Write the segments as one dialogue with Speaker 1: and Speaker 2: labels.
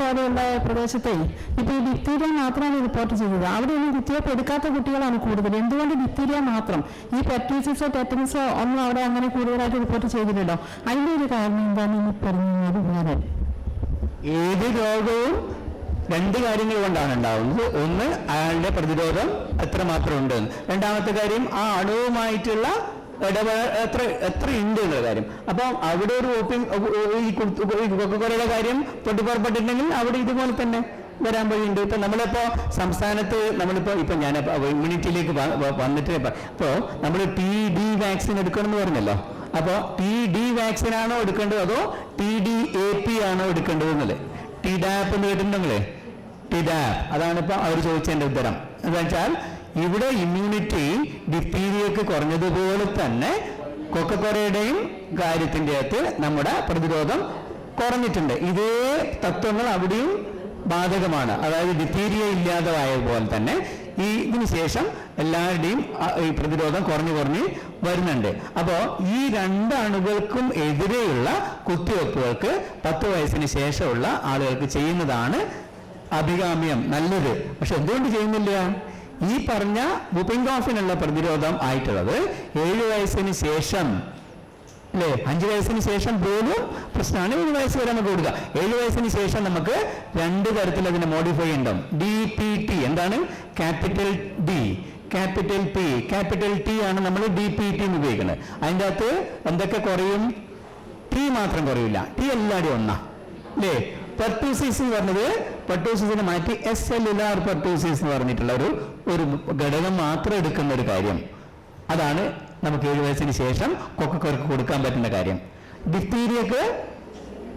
Speaker 1: പോലെയുള്ള പ്രദേശത്തെ ഇപ്പൊ ഈ ഡിപ്തീരിയ മാത്രമാണ് റിപ്പോർട്ട് ചെയ്തത്. അവിടെയൊന്നും കുത്തിവയ്പ്പ് എടുക്കാത്ത കുട്ടികളാണ് കൂടുതൽ. എന്തുകൊണ്ട് ഡിപ്തീരിയ മാത്രം? ഈ പെർട്ടൂസിസോ ടെറ്റനസോ ഒന്നും അവിടെ അങ്ങനെ കൂടുതലായിട്ട് റിപ്പോർട്ട് ചെയ്തിട്ടുണ്ടോ? അതിന്റെ ഒരു കാരണം എന്താണെന്ന് പറഞ്ഞു ഉപകാരം.
Speaker 2: ഏത് രോഗവും രണ്ട് കാര്യങ്ങൾ കൊണ്ടാണ് ഉണ്ടാവുന്നത്. ഒന്ന്, അയാളുടെ പ്രതിരോധം എത്രമാത്രം ഉണ്ട്. രണ്ടാമത്തെ കാര്യം, ആ അണുവുമായിട്ടുള്ള എത്ര ഉണ്ട് എന്നുള്ള കാര്യം. അപ്പം അവിടെ ഒരു കൊക്കക്കോലയുടെ കാര്യം പൊട്ടിപ്പുറപ്പെട്ടിട്ടുണ്ടെങ്കിൽ അവിടെ ഇതുപോലെ തന്നെ വരാൻ വഴിയുണ്ട്. ഇപ്പൊ നമ്മളിപ്പോ സംസ്ഥാനത്ത് ഇപ്പൊ ഞാൻ ഇമ്മ്യൂണിറ്റിയിലേക്ക് വന്നിട്ട് ഇപ്പോ നമ്മൾ TD വാക്സിൻ എടുക്കണം എന്ന് പറഞ്ഞല്ലോ. അപ്പോ TD വാക്സിൻ ആണോ എടുക്കേണ്ടത് അതോ TDAP ആണോ എടുക്കേണ്ടത് എന്നുള്ളത്? TDAP എന്ന് കേട്ടിട്ടുണ്ടെങ്കിലേ TDAP അതാണ് ഇപ്പൊ അവർ ചോദിച്ചതിന്റെ ഉത്തരം. എന്താ വെച്ചാൽ ഇവിടെ ഇമ്മ്യൂണിറ്റി ഡിഫ്തീരിയക്ക് കുറഞ്ഞതുപോലെ തന്നെ കൊക്കക്കോലയുടെയും കാര്യത്തിന്റെ അകത്ത് നമ്മുടെ പ്രതിരോധം കുറഞ്ഞിട്ടുണ്ട്. ഇതേ തത്വങ്ങൾ അവിടെയും ബാധകമാണ്. അതായത് ഡിഫ്തീരിയ ഇല്ലാതെ ആയതുപോലെ തന്നെ ഇതിനു ശേഷം എല്ലാവരുടെയും ഈ പ്രതിരോധം കുറഞ്ഞു വരുന്നുണ്ട്. അപ്പോൾ ഈ രണ്ട് അണുകൾക്കും എതിരെയുള്ള കുത്തിവയ്പ്പുകൾക്ക് 10 വയസ്സിന് ശേഷമുള്ള ആളുകൾക്ക് ചെയ്യുന്നതാണ് അഭികാമ്യം, നല്ലത്. പക്ഷെ എന്തുകൊണ്ട് ചെയ്യുന്നില്ല? ഈ പറഞ്ഞ whooping cough-നുള്ള പ്രതിരോധം ആയിട്ടുള്ളത് 7 വയസ്സിന് ശേഷം അല്ലേ? 5 വയസ്സിന് ശേഷം പോലും പ്രശ്നമാണ്. 7 വയസ്സ് വരെ നമുക്ക് കൊടുക്കുക. 7 വയസ്സിന് ശേഷം നമുക്ക് 2 തരത്തിൽ അതിനെ മോഡിഫൈ ഉണ്ടാവും. DPT എന്താണ്? Capital D, capital P, capital T ആണ് നമ്മൾ DPT എന്ന് ഉപയോഗിക്കുന്നത്. അതിൻ്റെ അകത്ത് എന്തൊക്കെ കുറയും? T മാത്രം കുറയില്ല. T എല്ലാവരും ഒന്നാ അല്ലേ? പെർട്ടൂസിസ് എന്ന് പറഞ്ഞത് പെർട്ടൂസിസിനെ മാറ്റി സെല്ലുലാർ പെർട്ടൂസിസ് എന്ന് പറഞ്ഞിട്ടുള്ള ഒരു ഘടകം മാത്രം എടുക്കുന്ന ഒരു കാര്യം. അതാണ് നമുക്ക് 7 വയസ്സിന് ശേഷം കൊക്കക്കോലക്ക് കൊടുക്കാൻ പറ്റുന്ന കാര്യം. ഡിഫ്തീരിയക്ക്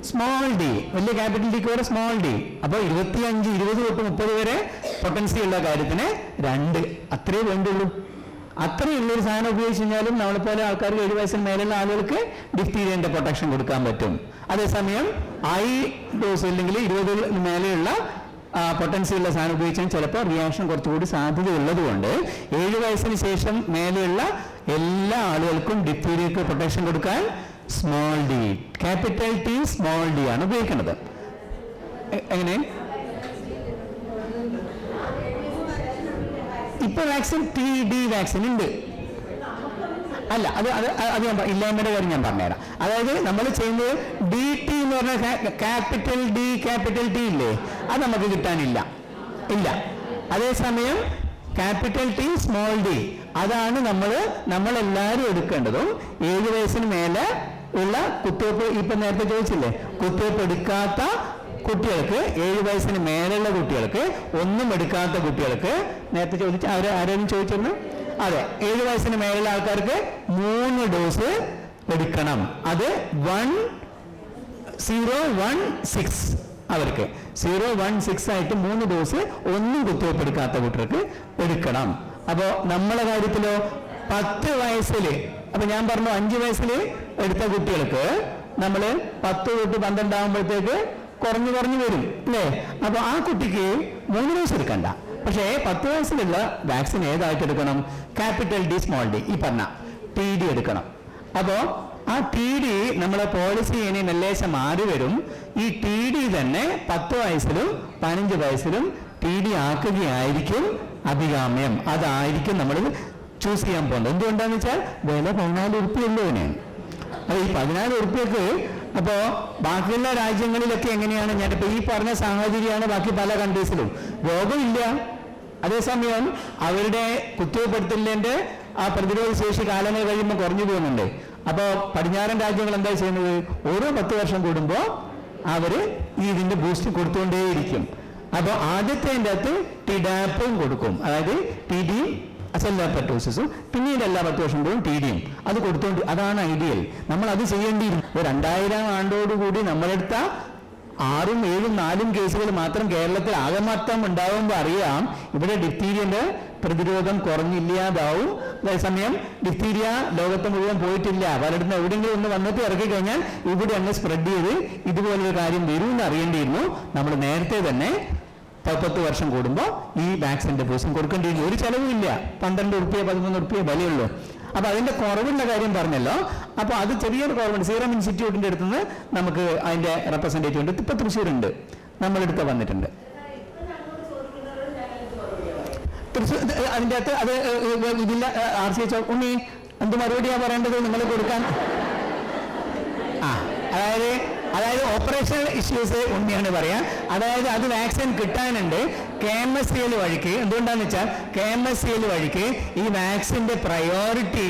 Speaker 2: സ്മോൾ D, വലിയ ക്യാപിറ്റൽ ഡിക്ക് വരെ സ്മോൾ D. അപ്പോൾ 25, 20 തൊട്ട് 30 വരെ പൊട്ടൻസി ഉള്ള കാര്യത്തിന് 2 അത്രേ വേണ്ടുള്ളൂ. അത്രയുള്ളൊരു സാധനം ഉപയോഗിച്ച് കഴിഞ്ഞാലും നമ്മളെപ്പോലെ ആൾക്കാർക്ക് 7 വയസ്സിന് മേലുള്ള ആളുകൾക്ക് ഡിഫ്തീരിയന്റെ പ്രൊട്ടക്ഷൻ കൊടുക്കാൻ പറ്റും. അതേസമയം ഹൈ ഡോസ് അല്ലെങ്കിൽ 20 മേലെയുള്ള പൊട്ടൻസി ഉള്ള സാധനം ഉപയോഗിച്ചാൽ ചിലപ്പോൾ റിയാക്ഷൻ കുറച്ചുകൂടി സാധ്യത ഉള്ളത് കൊണ്ട് 7 വയസ്സിന് ശേഷം മേലെയുള്ള എല്ലാ ആളുകൾക്കും ഡിഫ്തീരിയക്ക് പ്രൊട്ടക്ഷൻ കൊടുക്കാൻ small D, capital T, small D ആണ് ഉപയോഗിക്കുന്നത്. എങ്ങനെ? ഇപ്പൊ വാക്സിൻ TD വാക്സിൻ ഉണ്ട്. അല്ല, അത് ഞാൻ ഇല്ലായ്മയുടെ കാര്യം ഞാൻ പറഞ്ഞുതരാം. അതായത് നമ്മൾ ചെയ്യുന്നത് DT എന്ന് പറഞ്ഞ ക്യാപിറ്റൽ D, ക്യാപിറ്റൽ T ഇല്ലേ, അത് നമുക്ക് കിട്ടാനില്ല. അതേസമയം ക്യാപിറ്റൽ T, സ്മോൾ D അതാണ് നമ്മളെല്ലാവരും എടുക്കേണ്ടതും. 7 വയസ്സിന് മേലെ ഉള്ള കുത്തിവയ്പ്പ് ഇപ്പൊ നേരത്തെ ചോദിച്ചില്ലേ, കുത്തിവയ്പ്പ് എടുക്കാത്ത കുട്ടികൾക്ക്, 7 വയസ്സിന് മേലുള്ള കുട്ടികൾക്ക്, ഒന്നും എടുക്കാത്ത കുട്ടികൾക്ക് നേരത്തെ ചോദിച്ച ആരെയും ചോദിച്ചിരുന്നു. അതെ, 7 വയസ്സിന് മേലുള്ള ആൾക്കാർക്ക് 3 ഡോസ് എടുക്കണം. അത് 016 അവർക്ക് 016 ആയിട്ട് 3 ഡോസ് ഒന്നും കുത്തിവയ്പ്പ് എടുക്കാത്ത കുട്ടികൾക്ക് എടുക്കണം. അപ്പോൾ നമ്മളെ കാര്യത്തിലോ 10 വയസ്സിൽ, അപ്പൊ ഞാൻ പറഞ്ഞു 5 വയസ്സിൽ എടുത്ത കുട്ടികൾക്ക് നമ്മൾ 10 തൊട്ട് 12 ആകുമ്പോഴത്തേക്ക് കുറഞ്ഞു വരും അല്ലേ? അപ്പൊ ആ കുട്ടിക്ക് 3 ഡോസ് എടുക്കണ്ട. പക്ഷേ 10 വയസ്സിലുള്ള വാക്സിൻ ഏതായിട്ട് എടുക്കണം? ക്യാപിറ്റൽ D, സ്മോൾ D, ഈ പറഞ്ഞ TD എടുക്കണം. അപ്പോ ആ TD നമ്മളെ പോളിസി ഇനി മെല്ലേശം മാറി വരും. ഈ TD തന്നെ 10 വയസ്സിലും 15 വയസ്സിലും TD ആക്കുകയായിരിക്കും അഭികാമ്യം. അതായിരിക്കും നമ്മൾ ചൂസ് ചെയ്യാൻ പോകുന്നത്. എന്തുകൊണ്ടാന്ന് വെച്ചാൽ വില 14 ഉറുപ്പിയല്ലോ ഇതിന്. അത് ഈ 14 ഉറുപ്പിയക്ക് അപ്പോ ബാക്കിയുള്ള രാജ്യങ്ങളിലൊക്കെ എങ്ങനെയാണ്? ഞാനിപ്പോ ഈ പറഞ്ഞ സാഹചര്യമാണ് ബാക്കി പല കൺട്രീസിലും. രോഗമില്ല, അതേസമയം അവരുടെ കുത്തിവയ്പ്പെടുത്തലിന്റെ ആ പ്രതിരോധ ശേഷി കാലങ്ങൾ കഴിയുമ്പോൾ കുറഞ്ഞു പോകുന്നുണ്ട്. അപ്പോൾ പടിഞ്ഞാറൻ രാജ്യങ്ങൾ എന്താ ചെയ്യുന്നത്? ഓരോ 10 വർഷം കൂടുമ്പോൾ അവര് ഇതിന്റെ ബൂസ്റ്റ് കൊടുത്തുകൊണ്ടേയിരിക്കും. അപ്പോൾ ആദ്യത്തെ അകത്ത് TDAP-ഉം കൊടുക്കും, അതായത് TD സെല്ലുലാർ പെർട്ടൂസിസും, പിന്നീട് എല്ലാ 10 വർഷം കൂടും TD-യും അത് കൊടുത്തോണ്ട്. അതാണ് ഐഡിയൽ. നമ്മൾ അത് ചെയ്യേണ്ടിയിരുന്നു. 2000 ആണ്ടോടുകൂടി നമ്മളെടുത്ത 6, 7, 4 കേസുകൾ മാത്രം കേരളത്തിൽ ആകെ മൊത്തം ഉണ്ടാകുമ്പോൾ അറിയാം ഇവിടെ ഡിഫ്തീരിയന്റെ പ്രതിരോധം കുറഞ്ഞില്ലാതാവും. അതേസമയം ഡിഫ്തീരിയ ലോകത്ത് മുഴുവൻ പോയിട്ടില്ല. പലയിടത്തും എവിടെയെങ്കിലും ഒന്ന് വന്നിട്ട് ഇറക്കി കഴിഞ്ഞാൽ ഇവിടെ അങ്ങ് സ്പ്രെഡ് ചെയ്ത് ഇതുപോലൊരു കാര്യം വരുമെന്ന് അറിയേണ്ടിയിരുന്നു. നമ്മൾ നേരത്തെ തന്നെ 10 വർഷം കൂടുമ്പോൾ ഈ വാക്സിന്റെ ഡോസും കൊടുക്കേണ്ടിയിരുന്നു. ഒരു ചെലവുമില്ല. 12 ഉറുപ്പിക 13 ഉറുപ്പിക വിലയുള്ളൂ. അപ്പൊ അതിന്റെ കുറവിന്റെ കാര്യം പറഞ്ഞല്ലോ. അപ്പൊ അത് ചെറിയൊരു കുറവുണ്ട്. സീറം ഇൻസ്റ്റിറ്റ്യൂട്ടിന്റെ അടുത്ത് നിന്ന് നമുക്ക് അതിന്റെ റെപ്രസെന്റേറ്റീവ് ഉണ്ട്. ഇപ്പൊ തൃശ്ശൂരുണ്ട്. നമ്മളെടുത്ത് വന്നിട്ടുണ്ട്. അതിൻ്റെ അകത്ത് അത് ഇതില്ല. RCH ഉണ്ണി എന്ത് മറുപടിയാ പറയേണ്ടത് നിങ്ങൾ കൊടുക്കാൻ? അതായത് ഓപ്പറേഷണൽ ഇഷ്യൂസ് ഉണ്ണിയാണ് പറയാ. അതായത് അത് വാക്സിൻ കിട്ടാനുണ്ട് KMSCL വഴിക്ക്. എന്തുകൊണ്ടാന്ന് വെച്ചാൽ KMSCL വഴിക്ക് ഈ വാക്സിന്റെ പ്രയോറിറ്റി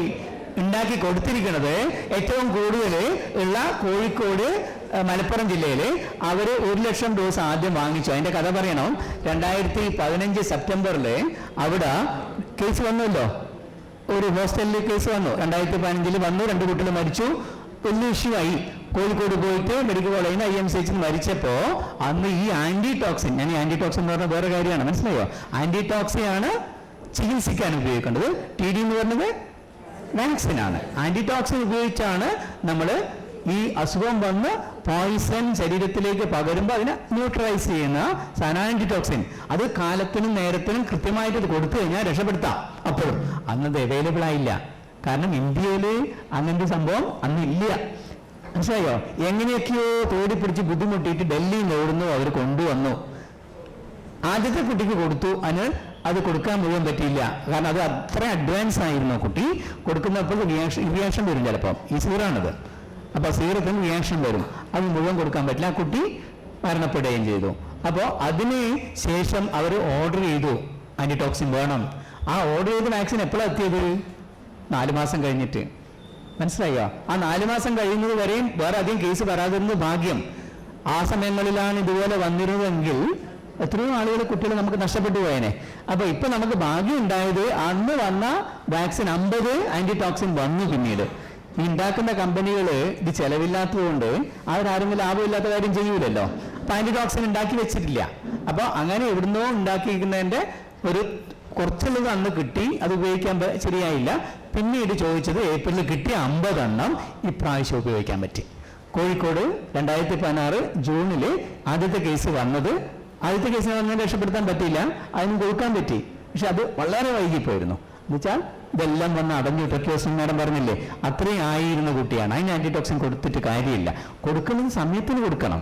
Speaker 2: ഉണ്ടാക്കി കൊടുത്തിരിക്കുന്നത് ഏറ്റവും കൂടുതൽ ഉള്ള കോഴിക്കോട്, മലപ്പുറം ജില്ലയിൽ അവർ 1,00,000 ഡോസ് ആദ്യം വാങ്ങിച്ചു. അതിന്റെ കഥ പറയണം. 2015 സെപ്റ്റംബറിൽ അവിടെ കേസ് വന്നല്ലോ, ഒരു ഹോസ്റ്റലിൽ കേസ് വന്നു. 2015 വന്നു, 2 കുട്ടികൾ മരിച്ചു. വലിയ ഇഷ്യൂ ആയി. കോഴിക്കോട് പോയിട്ട് മെഡിക്കൽ കോളേജിൽ നിന്ന് IMCH മരിച്ചപ്പോ അന്ന് ഈ ആന്റിടോക്സിൻ, ഞാൻ ഈ ആന്റിടോക്സിൻ എന്ന് പറഞ്ഞാൽ വേറെ കാര്യമാണ്, മനസ്സിലായോ? ആന്റിടോക്സിൻ ആണ് ചികിത്സിക്കാൻ ഉപയോഗിക്കേണ്ടത്. TD എന്ന് പറഞ്ഞത് വാക്സിനാണ്. ആന്റിടോക്സിൻ ഉപയോഗിച്ചാണ് നമ്മൾ ഈ അസുഖം വന്ന് പോയിസൺ ശരീരത്തിലേക്ക് പകരുമ്പോൾ അതിനെ ന്യൂട്രലൈസ് ചെയ്യുന്ന സാധനം ആന്റിടോക്സിൻ. അത് കാലത്തിനും നേരത്തിനും കൃത്യമായിട്ട് ഇത് കൊടുത്തു കഴിഞ്ഞാൽ രക്ഷപ്പെടുത്താം. അപ്പോഴും അന്നത് അവൈലബിൾ ആയില്ല. കാരണം ഇന്ത്യയിൽ അങ്ങനത്തെ സംഭവം അന്ന് ഇല്ല. മനസ്സിലായോ? എങ്ങനെയൊക്കെയോ തോടി പിടിച്ച് ബുദ്ധിമുട്ടിയിട്ട് ഡൽഹിയിൽ ഓടുന്നു, അവർ കൊണ്ടുവന്നു. ആദ്യത്തെ കുട്ടിക്ക് കൊടുത്തു, അത് കൊടുക്കാൻ മുഴുവൻ പറ്റിയില്ല. കാരണം അത് അത്ര അഡ്വാൻസ് ആയിരുന്നു. കുട്ടി കൊടുക്കുന്നപ്പോൾ റിയാക്ഷൻ വരും ചിലപ്പോൾ. ഈ സീറാണിത്. അപ്പൊ സീറത്തിന് റിയാക്ഷൻ വരും, അത് മുഴുവൻ കൊടുക്കാൻ പറ്റില്ല. ആ കുട്ടി മരണപ്പെടുകയും ചെയ്തു. അപ്പോൾ അതിന് ശേഷം അവർ ഓർഡർ ചെയ്തു ആന്റിടോക്സിൻ വേണം. ആ ഓർഡർ ചെയ്ത വാക്സിൻ എപ്പോഴാണ് എത്തിയത്? 4 മാസം കഴിഞ്ഞിട്ട്. മനസ്സിലായോ? ആ 4 മാസം കഴിയുന്നത് വരെയും വേറെ അധികം കേസ് വരാതിരുന്നത് ഭാഗ്യം. ആ സമയങ്ങളിലാണ് ഇതുപോലെ വന്നിരുന്നതെങ്കിൽ എത്രയോ ആളുകൾ, കുട്ടികൾ നമുക്ക് നഷ്ടപ്പെട്ടു പോയേനെ. അപ്പൊ ഇപ്പൊ നമുക്ക് ഭാഗ്യം ഉണ്ടായത് അന്ന് വന്ന വാക്സിൻ 50 ആന്റിടോക്സിൻ വന്നു. പിന്നീട് ഈ ഉണ്ടാക്കുന്ന കമ്പനികൾ ഇത് ചെലവില്ലാത്തതുകൊണ്ട് അവരാരെങ്കിലും ലാഭമില്ലാത്ത കാര്യം ചെയ്യൂലല്ലോ. അപ്പൊ ആന്റിടോക്സിൻ ഉണ്ടാക്കി വെച്ചിട്ടില്ല. അപ്പൊ അങ്ങനെ എവിടുന്നോ ഉണ്ടാക്കിയിരിക്കുന്നതിന്റെ ഒരു കുറച്ചുള്ളത് അന്ന് കിട്ടി, അത് ഉപയോഗിക്കാൻ ശരിയായില്ല. പിന്നീട് ചോദിച്ചത് ഏപ്രിലിൽ കിട്ടിയ 50 എണ്ണം ഇപ്രാവശ്യം ഉപയോഗിക്കാൻ പറ്റി. കോഴിക്കോട് 2016 ജൂണിൽ ആദ്യത്തെ കേസ് വന്നത്. ആദ്യത്തെ കേസിനെ വന്നാൽ രക്ഷപ്പെടുത്താൻ പറ്റിയില്ല, അതിനും കൊടുക്കാൻ പറ്റി. പക്ഷെ അത് വളരെ വൈകിപ്പോയിരുന്നു. എന്നുവെച്ചാൽ ഇതെല്ലാം വന്ന് അടഞ്ഞു. ടെക്ലോസിൻ മാഡം പറഞ്ഞില്ലേ, അത്രയും ആയിരുന്ന കുട്ടിയാണ്. അതിന് ആന്റിടോക്സിൻ കൊടുത്തിട്ട് കാര്യമില്ല. കൊടുക്കുന്നത് സമയത്തിന് കൊടുക്കണം.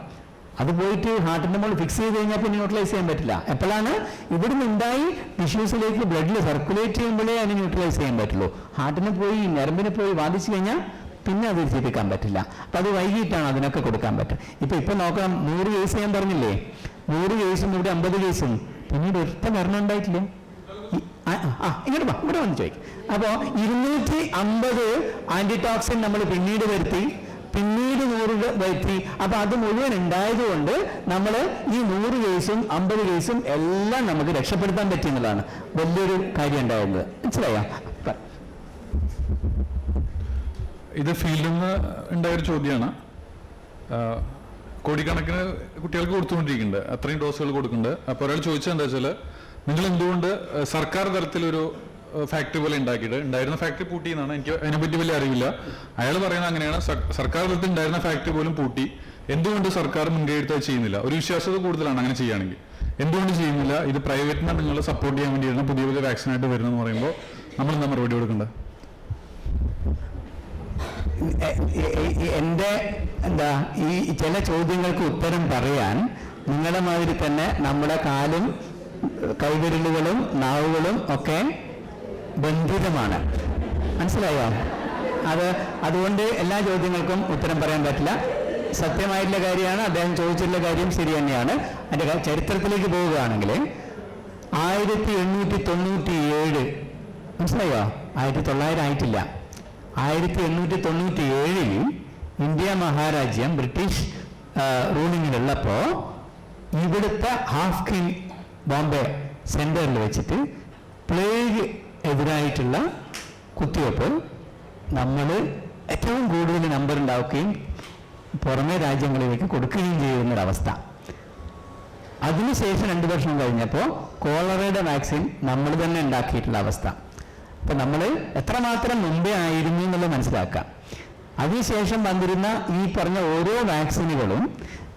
Speaker 2: അത് പോയിട്ട് ഹാർട്ടിന്റെ മുകളിൽ ഫിക്സ് ചെയ്ത് കഴിഞ്ഞാൽ പിന്നെ ന്യൂട്രലൈസ് ചെയ്യാൻ പറ്റില്ല. എപ്പോഴാണ് ഇവിടുന്ന് ഉണ്ടായി ടിഷ്യൂസിലേക്ക് ബ്ലഡിൽ സർക്കുലേറ്റ് ചെയ്യുമ്പോഴേ അതിന് ന്യൂട്രലൈസ് ചെയ്യാൻ പറ്റുള്ളൂ. ഹാർട്ടിന് പോയി ഞരമ്പിന് പോയി ബാധിച്ചു കഴിഞ്ഞാൽ പിന്നെ അത് ചെയ്യിപ്പിക്കാൻ പറ്റില്ല. അപ്പൊ അത് വൈകിട്ടാണ് അതിനൊക്കെ കൊടുക്കാൻ പറ്റും. ഇപ്പൊ നോക്കണം, 100 കേസ് ഞാൻ പറഞ്ഞില്ലേ, 100 കേസും ഇവിടെ 50 കേസും പിന്നീട് ഒറ്റ മരണം ഉണ്ടായിട്ടില്ലേ? ഇങ്ങോട്ട് വന്ന് ചോദിക്കും. അപ്പോ 250 ആന്റിടോക്സിൻ നമ്മൾ പിന്നീട് വരുത്തി, പിന്നീട് 100 വരുത്തി. അപ്പൊ അത് മുഴുവൻ ഉണ്ടായതുകൊണ്ട് നമ്മൾ ഈ 100 കേസും 50 കേസും എല്ലാം നമുക്ക് രക്ഷപ്പെടുത്താൻ പറ്റിയെന്നുള്ളതാണ് വലിയൊരു കാര്യം ഉണ്ടായിരുന്നത്. മനസ്സിലായോ?
Speaker 3: ഇത് ഫീൽഡിൽ നിന്ന് ഉണ്ടായൊരു ചോദ്യമാണ്. കോടിക്കണക്കിന് കുട്ടികൾക്ക് കൊടുത്തുകൊണ്ടിരിക്കുന്നുണ്ട്, അത്രയും ഡോസുകൾ കൊടുക്കുന്നുണ്ട്. അപ്പോൾ ഒരാൾ ചോദിച്ചത് എന്താ വെച്ചാൽ, നിങ്ങൾ എന്തുകൊണ്ട് സർക്കാർ തലത്തിലൊരു ഫാക്ടറി പോലെ ഉണ്ടാക്കിയിട്ട്, ഉണ്ടായിരുന്ന ഫാക്ടറി പൂട്ടി എന്നാണ്, എനിക്ക് അതിനെപ്പറ്റി വലിയ അറിയില്ല. അയാൾ പറയുന്നത് അങ്ങനെയാണ്, സർക്കാർ തലത്തിൽ ഉണ്ടായിരുന്ന ഫാക്ടറി പോലും പൂട്ടി. എന്തുകൊണ്ട് സർക്കാർ മുൻകൈയെടുത്ത് ചെയ്യുന്നില്ല? ഒരു വിശ്വാസ്യത കൂടുതലാണ് അങ്ങനെ ചെയ്യുകയാണെങ്കിൽ. എന്തുകൊണ്ട് ചെയ്യുന്നില്ല? ഇത് പ്രൈവറ്റിനെ നിങ്ങൾ സപ്പോർട്ട് ചെയ്യാൻ വേണ്ടിയാണ് പുതിയ പുതിയ വാക്സിനായിട്ട് വരുന്നതെന്ന് പറയുമ്പോൾ നമ്മൾ എന്താ മറുപടി കൊടുക്കേണ്ടത്?
Speaker 2: എൻ്റെ ഈ ചില ചോദ്യങ്ങൾക്ക് ഉത്തരം പറയാൻ നിങ്ങളുടെ മാതിരി തന്നെ നമ്മുടെ കാലും കൈവിരലുകളും നാവുകളും ഒക്കെ ബന്ധിതമാണ്. മനസ്സിലായോ? അതുകൊണ്ട് എല്ലാ ചോദ്യങ്ങൾക്കും ഉത്തരം പറയാൻ പറ്റില്ല. സത്യമായിട്ടുള്ള കാര്യമാണ് അദ്ദേഹം ചോദിച്ചിട്ടുള്ള കാര്യം, ശരി തന്നെയാണ്. അതിൻ്റെ ചരിത്രത്തിലേക്ക് പോവുകയാണെങ്കിൽ 1897, മനസ്സിലായോ? 1900 ആയിട്ടില്ല. 1897 ഇന്ത്യ മഹാരാജ്യം ബ്രിട്ടീഷ് റൂളിങ്ങിലുള്ളപ്പോൾ ഇവിടുത്തെ ഹാഫ്കിൻ ബോംബെ സെന്ററിൽ വെച്ചിട്ട് പ്ലേഗ് എതിരായിട്ടുള്ള കുത്തിവെപ്പ് നമ്മൾ ഏറ്റവും കൂടുതൽ നമ്പർ ഉണ്ടാക്കുകയും പുറമെ രാജ്യങ്ങളിലേക്ക് കൊടുക്കുകയും ചെയ്യുന്നൊരവസ്ഥ. അതിനുശേഷം 2 വർഷം കഴിഞ്ഞപ്പോൾ കോളറയുടെ വാക്സിൻ നമ്മൾ തന്നെ ഉണ്ടാക്കിയിട്ടുള്ള അവസ്ഥ. അപ്പൊ നമ്മൾ എത്രമാത്രം മുമ്പേ ആയിരുന്നു എന്നുള്ളത് മനസ്സിലാക്കാം. അതിനുശേഷം വന്നിരുന്ന ഈ പറഞ്ഞ ഓരോ വാക്സിനുകളും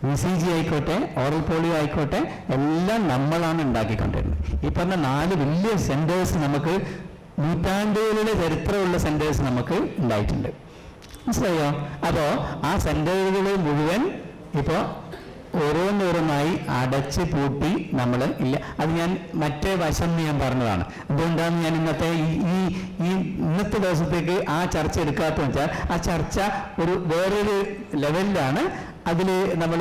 Speaker 2: BCG ആയിക്കോട്ടെ, ഓറൽ പോളിയോ ആയിക്കോട്ടെ, എല്ലാം നമ്മളാണ് ഉണ്ടാക്കിക്കൊണ്ടിരുന്നത്. ഈ പറഞ്ഞ 4 വലിയ സെന്റേഴ്സ് നമുക്ക്, നൂറ്റാണ്ടുകളുടെ ചരിത്രമുള്ള സെന്റേഴ്സ് നമുക്ക് ഉണ്ടായിട്ടുണ്ട്. മനസ്സിലായോ? അപ്പോൾ ആ സെന്ററുകൾ മുഴുവൻ ഇപ്പോൾ ഓരോന്നോരോന്നായി അടച്ച് പൂട്ടി നമ്മൾ ഇല്ല. അത് ഞാൻ മറ്റേ വശം ഞാൻ പറഞ്ഞതാണ്. അതുകൊണ്ടാണ് ഞാൻ ഇന്നത്തെ ഇന്നത്തെ ദിവസത്തേക്ക് ആ ചർച്ച എടുക്കാത്തതെന്ന് വെച്ചാൽ ആ ചർച്ച ഒരു വേറൊരു ലെവലിലാണ്. അതിൽ നമ്മൾ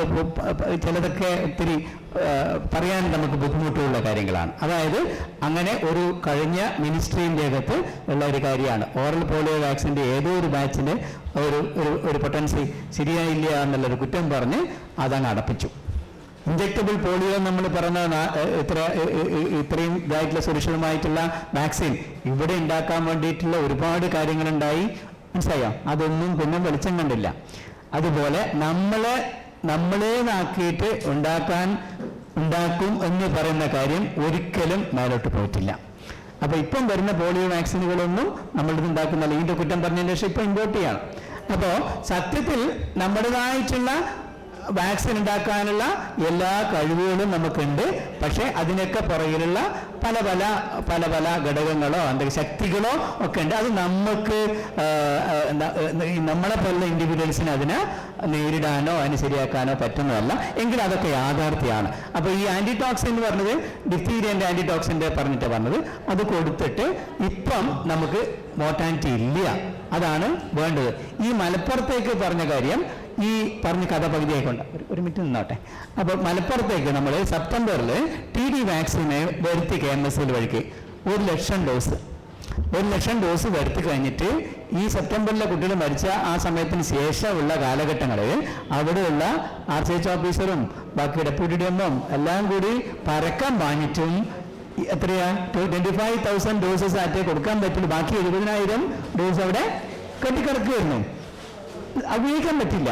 Speaker 2: ചിലതൊക്കെ ഒത്തിരി പറയാൻ നമുക്ക് ബുദ്ധിമുട്ടുള്ള കാര്യങ്ങളാണ്. അതായത് അങ്ങനെ ഒരു കഴിഞ്ഞ മിനിസ്ട്രീൻ്റെ അകത്ത് ഉള്ള ഒരു കാര്യമാണ്. ഓറൽ പോളിയോ വാക്സിൻ്റെ ഏതോ ഒരു ബാച്ചിൻ്റെ ഒരു പൊട്ടൻസി ശരിയായില്ല എന്നുള്ളൊരു കുറ്റം പറഞ്ഞ് അതങ്ങ് അടപ്പിച്ചു. ഇഞ്ചക്റ്റബിൾ പോളിയോ നമ്മൾ പറഞ്ഞ ഇത്രയും ഇതായിട്ടുള്ള സുരക്ഷിതമായിട്ടുള്ള വാക്സിൻ ഇവിടെ ഉണ്ടാക്കാൻ വേണ്ടിയിട്ടുള്ള ഒരുപാട് കാര്യങ്ങളുണ്ടായി. മനസ്സിലായോ? അതൊന്നും പിന്നെ വെളിച്ചം കണ്ടില്ല. അതുപോലെ നമ്മളേതാക്കിയിട്ട് ഉണ്ടാക്കും എന്ന് പറയുന്ന കാര്യം ഒരിക്കലും മേലോട്ട് പോയിട്ടില്ല. അപ്പൊ ഇപ്പം വരുന്ന പോളിയോ വാക്സിനുകളൊന്നും നമ്മളിത് ഉണ്ടാക്കുന്നില്ല. ഇതിന്റെ കുറ്റം പറഞ്ഞതിന് ശേഷം ഇപ്പൊ ഇമ്പോർട്ട് ചെയ്യണം. അപ്പോ സത്യത്തിൽ നമ്മുടേതായിട്ടുള്ള വാക്സിൻ ഉണ്ടാക്കാനുള്ള എല്ലാ കഴിവുകളും നമുക്കുണ്ട്. പക്ഷെ അതിനൊക്കെ പുറകിലുള്ള പല പല ഘടകങ്ങളോ എന്തെങ്കിലും ശക്തികളോ ഒക്കെ ഉണ്ട്. അത് നമുക്ക് നമ്മളെ പോലുള്ള ഇൻഡിവിജ്വൽസിന് അതിനെ നേരിടാനോ അതിന് ശരിയാക്കാനോ പറ്റുന്നതല്ല. എങ്കിലും അതൊക്കെ യാഥാർത്ഥ്യമാണ്. അപ്പൊ ഈ ആന്റിടോക്സിൻ എന്ന് പറഞ്ഞത് ഡിഫ്തീരിയന്റെ ആന്റിടോക്സിന്റെ പറഞ്ഞിട്ട് പറഞ്ഞത് അത് കൊടുത്തിട്ട് ഇപ്പം നമുക്ക് മോർട്ടാലിറ്റി ഇല്ല. അതാണ് വേണ്ടത്. ഈ മലപ്പുറത്തേക്ക് പറഞ്ഞ കാര്യം ഈ പറഞ്ഞ കഥ പകുതിയായിക്കൊണ്ട് ഒരു മിനിറ്റ് നിന്നോട്ടെ. അപ്പോൾ മലപ്പുറത്തേക്ക് നമ്മൾ സെപ്റ്റംബറിൽ TD വാക്സിനെ വരുത്തി KMSL വഴിക്ക് 1,00,000 ഡോസ് വരുത്തി കഴിഞ്ഞിട്ട് ഈ സെപ്റ്റംബറിലെ കുട്ടികൾ മരിച്ച ആ സമയത്തിന് ശേഷമുള്ള കാലഘട്ടങ്ങളിൽ അവിടെയുള്ള RCH ഓഫീസറും ബാക്കി ഡെപ്യൂട്ടി DMഉം എല്ലാം കൂടി പരക്കം വാങ്ങിച്ചും എത്രയാ 25,000 ഡോസസ് ആറ്റേ കൊടുക്കാൻ പറ്റുള്ളൂ. ബാക്കി 70,000 ഡോസ് അവിടെ കെട്ടിക്കിടക്കുകയായിരുന്നു. ഉപയോഗിക്കാൻ പറ്റില്ല.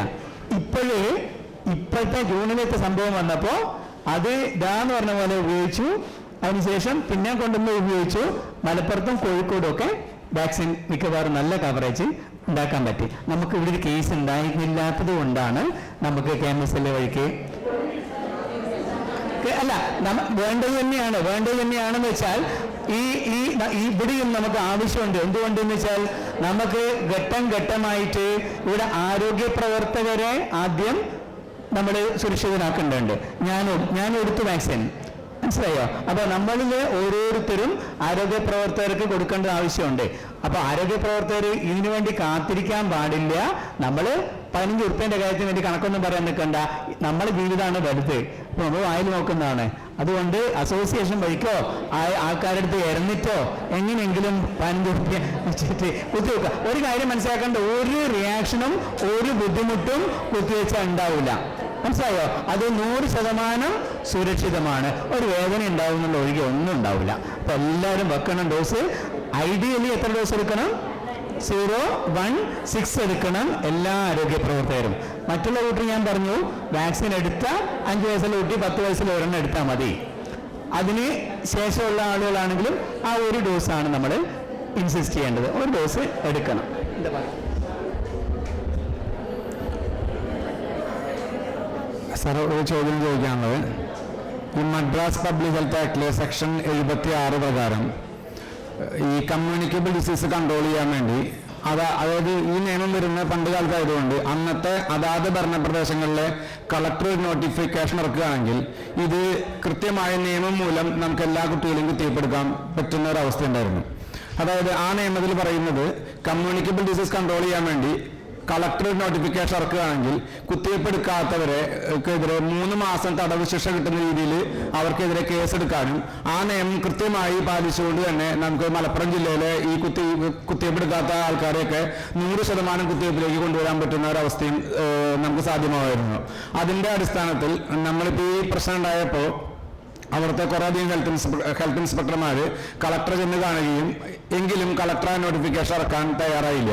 Speaker 2: ഇപ്പോഴത്തെ ജൂണിലത്തെ സംഭവം വന്നപ്പോൾ അത് ഇതാന്ന് പറഞ്ഞ പോലെ ഉപയോഗിച്ചു. അതിനുശേഷം പിന്നെ കൊണ്ടുവന്ന് ഉപയോഗിച്ചു. മലപ്പുറത്തും കോഴിക്കോടും ഒക്കെ വാക്സിൻ മിക്കവാറും നല്ല കവറേജ് ഉണ്ടാക്കാൻ പറ്റി. നമുക്ക് ഇവിടെ ഒരു കേസ് ഉണ്ടായിരുന്നില്ലാത്തത് കൊണ്ടാണ് നമുക്ക് KMSL വഴിക്ക് അല്ല വേണ്ടത് തന്നെയാണെന്ന് വെച്ചാൽ ഇവിടെയും നമുക്ക് ആവശ്യമുണ്ട്. എന്തുകൊണ്ടെന്ന് വെച്ചാൽ നമുക്ക് ഘട്ടം ഘട്ടമായിട്ട് ഇവിടെ ആരോഗ്യ പ്രവർത്തകരെ ആദ്യം നമ്മൾ സുരക്ഷിതരാക്കേണ്ടതുണ്ട്. ഞാൻ എടുത്തു വാക്സിൻ, മനസ്സിലായോ? അപ്പൊ നമ്മളിൽ ഓരോരുത്തരും ആരോഗ്യ പ്രവർത്തകർക്ക് കൊടുക്കേണ്ട ആവശ്യമുണ്ട്. അപ്പൊ ആരോഗ്യ പ്രവർത്തകർ ഇതിനു വേണ്ടി കാത്തിരിക്കാൻ പാടില്ല. നമ്മൾ 15 ഉറുപ്പ്യന്റെ കാര്യത്തിന് വേണ്ടി കണക്കൊന്നും പറയാൻ നിൽക്കണ്ട. നമ്മളെ ജീവിതമാണ് വലുത്. ഇപ്പൊ നമ്മൾ വായിൽ നോക്കുന്നതാണ്. അതുകൊണ്ട് അസോസിയേഷൻ വഴിക്കോ ആൾക്കാരുടെ അടുത്ത് ഇറന്നിട്ടോ എങ്ങനെയെങ്കിലും 15 ഉറുപ്പ്യ വെച്ചിട്ട് കുത്തിവെക്കുക. ഒരു കാര്യം മനസ്സിലാക്കേണ്ട, ഒരു റിയാക്ഷനും ഒരു ബുദ്ധിമുട്ടും കുത്തിവെച്ചാൽ ഉണ്ടാവില്ല. മനസ്സിലായോ? അത് 100% സുരക്ഷിതമാണ്. ഒരു വേദന ഉണ്ടാവുന്നുള്ള ഒഴികെ ഒന്നും ഉണ്ടാവില്ല. അപ്പൊ എല്ലാവരും വെക്കണം ഡോസ്. ഐഡിയലി എത്ര ഡോസ് എടുക്കണം? 0, 1, 6 എടുക്കണം എല്ലാ ആരോഗ്യ പ്രവർത്തകരും. മറ്റുള്ള കുട്ടി ഞാൻ പറഞ്ഞു വാക്സിൻ എടുത്ത 5 വയസ്സുള്ള കുട്ടി 10 വയസ്സിൽ ഒരെണ്ണം എടുത്താൽ മതി. അതിന് ശേഷമുള്ള ആളുകളാണെങ്കിലും ആ ഒരു ഡോസാണ് നമ്മൾ ഇൻസിസ്റ്റ് ചെയ്യേണ്ടത്. ഒരു ഡോസ് എടുക്കണം. എന്താ പറയുക
Speaker 4: സാർ? ഒരു ചോദ്യം ചോദിക്കാനുള്ളത്, ഈ മദ്രാസ് പബ്ലിക് ഹെൽത്ത് ആക്ടിലെ സെക്ഷൻ 76 പ്രകാരം ഈ കമ്മ്യൂണിക്കബിൾ ഡിസീസ് കൺട്രോൾ ചെയ്യാൻ വേണ്ടി അതായത് ഈ നിയമം വരുന്ന പണ്ട് കാലത്തായതുകൊണ്ട് അന്നത്തെ അതാത് ഭരണപ്രദേശങ്ങളിലെ കളക്ടർ നോട്ടിഫിക്കേഷൻ ഇറക്കുകയാണെങ്കിൽ ഇത് കൃത്യമായ നിയമം മൂലം നമുക്ക് എല്ലാ കുട്ടികളെയും കുത്തിവെപ്പെടുക്കാൻ പറ്റുന്ന ഒരു അവസ്ഥ ഉണ്ടായിരുന്നു. അതായത് ആ നിയമത്തിൽ പറയുന്നത് കമ്മ്യൂണിക്കബിൾ ഡിസീസ് കൺട്രോൾ ചെയ്യാൻ വേണ്ടി കളക്ടർ നോട്ടിഫിക്കേഷൻ ഇറക്കുകയാണെങ്കിൽ കുത്തിവെപ്പെടുക്കാത്തവരെക്കെതിരെ 3 മാസം തടവ് ശിക്ഷ കിട്ടുന്ന രീതിയിൽ അവർക്കെതിരെ കേസെടുക്കാനും ആ നിയമം കൃത്യമായി പാലിച്ചുകൊണ്ട് തന്നെ നമുക്ക് മലപ്പുറം ജില്ലയിലെ ഈ കുത്തിവെപ്പെടുക്കാത്ത ആൾക്കാരെയൊക്കെ 100% കുത്തിവെപ്പിലേക്ക് കൊണ്ടുവരാൻ പറ്റുന്ന ഒരവസ്ഥയും നമുക്ക് സാധ്യമായിരുന്നു. അതിൻ്റെ അടിസ്ഥാനത്തിൽ നമ്മളിപ്പോൾ ഈ പ്രശ്നം ഉണ്ടായപ്പോൾ അവിടുത്തെ കുറേയധികം ഹെൽത്ത് ഇൻസ്പെക്ടർമാർ കളക്ടറെ ചെന്ന് കാണുകയും എങ്കിലും കളക്ടർ നോട്ടിഫിക്കേഷൻ ഇറക്കാൻ തയ്യാറായില്ല.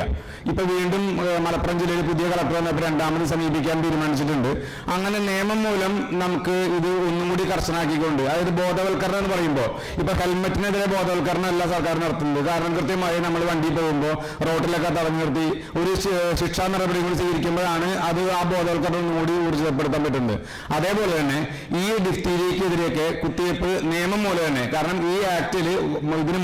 Speaker 4: ഇപ്പൊ വീണ്ടും മലപ്പുറം ജില്ലയിൽ പുതിയ കളക്ടർ വന്നപ്പോൾ 2ാമത് സമീപിക്കാൻ തീരുമാനിച്ചിട്ടുണ്ട്. അങ്ങനെ നിയമം മൂലം നമുക്ക് ഇത് ഒന്നും കൂടി കർശനാക്കിക്കൊണ്ട്, അതായത് ബോധവൽക്കരണം എന്ന് പറയുമ്പോൾ ഇപ്പൊ ഹെൽമെറ്റിനെതിരെ ബോധവൽക്കരണം എല്ലാ സർക്കാരും നടത്തുന്നത്. കാരണം കൃത്യമായി നമ്മൾ വണ്ടി പോകുമ്പോൾ റോഡിലൊക്കെ തടഞ്ഞു നിർത്തി ഒരു ശിക്ഷാ നടപടികൾ സ്വീകരിക്കുമ്പോഴാണ് അത് ആ ബോധവൽക്കരണം ഒന്നും കൂടി ഊർജിതപ്പെടുത്താൻ പറ്റുന്നത്. അതേപോലെ തന്നെ ഈ ഡിഫ്തീരിയക്കെതിരെയൊക്കെ കുത്തിവയ്പ്പ് നിയമം മൂലം തന്നെ, കാരണം ഈ ആക്ടിൽ ഇതിന്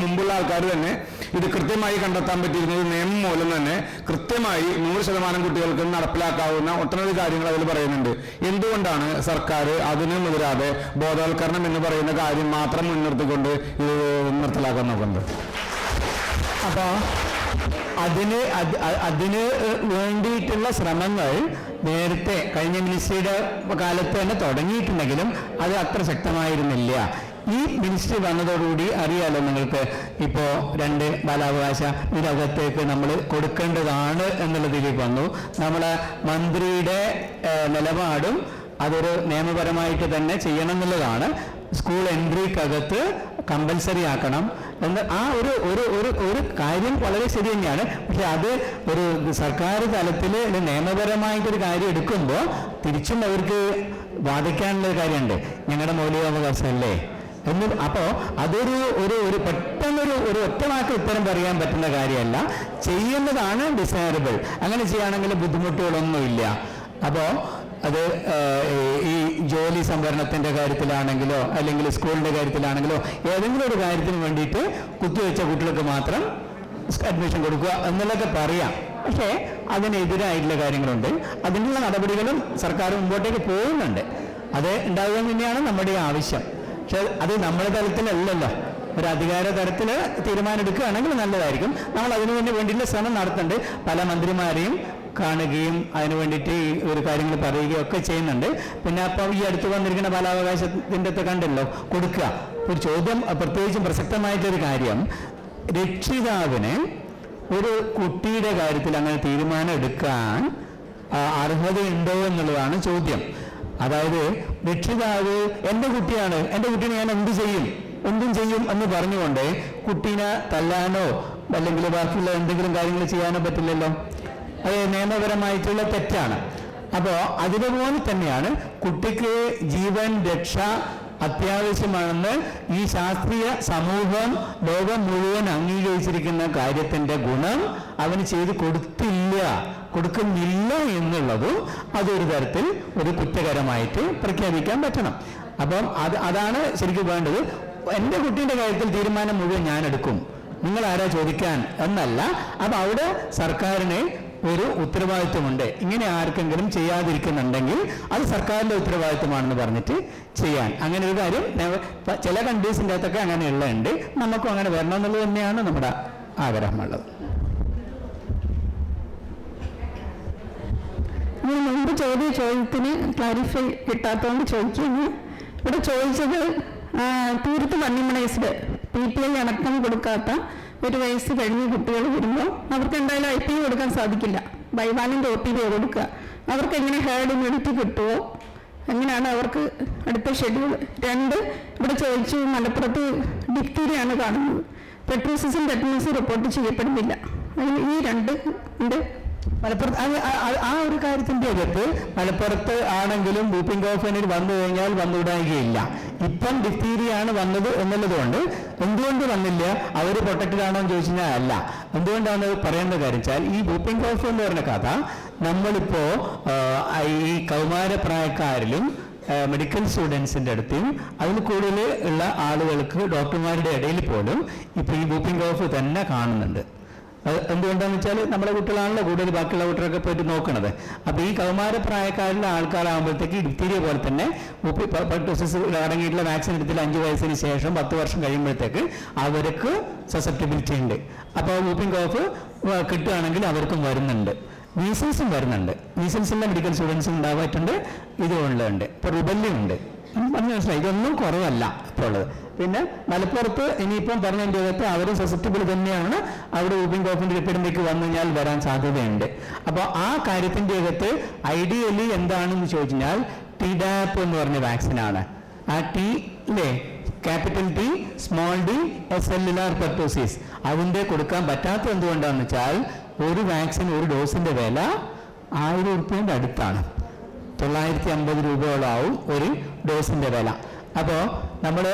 Speaker 4: മുമ്പുള്ള ആൾക്കാർ തന്നെ ഇത് കൃത്യമായി കണ്ടെത്താൻ പറ്റിയിരുന്നത് നിയമം മൂലം തന്നെ കൃത്യമായി 100% കുട്ടികൾക്ക് നടപ്പിലാക്കാവുന്ന ഒട്ടനവധി കാര്യങ്ങൾ അതിൽ പറയുന്നുണ്ട്. എന്തുകൊണ്ടാണ് സർക്കാർ അതിന് മുതിരാതെ ബോധവൽക്കരണം എന്ന് പറയുന്ന കാര്യം മാത്രം മുൻനിർത്തിക്കൊണ്ട് ഇത് നിർത്തലാക്കാൻ നോക്കുന്നത്?
Speaker 2: അപ്പോൾ അതിന് വേണ്ടിയിട്ടുള്ള ശ്രമങ്ങൾ നേരത്തെ കഴിഞ്ഞ മിനിസ്ട്രിയുടെ കാലത്ത് തന്നെ തുടങ്ങിയിട്ടുണ്ടെങ്കിലും അത് അത്ര ശക്തമായിരുന്നില്ല. ഈ മിനിസ്ട്രി വന്നതോടുകൂടി അറിയാലോ നിങ്ങൾക്ക്, ഇപ്പോൾ 2 ബാലാവകാശ ഇതിനകത്തേക്ക് നമ്മൾ കൊടുക്കേണ്ടതാണ് എന്നുള്ളതിലേക്ക് വന്നു. നമ്മളെ മന്ത്രിയുടെ നിലപാടും അതൊരു നിയമപരമായിട്ട് തന്നെ ചെയ്യണം എന്നുള്ളതാണ്. സ്കൂൾ എൻട്രിക്കകത്ത് കമ്പൽസറി ആക്കണം എന്ന് ആ ഒരു കാര്യം വളരെ ശരി തന്നെയാണ്. പക്ഷെ അത് ഒരു സർക്കാർ തലത്തിൽ നിയമപരമായിട്ടൊരു കാര്യം എടുക്കുമ്പോൾ തിരിച്ചും അവർക്ക് വാദിക്കാനുള്ള കാര്യമുണ്ട്. ഞങ്ങളുടെ മൗലികാവകാശമല്ലേ എന്ന്. അപ്പോൾ അതൊരു പെട്ടെന്നൊരു ഒറ്റവാക്ക് ഉത്തരം പറയാൻ പറ്റുന്ന കാര്യമല്ല. ചെയ്യുന്നതാണ് ഡിസൈറബിൾ. അങ്ങനെ ചെയ്യുകയാണെങ്കിൽ ബുദ്ധിമുട്ടുകളൊന്നുമില്ല. അപ്പോൾ അത് ഈ ജോലി സംവരണത്തിൻ്റെ കാര്യത്തിലാണെങ്കിലോ അല്ലെങ്കിൽ സ്കൂളിൻ്റെ കാര്യത്തിലാണെങ്കിലോ ഏതെങ്കിലും ഒരു കാര്യത്തിന് വേണ്ടിയിട്ട് കുത്തിവെച്ച കുട്ടികൾക്ക് മാത്രം അഡ്മിഷൻ കൊടുക്കുക എന്നുള്ളതൊക്കെ പറയാം. പക്ഷേ അതിനെതിരായിട്ടുള്ള കാര്യങ്ങളുണ്ട്. അതിനുള്ള നടപടികളും സർക്കാർ മുമ്പോട്ടേക്ക് പോകുന്നുണ്ട്. അത് ഉണ്ടാകുക തന്നെയാണ് നമ്മുടെ ആവശ്യം. പക്ഷെ അത് നമ്മുടെ തലത്തിലല്ലല്ലോ. ഒരു അധികാര തലത്തിൽ തീരുമാനം എടുക്കുകയാണെങ്കിൽ നല്ലതായിരിക്കും. നമ്മൾ അതിനു വേണ്ടിയിട്ടുള്ള ശ്രമം നടത്തുന്നുണ്ട്. പല മന്ത്രിമാരെയും കാണുകയും അതിനു വേണ്ടിയിട്ട് ഒരു കാര്യങ്ങൾ പറയുകയും ഒക്കെ ചെയ്യുന്നുണ്ട്. പിന്നെ അപ്പം ഈ അടുത്ത് വന്നിരിക്കുന്ന ബാലാവകാശത്തിൻ്റെ ഒക്കെ കണ്ടല്ലോ കൊടുക്കുക. ഒരു ചോദ്യം പ്രത്യേകിച്ചും പ്രസക്തമായിട്ടൊരു കാര്യം, രക്ഷിതാവിന് ഒരു കുട്ടിയുടെ കാര്യത്തിൽ അങ്ങനെ തീരുമാനം എടുക്കാൻ അർഹതയുണ്ടോ എന്നുള്ളതാണ് ചോദ്യം. അതായത് രക്ഷിതാവ് എൻ്റെ കുട്ടിയാണ്, എൻ്റെ കുട്ടീനെ ഞാൻ എന്തും ചെയ്യും എന്ന് പറഞ്ഞുകൊണ്ട് കുട്ടീനെ തല്ലാനോ അല്ലെങ്കിൽ ബാക്കിയുള്ള എന്തെങ്കിലും കാര്യങ്ങൾ ചെയ്യാനോ പറ്റില്ലല്ലോ. അത് നിയമപരമായിട്ടുള്ള തെറ്റാണ്. അപ്പോൾ അതുപോലെ തന്നെയാണ് കുട്ടിക്ക് ജീവൻ രക്ഷ അത്യാവശ്യമാണെന്ന് ഈ ശാസ്ത്രീയ സമൂഹം ലോകം മുഴുവൻ അംഗീകരിച്ചിരിക്കുന്ന കാര്യത്തിൻ്റെ ഗുണം അവന് ചെയ്ത് കൊടുക്കുന്നില്ല എന്നുള്ളതും അതൊരു തരത്തിൽ ഒരു കുറ്റകരമായിട്ട് പ്രഖ്യാപിക്കാൻ പറ്റണം. അപ്പം അതാണ് ശരിക്കും വേണ്ടത്. എൻ്റെ കുട്ടീൻ്റെ കാര്യത്തിൽ തീരുമാനം മുഴുവൻ ഞാൻ എടുക്കും, നിങ്ങൾ ആരാ ചോദിക്കാൻ എന്നല്ല. അപ്പം അവിടെ സർക്കാരിന് ഒരു ഉത്തരവാദിത്വമുണ്ട്. ഇങ്ങനെ ആർക്കെങ്കിലും ചെയ്യാതിരിക്കുന്നുണ്ടെങ്കിൽ അത് സർക്കാരിൻ്റെ ഉത്തരവാദിത്വമാണെന്ന് പറഞ്ഞിട്ട് ചെയ്യാൻ. അങ്ങനെ ഒരു കാര്യം ചില കൺട്രീസിൻ്റെ അകത്തൊക്കെ അങ്ങനെയുള്ളതുണ്ട്. നമുക്കും അങ്ങനെ വരണം എന്നുള്ളത് തന്നെയാണ് നമ്മുടെ ആഗ്രഹമുള്ളത്.
Speaker 1: മുമ്പ് ചോദ്യത്തിന് ക്ലാരിഫൈ കിട്ടാത്തതുകൊണ്ട് ചോദിക്കുന്നു. ഇവിടെ ചോദിച്ചത് തീർത്ത് അൺഇമ്മ്യൂണൈസ്ഡ് PPI അടക്കം കൊടുക്കാത്ത 1 വയസ്സ് കഴിഞ്ഞ കുട്ടികൾ വരുമ്പോൾ അവർക്ക് എന്തായാലും IPV കൊടുക്കാൻ സാധിക്കില്ല. ബൈവാലിൻ്റെ OPV കൊടുക്കുക. അവർക്ക് എങ്ങനെ ഹേർഡ് ഇമ്മ്യൂണിറ്റി കിട്ടുമോ? എങ്ങനെയാണ് അവർക്ക് അടുത്ത ഷെഡ്യൂൾ? 2, ഇവിടെ ചോദിച്ചു മലപ്പുറത്ത് ഡിഫ്തീരിയാണ് കാണുന്നത്. പെട്രോസിസും ടെറ്റനസും റിപ്പോർട്ട് ചെയ്യപ്പെടുന്നില്ല. ഈ 2 ഉണ്ട്.
Speaker 2: മലപ്പുറത്ത് ആ ഒരു കാര്യത്തിൻ്റെ അകത്ത് മലപ്പുറത്ത് ആണെങ്കിലും വൂപ്പിംഗ് കോഫിന് വന്നു കഴിഞ്ഞാൽ വന്നുവിടാകുകയില്ല. ഇപ്പം ഡിഫ്തീരിയാണ് വന്നത് എന്നുള്ളതുകൊണ്ട് എന്തുകൊണ്ട് വന്നില്ല, അവർ പ്രൊട്ടക്റ്റഡ് ആണോ എന്ന് ചോദിച്ചു കഴിഞ്ഞാൽ അല്ല. എന്തുകൊണ്ടാണ് പറയേണ്ട കാര്യം വെച്ചാൽ ഈ വൂപ്പിംഗ് കോഫ് എന്ന് പറഞ്ഞ കഥ നമ്മളിപ്പോൾ ഈ കൗമാരപ്രായക്കാരിലും മെഡിക്കൽ സ്റ്റുഡൻസിൻ്റെ അടുത്തും അതിൽ കൂടുതൽ ഉള്ള ആളുകൾക്ക് ഡോക്ടർമാരുടെ ഇടയിൽ പോലും ഇപ്പോൾ ഈ വൂപ്പിംഗ് കോഫ് തന്നെ കാണുന്നുണ്ട്. എന്തുകൊണ്ടാന്ന് വെച്ചാൽ നമ്മുടെ കുട്ടികളാണല്ലോ കൂടുതൽ ബാക്കിയുള്ള കുട്ടികളൊക്കെ പോയിട്ട് നോക്കണത്. അപ്പോൾ ഈ കൗമാരപ്രായക്കാരിലെ ആൾക്കാരാകുമ്പോഴത്തേക്ക് ഡിഫ്തീരിയ പോലെ തന്നെ പെർട്ടോസിസ് അടങ്ങിയിട്ടുള്ള വാക്സിൻ എടുത്തിട്ട് 5 വയസ്സിന് ശേഷം 10 വർഷം കഴിയുമ്പോഴത്തേക്ക് അവർക്ക് സസെപ്റ്റബിലിറ്റി ഉണ്ട്. അപ്പോൾ വൂപ്പിംഗ് കോഫ് കിട്ടുകയാണെങ്കിൽ അവർക്കും വരുന്നുണ്ട്. മീസിൽസും വരുന്നുണ്ട്. മീസിൽസിൻ്റെ മെഡിക്കൽ സ്റ്റുഡൻസും ഉണ്ടാവായിട്ടുണ്ട്. ഇതുകൊണ്ടുണ്ട്. ഇപ്പോൾ റുബല്ലുണ്ട്. മനസ്സിലായി, ഇതൊന്നും കുറവല്ല ഇപ്പോൾ ഉള്ളത്. പിന്നെ മലപ്പുറത്ത് ഇനിയിപ്പം പറഞ്ഞതിൻ്റെ അകത്ത് അവരും സസെപ്റ്റബിൾ തന്നെയാണ്. അവിടെ വൂപ്പിംഗ് കോഫിൻ്റെ എപ്പിഡമിക് വന്നു കഴിഞ്ഞാൽ വരാൻ സാധ്യതയുണ്ട്. അപ്പോൾ ആ കാര്യത്തിൻ്റെ അകത്ത് ഐഡിയലി എന്താണെന്ന് ചോദിച്ചു കഴിഞ്ഞാൽ TDAP എന്ന് പറഞ്ഞ വാക്സിനാണ്. ആ capital T small d cellular pertussis അതിൻ്റെ കൊടുക്കാൻ പറ്റാത്തത് എന്തുകൊണ്ടാണെന്ന് വെച്ചാൽ ഒരു വാക്സിൻ ഒരു ഡോസിൻ്റെ വില 1000 രൂപയുടെ അടുത്താണ്. 950 രൂപയോളാവും ഒരു ഡോസിൻ്റെ വില. അപ്പോൾ നമ്മൾ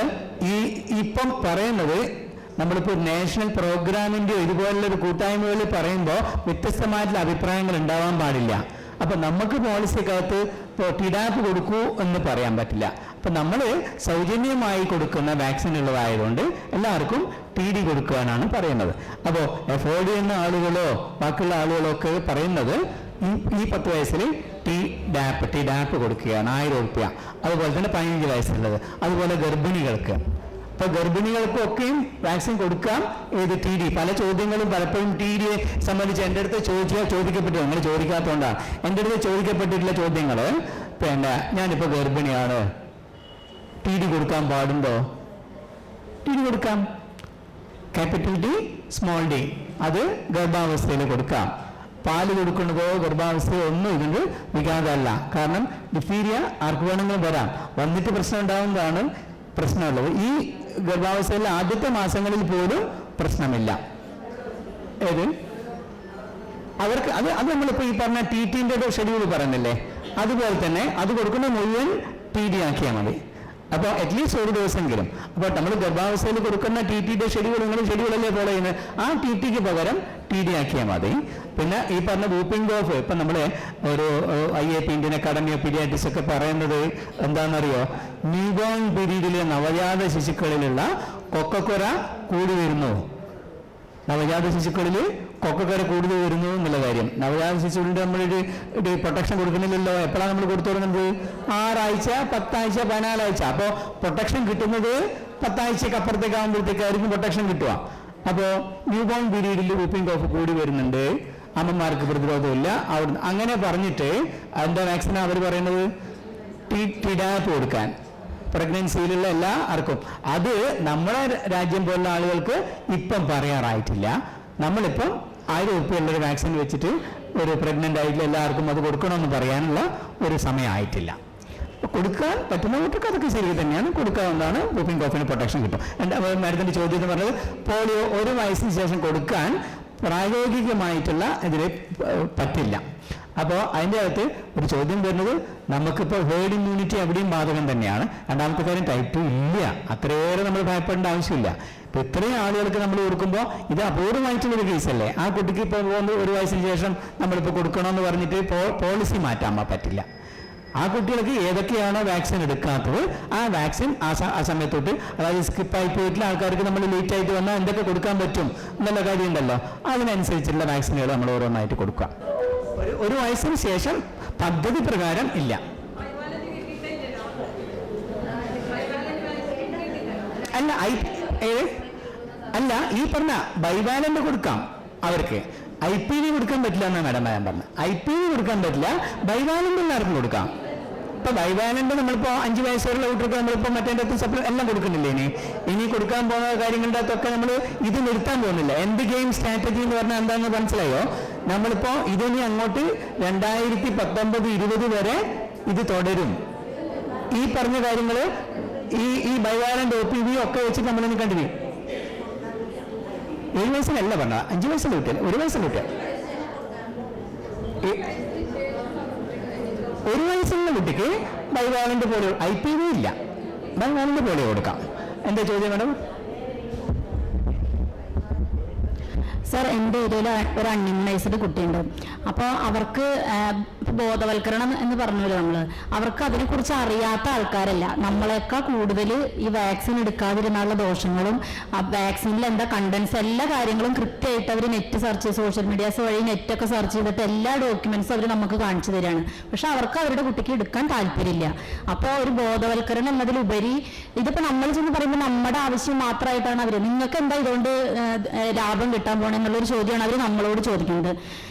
Speaker 2: ഇപ്പം പറയുന്നത് നമ്മളിപ്പോൾ നാഷണൽ പ്രോഗ്രാമിൻ്റെ ഇതുപോലുള്ളൊരു കൂട്ടായ്മകളിൽ പറയുമ്പോൾ വ്യത്യസ്തമായിട്ടുള്ള അഭിപ്രായങ്ങൾ ഉണ്ടാവാൻ പാടില്ല. അപ്പം നമുക്ക് പോളിസിക്കകത്ത് ഇപ്പോൾ TDAP കൊടുക്കൂ എന്ന് പറയാൻ പറ്റില്ല. ഇപ്പം നമ്മൾ സൗജന്യമായി കൊടുക്കുന്ന വാക്സിൻ ഉള്ളതായതുകൊണ്ട് എല്ലാവർക്കും TD കൊടുക്കുവാനാണ് പറയുന്നത്. അപ്പോൾ എഫോർഡ് ചെയ്യുന്ന ആളുകളോ ബാക്കിയുള്ള ആളുകളോ ഒക്കെ പറയുന്നത് ഈ 10 വയസ്സിൽ TDAP കൊടുക്കുകയാണ് 1000 രൂപ. അതുപോലെ തന്നെ 15 വയസ്സുള്ളത്, അതുപോലെ ഗർഭിണികൾക്ക്. ഇപ്പൊ ഗർഭിണികൾക്കൊക്കെയും വാക്സിൻ കൊടുക്കാം. ഏത് TD? പല ചോദ്യങ്ങളും പലപ്പോഴും TDയെ സംബന്ധിച്ച് എൻ്റെ അടുത്ത് ചോദിക്കപ്പെട്ടു, നിങ്ങൾ ചോദിക്കാത്തതുകൊണ്ടാണ്. എൻ്റെ അടുത്ത് ചോദിക്കപ്പെട്ടിട്ടുള്ള ചോദ്യങ്ങൾ, പിന്നെ ഞാനിപ്പോൾ ഗർഭിണിയാണ്, TD കൊടുക്കാൻ പാടുണ്ടോ? TD കൊടുക്കാം. ക്യാപിറ്റൽ D, സ്മോൾ d, അത് ഗർഭാവസ്ഥയിൽ കൊടുക്കാം. പാല് കൊടുക്കുന്നതോ ഗർഭാവസ്ഥയോ ഒന്നും ഇതിന് വികാതമല്ല. കാരണം ഡിഫീരിയ ആർക്ക് വേണമെങ്കിലും വരാം, വന്നിട്ട് പ്രശ്നം ഉണ്ടാകുന്നതാണ് പ്രശ്നമുള്ളത്. ഈ ഗർഭാവസ്ഥയിലെ ആദ്യത്തെ മാസങ്ങളിൽ പോലും പ്രശ്നമില്ല. ഏത് അവർക്ക് അത് നമ്മളിപ്പോൾ ഈ പറഞ്ഞ TTന്റെ ഷെഡ്യൂൾ പറയുന്നില്ലേ, അതുപോലെ തന്നെ അത് കൊടുക്കുന്ന മുഴുവൻ TD ആക്കിയാൽ മതി. അപ്പോൾ അറ്റ്ലീസ്റ്റ് ഒരു ദിവസമെങ്കിലും. അപ്പോൾ നമ്മൾ ഗർഭാവസ്ഥയിൽ കൊടുക്കുന്ന TTന്റെ ഷെഡ്യൂളല്ലേ ഫോളോ ചെയ്യുന്നത്, ആ TTക്ക് പകരം TD ആക്കിയാൽ മതി. പിന്നെ ഈ പറഞ്ഞ വൂപ്പിംഗ് കോഫ്, ഇപ്പം നമ്മൾ ഒരു IAP Indian academy of pediatrics ഒക്കെ പറയുന്നത് എന്താണെന്നറിയോ, ന്യൂബോൺ പീരീഡിലെ നവജാത ശിശുക്കളിലുള്ള കൊക്കക്കൊര കൂടി വരുന്നു. നവജാത ശിശുക്കളിൽ കൊക്കക്കൊര കൂടുതൽ വരുന്നു എന്നുള്ള കാര്യം. നവജാത ശിശുക്കളുടെ നമ്മളൊരു പ്രൊട്ടക്ഷൻ കൊടുക്കുന്നില്ലല്ലോ. എപ്പോഴാണ് നമ്മൾ കൊടുത്തു തുടങ്ങുന്നത്? 6 ആഴ്ച, 10 ആഴ്ച, 14 ആഴ്ച. അപ്പോൾ പ്രൊട്ടക്ഷൻ കിട്ടുന്നത് 10 ആഴ്ചക്ക് അപ്പുറത്തേക്കാകുമ്പോഴത്തേക്കായിരിക്കും പ്രൊട്ടക്ഷൻ കിട്ടുക. അപ്പോൾ ന്യൂബോൺ പീരീഡിൽ വൂപ്പിംഗ് കോഫ് കൂടി വരുന്നുണ്ട്, അമ്മമാർക്ക് പ്രതിരോധമില്ല. അവിടുന്ന് അങ്ങനെ പറഞ്ഞിട്ട് എന്താ വാക്സിനാണ് അവർ പറയുന്നത്? TDAP കൊടുക്കാൻ, പ്രഗ്നൻസിയിലുള്ള എല്ലാവർക്കും. അത് നമ്മുടെ രാജ്യം പോലുള്ള ആളുകൾക്ക് ഇപ്പം പറയാറായിട്ടില്ല. നമ്മളിപ്പം 1000 രൂപയുള്ളൊരു വാക്സിൻ വെച്ചിട്ട് ഒരു പ്രഗ്നൻ്റ് ആയിട്ടുള്ള എല്ലാവർക്കും അത് കൊടുക്കണമെന്ന് പറയാനുള്ള ഒരു സമയമായിട്ടില്ല. കൊടുക്കാൻ പറ്റുന്നവർക്ക് അതൊക്കെ ശരി തന്നെയാണ്, കൊടുക്കാവുന്നതാണ്. വൂപ്പിംഗ് കോഫിന് പ്രൊട്ടക്ഷൻ കിട്ടും. എൻ്റെ മാഡത്തിൻ്റെ ചോദ്യം എന്ന് പറഞ്ഞത് പോളിയോ 1 വയസ്സിന് ശേഷം കൊടുക്കാൻ പ്രായോഗികമായിട്ടുള്ള ഇതിന് പറ്റില്ല. അപ്പോൾ അതിൻ്റെ അകത്ത് ഒരു ചോദ്യം വരുന്നത്, നമുക്കിപ്പോൾ ഹേർഡ് ഇമ്മ്യൂണിറ്റി എവിടെയും ബാധകം തന്നെയാണ്. രണ്ടാമത്തെ കാര്യം ടൈപ്പ് 2 ഇല്ല, അത്രയേറെ നമ്മൾ ഭയപ്പെടേണ്ട ആവശ്യമില്ല. ഇപ്പം ഇത്രയും ആളുകൾക്ക് നമ്മൾ കൊടുക്കുമ്പോൾ ഇത് അപൂർവമായിട്ടുള്ളൊരു കേസല്ലേ. ആ കുട്ടിക്ക് ഇപ്പോൾ 1 വയസ്സിന് ശേഷം നമ്മളിപ്പോൾ കൊടുക്കണമെന്ന് പറഞ്ഞിട്ട് പോളിസി മാറ്റാൻ പറ്റില്ല. ആ കുട്ടികൾക്ക് ഏതൊക്കെയാണോ വാക്സിൻ എടുക്കാത്തത് ആ വാക്സിൻ ആ സമയത്തോട്ട്, അതായത് സ്കിപ്പായി പോയിട്ടുള്ള ആൾക്കാർക്ക് നമ്മൾ ലേറ്റ് ആയിട്ട് വന്നാൽ എന്തൊക്കെ കൊടുക്കാൻ പറ്റും എന്നുള്ള കാര്യം ഉണ്ടല്ലോ, അതിനനുസരിച്ചുള്ള വാക്സിനുകൾ നമ്മൾ ഓരോന്നായിട്ട് കൊടുക്കുക. 1 വയസ്സിന് ശേഷം പദ്ധതി പ്രകാരം ഇല്ല. അല്ല ഈ പറഞ്ഞ ബൈവാലന്റ് കൊടുക്കാം അവർക്ക്, IPV കൊടുക്കാൻ പറ്റില്ല എന്നാണ് മാഡം ഞാൻ പറഞ്ഞത്. IPV കൊടുക്കാൻ പറ്റില്ല, ബൈവാലന്റ് എല്ലാവർക്കും കൊടുക്കാം. ഇപ്പൊ ബൈവാലന്റ് നമ്മളിപ്പോ 5 വയസ്സുള്ള കുട്ടികൾക്ക് നമ്മളിപ്പോ മറ്റേ സപ്ലൈ എല്ലാം കൊടുക്കുന്നില്ലേ. ഇനി കൊടുക്കാൻ പോകുന്ന കാര്യങ്ങളുടെ അകത്തൊക്കെ നമ്മൾ ഇത് നിർത്താൻ പോകുന്നില്ല. എൻഡ് ഗെയിം സ്ട്രാറ്റജി എന്ന് പറഞ്ഞാൽ എന്താണെന്ന് മനസ്സിലായോ? നമ്മളിപ്പോ ഇതിനി അങ്ങോട്ട് 2019-20 വരെ ഇത് തുടരും. ഈ പറഞ്ഞ കാര്യങ്ങൾ ഈ ബൈവാലന്റ് OPV ഒക്കെ വെച്ചിട്ട് നമ്മളിനി കണ്ടിന്യൂ. 7 വയസ്സിലല്ല പറഞ്ഞ, 5 വയസ്സിൽ കുട്ടിയല്ല, 1 വയസ്സിൽ കുട്ടിയ. 1 വയസ്സുള്ള കുട്ടിക്ക് ബൈവാലന്റ് പോളിയോ, IPV ഇല്ല, ബൈവാലന്റ് പോളിയോ കൊടുക്കാം. എന്താ ചോദ്യം മാഡം?
Speaker 5: സാർ, എൻ്റെ ഏരിയയിൽ ഒരു അൺഇമ്മ്യൂണൈസ്ഡ് കുട്ടിയുണ്ട്. അപ്പോൾ അവർക്ക് ബോധവൽക്കരണം എന്ന് പറഞ്ഞല്ലോ നമ്മൾ, അവർക്ക് അതിനെക്കുറിച്ച് അറിയാത്ത ആൾക്കാരല്ല. നമ്മളെക്കാൾ കൂടുതൽ ഈ വാക്സിൻ എടുക്കാതിരുന്നുള്ള ദോഷങ്ങളും ആ വാക്സിനിൽ എന്താ കണ്ടൻസ് എല്ലാ കാര്യങ്ങളും കൃത്യമായിട്ട് അവർ നെറ്റ് സെർച്ച്, സോഷ്യൽ മീഡിയാസ് വഴി നെറ്റൊക്കെ സെർച്ച് ചെയ്തിട്ട് എല്ലാ ഡോക്യുമെന്റ്സും അവർ നമുക്ക് കാണിച്ചു തരികയാണ്. പക്ഷെ അവർക്ക് അവരുടെ കുട്ടിക്ക് എടുക്കാൻ താല്പര്യമില്ല. അപ്പോൾ ഒരു ബോധവൽക്കരണം എന്നതിലുപരി ഇതിപ്പോൾ നമ്മൾ ചെന്ന് പറയുമ്പോൾ നമ്മുടെ ആവശ്യം മാത്രമായിട്ടാണ് അവർ, നിങ്ങൾക്ക് എന്താ ഇതുകൊണ്ട് ലാഭം കിട്ടാൻ പോകണം എന്നുള്ളൊരു ചോദ്യമാണ് അവർ നമ്മളോട് ചോദിക്കുന്നത്.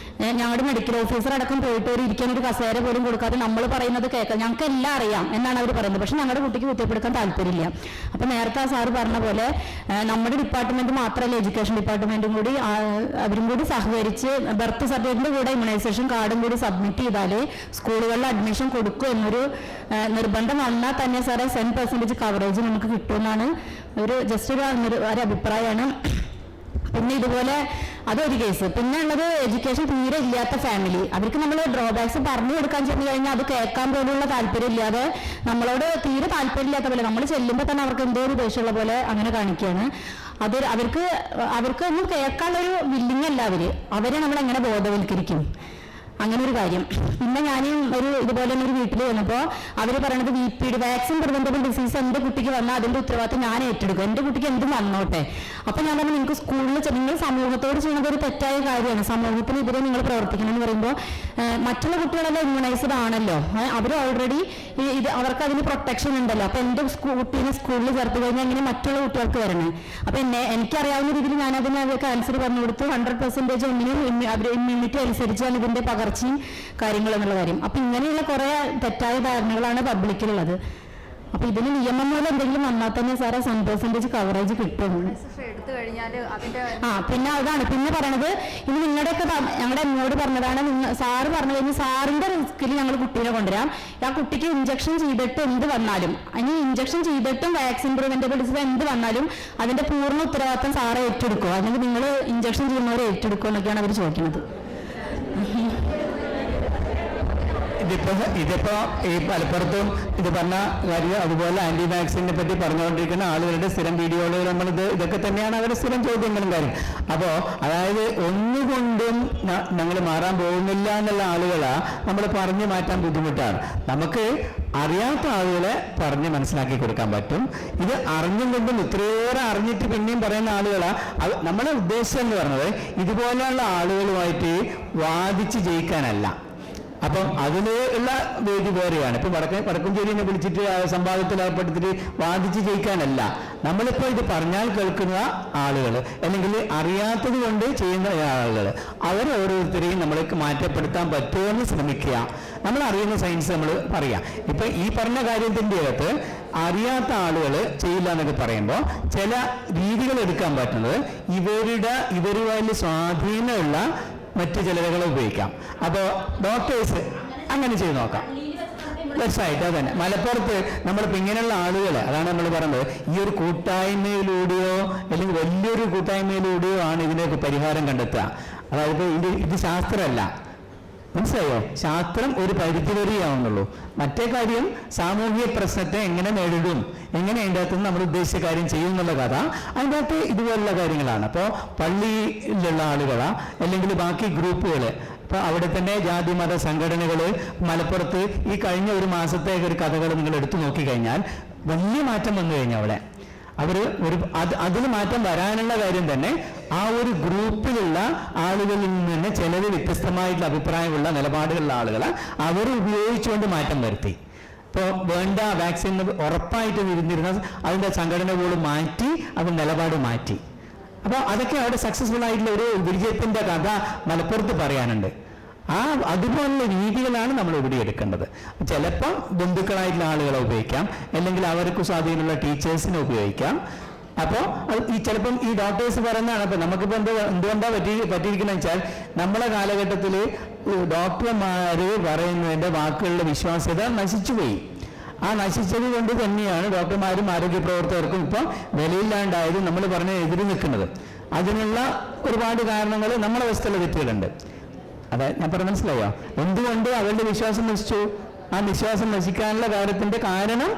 Speaker 5: ഞങ്ങളുടെ മെഡിക്കൽ ഓഫീസർ അടക്കം പോയിട്ട് ഒരു ഇരിക്കാൻ ഒരു കസേര പോലും കൊടുക്കാതെ നമ്മൾ പറയുന്നത് കേൾക്കാം, ഞങ്ങൾക്ക് എല്ലാം അറിയാം എന്നാണ് അവർ പറയുന്നത്. പക്ഷെ ഞങ്ങളുടെ കുട്ടിക്ക് കുത്തിവെപ്പെടുക്കാൻ താല്പര്യമില്ല. അപ്പം നേരത്തെ ആ സാറ് പറഞ്ഞ പോലെ നമ്മുടെ ഡിപ്പാർട്ട്മെന്റ് മാത്രമല്ല, എഡ്യൂക്കേഷൻ ഡിപ്പാർട്ട്മെന്റും കൂടി അവരും കൂടി സഹകരിച്ച് ബർത്ത് സർട്ടിഫിക്കറ്റിന്റെ കൂടെ ഇമ്മ്യൂണൈസേഷൻ കാർഡും കൂടി സബ്മിറ്റ് ചെയ്താലേ സ്കൂളുകളിൽ അഡ്മിഷൻ കൊടുക്കും എന്നൊരു നിർബന്ധം വന്നാൽ തന്നെ സാറേ 10% കവറേജ് നമുക്ക് കിട്ടുമെന്നാണ് ജസ്റ്റ് ഒരു അഭിപ്രായമാണ്. പിന്നെ ഇതുപോലെ അതൊരു കേസ്. പിന്നെ ഉള്ളത് എഡ്യൂക്കേഷൻ തീരെ ഇല്ലാത്ത ഫാമിലി, അവർക്ക് നമ്മൾ ഡ്രോബാക്സ് പറഞ്ഞു കൊടുക്കാൻ ചെന്ന് കഴിഞ്ഞാൽ അത് കേൾക്കാൻ പോലുള്ള താല്പര്യം ഇല്ലാതെ, നമ്മളോട് തീരെ താല്പര്യമില്ലാത്ത പോലെ, നമ്മൾ ചെല്ലുമ്പോൾ തന്നെ അവർക്ക് എന്തോ ഒരു ദേഷ്യമുള്ള പോലെ അങ്ങനെ കാണിക്കുകയാണ്. അത് അവർക്ക് ഒന്നും കേൾക്കാനുള്ളൊരു വില്ലിങ് അല്ല. അവരെ നമ്മൾ എങ്ങനെ ബോധവൽക്കരിക്കും? അങ്ങനെ ഒരു കാര്യം. പിന്നെ ഞാൻ ഇതുപോലെ തന്നെ ഒരു വീട്ടിൽ വന്നപ്പോൾ അവർ പറയണത് VPD വാക്സിൻ പ്രിവെന്റബിൾ ഡിസീസ് എൻ്റെ കുട്ടിക്ക് വന്നാൽ അതിന്റെ ഉത്തരവാദിത്തം ഞാൻ ഏറ്റെടുക്കും, എൻ്റെ കുട്ടിക്ക് എന്തും വന്നോട്ടെ. അപ്പൊ ഞാൻ പറഞ്ഞു നിങ്ങൾക്ക് സ്കൂളിൽ നിങ്ങൾ സമൂഹത്തോട് ചെയ്യുന്നത് ഒരു തെറ്റായ കാര്യമാണ്, സമൂഹത്തിനെതിരെ നിങ്ങൾ പ്രവർത്തിക്കണം എന്ന് പറയുമ്പോൾ മറ്റുള്ള കുട്ടികളെല്ലാം ഇമ്മ്യൂണൈസ്ഡ് ആണല്ലോ, അവർ ഓൾറെഡി അവർക്ക് അതിന് പ്രൊട്ടക്ഷൻ ഉണ്ടല്ലോ. അപ്പൊ എൻ്റെ കുട്ടീനെ സ്കൂളിൽ ചേർത്ത് കഴിഞ്ഞാൽ എങ്ങനെ മറ്റുള്ള കുട്ടികൾക്ക് വരണേ? അപ്പൊ എനിക്കറിയാവുന്ന രീതിയിൽ ഞാൻ അതിനൊക്കെ ആൻസർ പറഞ്ഞു കൊടുത്തു. 100% ഒന്നിനും ഇമ്മ്യൂണിറ്റി അനുസരിച്ചാണ് ഇതിന്റെ പകർച്ചയും കാര്യങ്ങൾ എന്നുള്ള കാര്യം. അപ്പൊ ഇങ്ങനെയുള്ള കുറെ തെറ്റായ ധാരണകളാണ് പബ്ലിക്കിലുള്ളത്. അപ്പൊ ഇതിന് നിയമം മൂലം എന്തെങ്കിലും വന്നാൽ തന്നെ സാറേ 100% കവറേജ് കിട്ടും. പിന്നെ അതാണ് പിന്നെ പറയണത്, ഇത് നിങ്ങളുടെയൊക്കെ ഞങ്ങളുടെ എന്നോട് പറഞ്ഞതാണ്, സാറ് പറഞ്ഞു കഴിഞ്ഞാൽ സാറിന്റെ റിസ്കിൽ ഞങ്ങൾ കുട്ടീനെ കൊണ്ടുവരാം. ആ കുട്ടിക്ക് ഇഞ്ചക്ഷൻ ചെയ്തിട്ട് എന്ത് വന്നാലും, ഇനി ഇഞ്ചക്ഷൻ ചെയ്തിട്ടും വാക്സിൻ പ്രിവെന്റബിൾ ഡിസീസ് എന്ത് വന്നാലും അതിന്റെ പൂർണ്ണ ഉത്തരവാദിത്തം സാറെ ഏറ്റെടുക്കുമോ, അല്ലെങ്കിൽ നിങ്ങൾ ഇഞ്ചക്ഷൻ ചെയ്യുന്നവരെ ഏറ്റെടുക്കുമോ എന്നൊക്കെയാണ് അവർ ചോദിക്കുന്നത്.
Speaker 2: ഇതിപ്പോ ഈ മലപ്പുറത്തും ഇത് പറഞ്ഞ കാര്യം, അതുപോലെ ആന്റി വാക്സിനെ പറ്റി പറഞ്ഞുകൊണ്ടിരിക്കുന്ന ആളുകളുടെ സ്ഥിരം വീഡിയോകൾ ഇതൊക്കെ തന്നെയാണ് അവരുടെ സ്ഥിരം ചോദ്യങ്ങളും കാര്യം. അപ്പോ അതായത് ഒന്നുകൊണ്ടും ഞങ്ങൾ മാറാൻ പോകുന്നില്ല എന്നുള്ള ആളുകളാ നമ്മൾ പറഞ്ഞു മാറ്റാൻ ബുദ്ധിമുട്ടാണ്. നമുക്ക് അറിയാത്ത ആളുകളെ പറഞ്ഞ് മനസ്സിലാക്കി കൊടുക്കാൻ പറ്റും. ഇത് അറിഞ്ഞും കൊണ്ടും ഇത്രയേറെ അറിഞ്ഞിട്ട് പിന്നെയും പറയുന്ന ആളുകളാ. നമ്മുടെ ഉദ്ദേശം എന്ന് പറഞ്ഞത് ഇതുപോലെയുള്ള ആളുകളുമായിട്ട് വാദിച്ച് ജയിക്കാനല്ല. അപ്പം അതിലുള്ള വേദി വേറെയാണ്. ഇപ്പൊ വടക്കഞ്ചേരിനെ വിളിച്ചിട്ട് സംവാദത്തിൽ ഏർപ്പെടുത്തിട്ട് വാദിച്ച് ജയിക്കാനല്ല. നമ്മളിപ്പോ ഇത് പറഞ്ഞാൽ കേൾക്കുന്ന ആളുകൾ, അല്ലെങ്കിൽ അറിയാത്തത് കൊണ്ട് ചെയ്യുന്ന ആളുകൾ, ഓരോരുത്തരെയും നമ്മൾക്ക് മാറ്റപ്പെടുത്താൻ പറ്റുമോ എന്ന് ശ്രമിക്കുക. നമ്മൾ അറിയുന്ന സയൻസ് നമ്മൾ പറയാം. ഇപ്പൊ ഈ പറഞ്ഞ കാര്യത്തിന്റെ അകത്ത് അറിയാത്ത ആളുകൾ ചെയ്യില്ല എന്നൊക്കെ പറയുമ്പോൾ ചില രീതികൾ എടുക്കാൻ പറ്റുന്നത് ഇവരുമായി സ്വാധീനമുള്ള മറ്റു ചിലരുകളെ ഉപയോഗിക്കാം. അപ്പോൾ ഡോക്ടേഴ്സ് അങ്ങനെ ചെയ്ത് നോക്കാം. തീർച്ചയായിട്ടും അതന്നെ മലപ്പുറത്ത് നമ്മളിപ്പോൾ ഇങ്ങനെയുള്ള ആളുകൾ, അതാണ് നമ്മൾ പറയുന്നത്, ഈ ഒരു കൂട്ടായ്മയിലൂടെയോ അല്ലെങ്കിൽ വലിയൊരു കൂട്ടായ്മയിലൂടെയോ ആണ് ഇതിനൊക്കെ പരിഹാരം കണ്ടെത്തുക. അതായത് ഇത് ശാസ്ത്രമല്ല, മനസ്സിലായോ? ശാസ്ത്രം ഒരു പരിധി വരെയാവുന്നുള്ളൂ. മറ്റേ കാര്യം സാമൂഹിക പ്രശ്നത്തെ എങ്ങനെ നേരിടും, എങ്ങനെ അതിൻ്റെ അകത്തുനിന്ന് നമ്മൾ ഉദ്ദേശിച്ച കാര്യം ചെയ്യും എന്നുള്ള കഥ അതിൻ്റെ അകത്ത് ഇതുപോലുള്ള കാര്യങ്ങളാണ്. അപ്പോൾ പള്ളിയിലുള്ള ആളുകളാ അല്ലെങ്കിൽ ബാക്കി ഗ്രൂപ്പുകൾ, ഇപ്പൊ അവിടെ തന്നെ ജാതി മത സംഘടനകൾ മലപ്പുറത്ത് ഈ കഴിഞ്ഞ ഒരു മാസത്തേക്ക് ഒരു കഥകൾ നിങ്ങൾ എടുത്തു നോക്കിക്കഴിഞ്ഞാൽ വലിയ മാറ്റം വന്നു കഴിഞ്ഞാൽ അവിടെ അതിൽ മാറ്റം വരാനുള്ള കാര്യം തന്നെ ആ ഒരു ഗ്രൂപ്പിലുള്ള ആളുകളിൽ നിന്ന് തന്നെ ചിലത് വ്യത്യസ്തമായിട്ടുള്ള അഭിപ്രായമുള്ള നിലപാടുകളുള്ള ആളുകളെ അവർ ഉപയോഗിച്ചുകൊണ്ട് മാറ്റം വരുത്തി. ഇപ്പോൾ വേണ്ട വാക്സിൻ ഉറപ്പായിട്ട് ഇരുന്നിരുന്ന അതിൻ്റെ സംഘടന പോലും മാറ്റി, അത് നിലപാട് മാറ്റി. അപ്പോൾ അതൊക്കെ അവിടെ സക്സസ്ഫുൾ ആയിട്ടുള്ള ഒരു വിജയത്തിന്റെ കഥ മലപ്പുറത്ത് പറയാനുണ്ട്. അതുപോലുള്ള രീതികളാണ് നമ്മൾ ഇവിടെ എടുക്കേണ്ടത്. ചിലപ്പോൾ ബന്ധുക്കളായിട്ടുള്ള ആളുകളെ ഉപയോഗിക്കാം, അല്ലെങ്കിൽ അവർക്ക് സ്വാധീനമുള്ള ടീച്ചേഴ്സിനെ ഉപയോഗിക്കാം. അപ്പോൾ ഈ ചിലപ്പം ഈ ഡോക്ടേഴ്സ് പറയുന്നതാണ്. അപ്പൊ നമുക്കിപ്പോൾ എന്തുകൊണ്ടാ പറ്റിയിരിക്കുന്നത് വെച്ചാൽ നമ്മളെ കാലഘട്ടത്തിൽ ഡോക്ടർമാര് പറയുന്നതിന്റെ വാക്കുകളുടെ വിശ്വാസ്യത നശിച്ചുപോയി. ആ നശിച്ചത് കൊണ്ട് തന്നെയാണ് ഡോക്ടർമാരും ആരോഗ്യ പ്രവർത്തകർക്കും ഇപ്പൊ വിലയില്ലാണ്ടായത്, നമ്മൾ പറഞ്ഞ എതിര് നിൽക്കുന്നത്. അതിനുള്ള ഒരുപാട് കാരണങ്ങൾ നമ്മുടെ അവസ്ഥയിലെ തെറ്റുകളുണ്ട്. അതായത് ഞാൻ പറഞ്ഞ മനസ്സിലായോ? എന്തുകൊണ്ട് അവരുടെ വിശ്വാസം നശിച്ചു? ആ വിശ്വാസം നശിക്കാനുള്ള കാര്യത്തിന്റെ കാരണം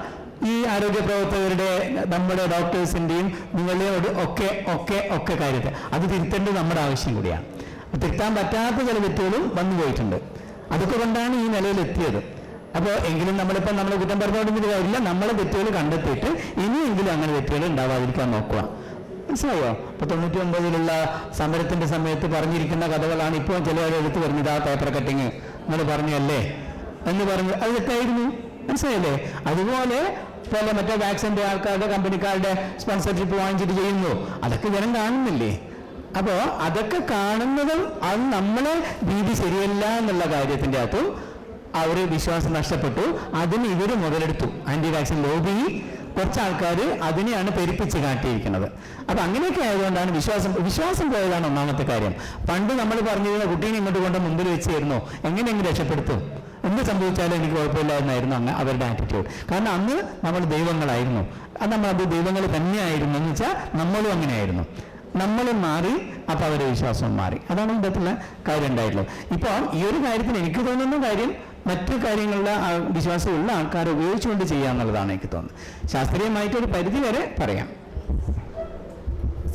Speaker 2: ഈ ആരോഗ്യ പ്രവർത്തകരുടെ, നമ്മുടെ ഡോക്ടേഴ്സിന്റെയും നിങ്ങളുടെയും ഒക്കെ കാര്യത്തിൽ അത് തിരുത്തേണ്ടത് നമ്മുടെ ആവശ്യം കൂടിയാണ്. തിരുത്താൻ പറ്റാത്ത ചില തെറ്റുകളും വന്നു പോയിട്ടുണ്ട്. അതൊക്കെ കൊണ്ടാണ് ഈ നിലയിലെത്തിയത്. അപ്പോൾ എങ്കിലും നമ്മളിപ്പോൾ നമ്മളെ കുറ്റം പറഞ്ഞുകൊണ്ടിരുന്ന കാര്യമില്ല, നമ്മളെ തെറ്റുകൾ കണ്ടെത്തിയിട്ട് ഇനിയെങ്കിലും അങ്ങനെ തെറ്റുകൾ ഉണ്ടാവാതിരിക്കാൻ നോക്കുക. മനസ്സിലായോ? ഇപ്പൊ 99-ലുള്ള സമരത്തിന്റെ സമയത്ത് പറഞ്ഞിരിക്കുന്ന കഥകളാണ് ഇപ്പോൾ ചിലവർ എടുത്തു പറഞ്ഞത്. ആ പേപ്പർ കട്ടിങ് നിങ്ങൾ പറഞ്ഞല്ലേ എന്ന് പറഞ്ഞു, അത് തെറ്റായിരുന്നു. മനസ്സിലായില്ലേ? അതുപോലെ പോലെ മറ്റേ വാക്സിന്റെ ആൾക്കാരുടെ കമ്പനിക്കാരുടെ സ്പോൺസർഷിപ്പ് വാങ്ങിച്ചിട്ട് ചെയ്യുന്നു, അതൊക്കെ ജനം കാണുന്നില്ലേ? അപ്പോ അതൊക്കെ കാണുന്നതും അത് നമ്മളെ രീതി ശരിയല്ല എന്നുള്ള കാര്യത്തിന്റെ അകത്തും അവര് വിശ്വാസം നഷ്ടപ്പെട്ടു. അതിന് ഇവര് മുതലെടുത്തു. ആന്റി വാക്സിൻ ലോബി കുറച്ച് ആൾക്കാർ അതിനെയാണ് പെരുപ്പിച്ച് കാട്ടിയിരിക്കുന്നത്. അപ്പൊ അങ്ങനെയൊക്കെ ആയതുകൊണ്ടാണ് വിശ്വാസം പോയതാണ് ഒന്നാമത്തെ കാര്യം. പണ്ട് നമ്മൾ പറഞ്ഞിരുന്ന കുട്ടീനെ ഇങ്ങോട്ട് കൊണ്ട് മുമ്പിൽ വെച്ചായിരുന്നു, എങ്ങനെയെങ്കിലും രക്ഷപ്പെടുത്തും, എന്ത് സംഭവിച്ചാലും എനിക്ക് കുഴപ്പമില്ലായിരുന്നായിരുന്നു അന്ന് അവരുടെ ആറ്റിറ്റ്യൂഡ്. കാരണം അന്ന് നമ്മൾ ദൈവങ്ങളായിരുന്നു, അത് ദൈവങ്ങൾ തന്നെയായിരുന്നു എന്ന് വെച്ചാൽ നമ്മളും അങ്ങനെയായിരുന്നു. നമ്മളും മാറി, അപ്പൊ അവരുടെ വിശ്വാസം മാറി. അതാണ് ഇന്നത്തുള്ള കാര്യം ഉണ്ടായിട്ടുള്ളത്. ഇപ്പൊ ഈ ഒരു കാര്യത്തിന് എനിക്ക് തോന്നുന്ന കാര്യം മറ്റു കാര്യങ്ങളിലെ വിശ്വാസമുള്ള ആൾക്കാരെ ഉപയോഗിച്ചുകൊണ്ട് ചെയ്യാന്നുള്ളതാണ് എനിക്ക് തോന്നുന്നത്. ശാസ്ത്രീയമായിട്ടൊരു പരിധി വരെ പറയാം.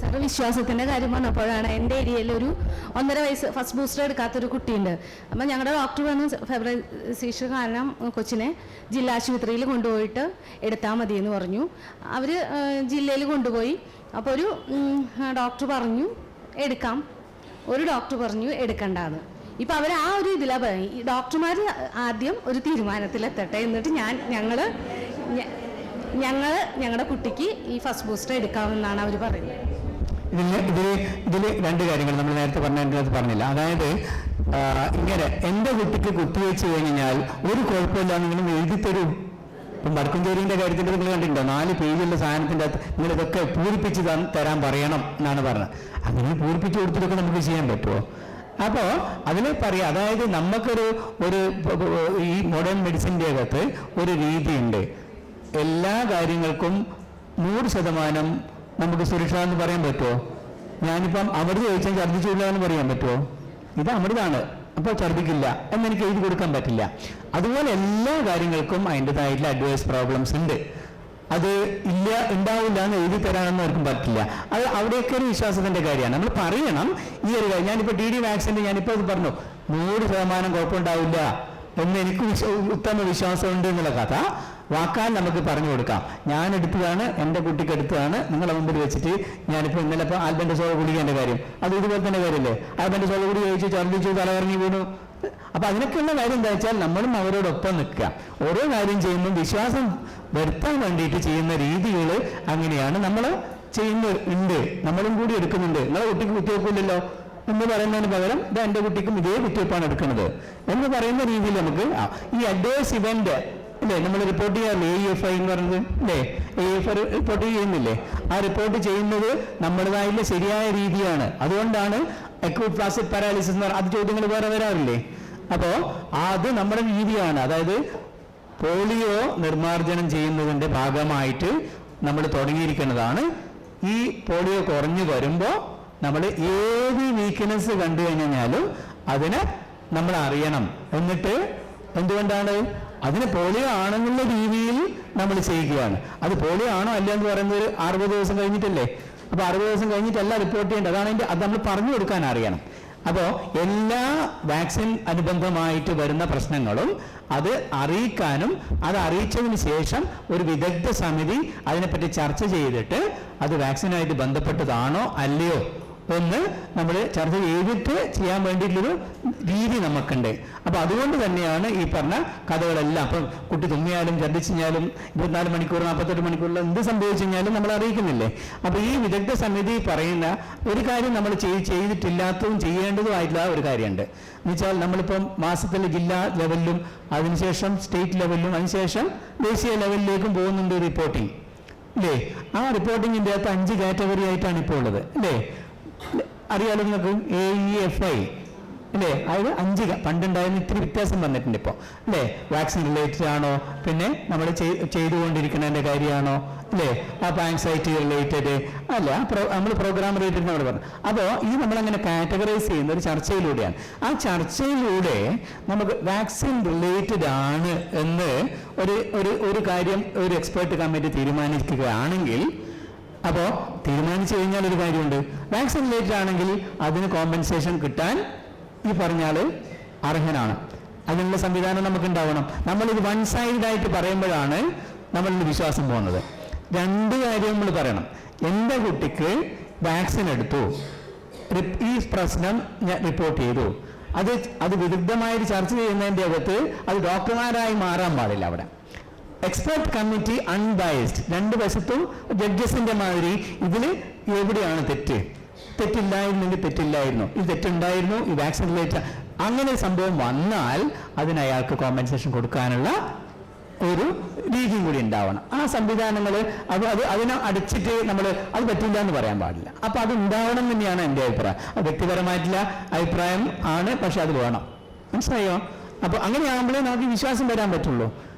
Speaker 6: സാറ് വിശ്വാസത്തിൻ്റെ കാര്യം പറഞ്ഞപ്പോഴാണ് എൻ്റെ ഏരിയയിൽ ഒരു 1.5 വയസ്സ് ഫസ്റ്റ് ബൂസ്റ്റർ എടുക്കാത്തൊരു കുട്ടിയുണ്ട്. അപ്പം ഞങ്ങളുടെ ഡോക്ടർ വന്ന് ഫെബ്രുവരി സീഷൻ കാരണം കൊച്ചിനെ ജില്ലാ ആശുപത്രിയിൽ കൊണ്ടുപോയിട്ട് എടുത്താൽ മതി എന്ന് പറഞ്ഞു. അവർ ജില്ലയിൽ കൊണ്ടുപോയി. അപ്പോൾ ഒരു ഡോക്ടർ പറഞ്ഞു എടുക്കാം, ഒരു ഡോക്ടർ പറഞ്ഞു എടുക്കണ്ടാന്ന്. ഇപ്പം അവർ ആ ഒരു ഇതിലാണ് പറയും. ഈ ഡോക്ടർമാർ ആദ്യം ഒരു തീരുമാനത്തിലെത്തട്ടെ, എന്നിട്ട് ഞങ്ങളുടെ കുട്ടിക്ക് ഈ ഫസ്റ്റ് ബൂസ്റ്റർ എടുക്കാമെന്നാണ് അവർ പറയുന്നത്.
Speaker 2: ഇതിൽ രണ്ട് കാര്യങ്ങൾ നമ്മൾ നേരത്തെ പറഞ്ഞില്ല. അതായത് ഇങ്ങനെ എൻ്റെ കുട്ടിക്ക് കുത്തിവെച്ച് കഴിഞ്ഞാൽ ഒരു കുഴപ്പമില്ല നിങ്ങൾ എഴുതി തരൂ. ഇപ്പം വടക്കുംചേരിൻ്റെ കാര്യത്തിൻ്റെ നിങ്ങൾ കണ്ടിട്ടുണ്ടോ? 4 പേജുള്ള സാധനത്തിൻ്റെ അകത്ത് നിങ്ങൾ ഇതൊക്കെ പൂരിപ്പിച്ച് തരാൻ പറയണം എന്നാണ് പറഞ്ഞത്. അങ്ങനെ പൂരിപ്പിച്ച് കൊടുത്തിട്ടൊക്കെ നമുക്ക് ചെയ്യാൻ പറ്റുമോ? അപ്പോൾ അതിൽ പറയാം, അതായത് നമുക്കൊരു ഈ മോഡേൺ മെഡിസിൻ്റെ അകത്ത് ഒരു രീതിയുണ്ട്. എല്ലാ കാര്യങ്ങൾക്കും 100% നമുക്ക് സുരക്ഷ എന്ന് പറയാൻ പറ്റുമോ? ഞാനിപ്പം അമൃത് ചോദിച്ചാൽ ഛർദ്ദിച്ചില്ല എന്ന് പറയാൻ പറ്റുമോ? ഇത് അമൃതാണ്, അപ്പോൾ ഛർദ്ദിക്കില്ല എന്നെനിക്ക് എഴുതി കൊടുക്കാൻ പറ്റില്ല. അതുപോലെ എല്ലാ കാര്യങ്ങൾക്കും അതിൻ്റെതായിട്ടുള്ള അഡ്വൈസ് പ്രോബ്ലംസ് ഉണ്ട്. അത് ഉണ്ടാവില്ല എന്ന് എഴുതി തരാനൊന്നും ആർക്കും പറ്റില്ല. അത് അവിടെയൊക്കെ ഒരു വിശ്വാസത്തിൻ്റെ കാര്യമാണ്. നമ്മൾ പറയണം ഈ ഒരു കാര്യം. ഞാനിപ്പോൾ TD വാക്സിൻ്റെ ഞാനിപ്പോൾ അത് പറഞ്ഞു 100% കുഴപ്പമുണ്ടാവില്ല എന്ന് എനിക്ക് ഉത്തമ വിശ്വാസമുണ്ട് എന്നുള്ള കഥ വാക്കാൻ നമുക്ക് പറഞ്ഞു കൊടുക്കാം. ഞാൻ എടുത്തതാണ്, എൻ്റെ കുട്ടിക്ക് എടുത്തതാണ്, നിങ്ങളെ മുമ്പിൽ വെച്ചിട്ട് ഞാനിപ്പോൾ ഇന്നലെ ഇപ്പോൾ ആൽബൻഡസോൾ ഗുളികേൻ്റെ കാര്യം അത് ഇതുപോലെ തന്നെ കാര്യമല്ലേ. ആൽബൻഡസോൾ ഗുളിക കഴിച്ചു, ഛർദ്ദിച്ചു, തലകറങ്ങി വീണു. അപ്പം അതിനൊക്കെയുള്ള കാര്യം എന്താ വെച്ചാൽ നമ്മളും അവരോടൊപ്പം നിൽക്കുക. ഓരോ കാര്യം ചെയ്യുമ്പോൾ വിശ്വാസം വരുത്താൻ വേണ്ടിയിട്ട് ചെയ്യുന്ന രീതികൾ അങ്ങനെയാണ് നമ്മൾ ചെയ്യുന്നുണ്ട്. നമ്മളും കൂടി എടുക്കുന്നുണ്ട്. നിങ്ങളെ കുട്ടിക്ക് കുത്തിവെക്കില്ലല്ലോ എന്ന് പറയുന്നതിന് പകരം ഇത് എൻ്റെ കുട്ടിക്കും ഇതേ കുത്തിവെപ്പാണ് എടുക്കുന്നത് എന്ന് പറയുന്ന രീതിയിൽ നമുക്ക് ഈ അഡ്വേഴ്സ് ഇവന്റ് അല്ലേ നമ്മൾ റിപ്പോർട്ട് ചെയ്യാറില്ലേ, AFI എന്ന് പറയുന്നത് അല്ലേ, AFI റിപ്പോർട്ട് ചെയ്യുന്നില്ലേ? ആ റിപ്പോർട്ട് ചെയ്യുന്നത് നമ്മുടേതായിട്ടുള്ള ശരിയായ രീതിയാണ്. അതുകൊണ്ടാണ് അക്യൂട്ട് ഫ്ലാസിഡ് പാരാലിസിസ് എന്ന് പറഞ്ഞാൽ അത് ചോദ്യങ്ങൾ വേറെ വരാറില്ലേ? അപ്പോൾ അത് നമ്മുടെ രീതിയാണ്. അതായത് പോളിയോ നിർമ്മാർജ്ജനം ചെയ്യുന്നതിൻ്റെ ഭാഗമായിട്ട് നമ്മൾ തുടങ്ങിയിരിക്കുന്നതാണ്. ഈ പോളിയോ കുറഞ്ഞു വരുമ്പോൾ നമ്മൾ ഏത് വീക്ക്നെസ് കണ്ടു കഴിഞ്ഞാലും അതിനെ നമ്മൾ അറിയണം. എന്നിട്ട് എന്തുകൊണ്ടാണ് അതിന് പോളിയോ ആണെന്നുള്ള രീതിയിൽ നമ്മൾ ചെയ്യുകയാണ്. അത് പോളിയോ ആണോ അല്ല എന്ന് പറയുന്നത് ഒരു 60 ദിവസം കഴിഞ്ഞിട്ടല്ലേ. അപ്പോൾ 60 ദിവസം കഴിഞ്ഞിട്ടല്ല റിപ്പോർട്ട് ചെയ്യേണ്ടത്. അത് നമ്മൾ പറഞ്ഞു കൊടുക്കാൻ അറിയണം. അപ്പോൾ എല്ലാ വാക്സിൻ അനുബന്ധമായിട്ട് വരുന്ന പ്രശ്നങ്ങളും അത് അറിയിക്കാനും അത് അറിയിച്ചതിന് ശേഷം ഒരു വിദഗ്ധ സമിതി അതിനെപ്പറ്റി ചർച്ച ചെയ്തിട്ട് അത് വാക്സിനായിട്ട് ബന്ധപ്പെട്ടതാണോ അല്ലയോ എന്ന് നമ്മൾ ചർച്ച ചെയ്തിട്ട് ചെയ്യാൻ വേണ്ടിയിട്ടുള്ളൊരു രീതി നമുക്കുണ്ട്. അപ്പോൾ അതുകൊണ്ട് തന്നെയാണ് ഈ പറഞ്ഞ കഥകളെല്ലാം. അപ്പം കുട്ടി തുമ്മിയാലും ഛർദ്ദിച്ചാലും 24 മണിക്കൂർ 48 മണിക്കൂറിൽ എന്ത് സംഭവിച്ചു കഴിഞ്ഞാലും നമ്മൾ അറിയിക്കുന്നില്ലേ. അപ്പോൾ ഈ വിദഗ്ധ സമിതി പറയുന്ന ഒരു കാര്യം നമ്മൾ ചെയ്തിട്ടില്ലാത്തതും ചെയ്യേണ്ടതുമായിട്ടുള്ള ഒരു കാര്യമുണ്ട്. എന്നുവെച്ചാൽ നമ്മളിപ്പം മാസത്തിൽ ജില്ലാ ലെവലിലും അതിനുശേഷം സ്റ്റേറ്റ് ലെവലിലും അതിനുശേഷം ദേശീയ ലെവലിലേക്കും പോകുന്നുണ്ട് റിപ്പോർട്ടിംഗ് അല്ലേ. ആ റിപ്പോർട്ടിങ്ങിൻ്റെ അകത്ത് 5 കാറ്റഗറി ആയിട്ടാണ് ഇപ്പോൾ ഉള്ളത് അല്ലേ. അറിയാലോ നിങ്ങൾക്ക് AEFI അല്ലേ. അതായത് 5 പണ്ടുണ്ടായിരുന്ന ഇത്തിരി വ്യത്യാസം വന്നിട്ടുണ്ട് ഇപ്പോൾ അല്ലേ. വാക്സിൻ റിലേറ്റഡ് ആണോ, പിന്നെ നമ്മൾ ചെയ്തുകൊണ്ടിരിക്കുന്നതിൻ്റെ കാര്യമാണോ അല്ലേ, അപ്പോൾ ആങ്സൈറ്റി റിലേറ്റഡ് അല്ല, നമ്മൾ പ്രോഗ്രാം റിലേറ്റഡ് നമ്മൾ പറഞ്ഞു. അപ്പോൾ ഇത് നമ്മളങ്ങനെ കാറ്റഗറൈസ് ചെയ്യുന്ന ഒരു ചർച്ചയിലൂടെയാണ്. ആ ചർച്ചയിലൂടെ നമുക്ക് വാക്സിൻ റിലേറ്റഡ് ആണ് എന്ന് ഒരു കാര്യം ഒരു എക്സ്പേർട്ട് കമ്മിറ്റി തീരുമാനിക്കുകയാണെങ്കിൽ, അപ്പോൾ തീരുമാനിച്ചു കഴിഞ്ഞാൽ ഒരു കാര്യമുണ്ട്, വാക്സിൻ റിലേറ്റഡ് ആണെങ്കിൽ അതിന് കോമ്പൻസേഷൻ കിട്ടാൻ ഈ പറഞ്ഞാൽ അർഹനാണ്. അതിനുള്ള സംവിധാനം നമുക്ക് ഉണ്ടാവണം. നമ്മളിത് വൺ സൈഡായിട്ട് പറയുമ്പോഴാണ് നമ്മളിൽ വിശ്വാസം പോകുന്നത്. 2 കാര്യം നമ്മൾ പറയണം. എൻ്റെ കുട്ടിക്ക് വാക്സിൻ എടുത്തു, ഈ പ്രശ്നം ഞാൻ റിപ്പോർട്ട് ചെയ്തു, അത് വിദഗ്ധമായിട്ട് ചർച്ച ചെയ്യുന്നതിൻ്റെ അകത്ത് അത് ഡോക്ടർമാരായി മാറാൻ പാടില്ല. അവിടെ എക്സ്പെർട്ട് കമ്മിറ്റി അൺബയസ്ഡ്, 2 വശത്തും ജഡ്ജസിന്റെ മാതിരി ഇതിൽ എവിടെയാണ് തെറ്റില്ലായിരുന്നെങ്കിൽ തെറ്റില്ലായിരുന്നു, ഇത് തെറ്റുണ്ടായിരുന്നു, ഈ വാക്സിൻ റിലേറ്റഡ് അങ്ങനെ സംഭവം വന്നാൽ അതിന് അയാൾക്ക് കോമ്പൻസേഷൻ കൊടുക്കാനുള്ള ഒരു രീതിയും കൂടി ഉണ്ടാവണം. ആ സംവിധാനങ്ങൾ അതിനെ അടിച്ചിട്ട് നമ്മൾ അത് പറ്റില്ല എന്ന് പറയാൻ പാടില്ല. അപ്പൊ അത് ഉണ്ടാവണം തന്നെയാണ് എൻ്റെ അഭിപ്രായം. വ്യക്തിപരമായിട്ടുള്ള അഭിപ്രായം ആണ്, പക്ഷെ അത് വേണം. മനസ്സിലായോ? അപ്പൊ അങ്ങനെയാകുമ്പോഴേ നമുക്ക് വിശ്വാസം വരാൻ പറ്റുള്ളൂ.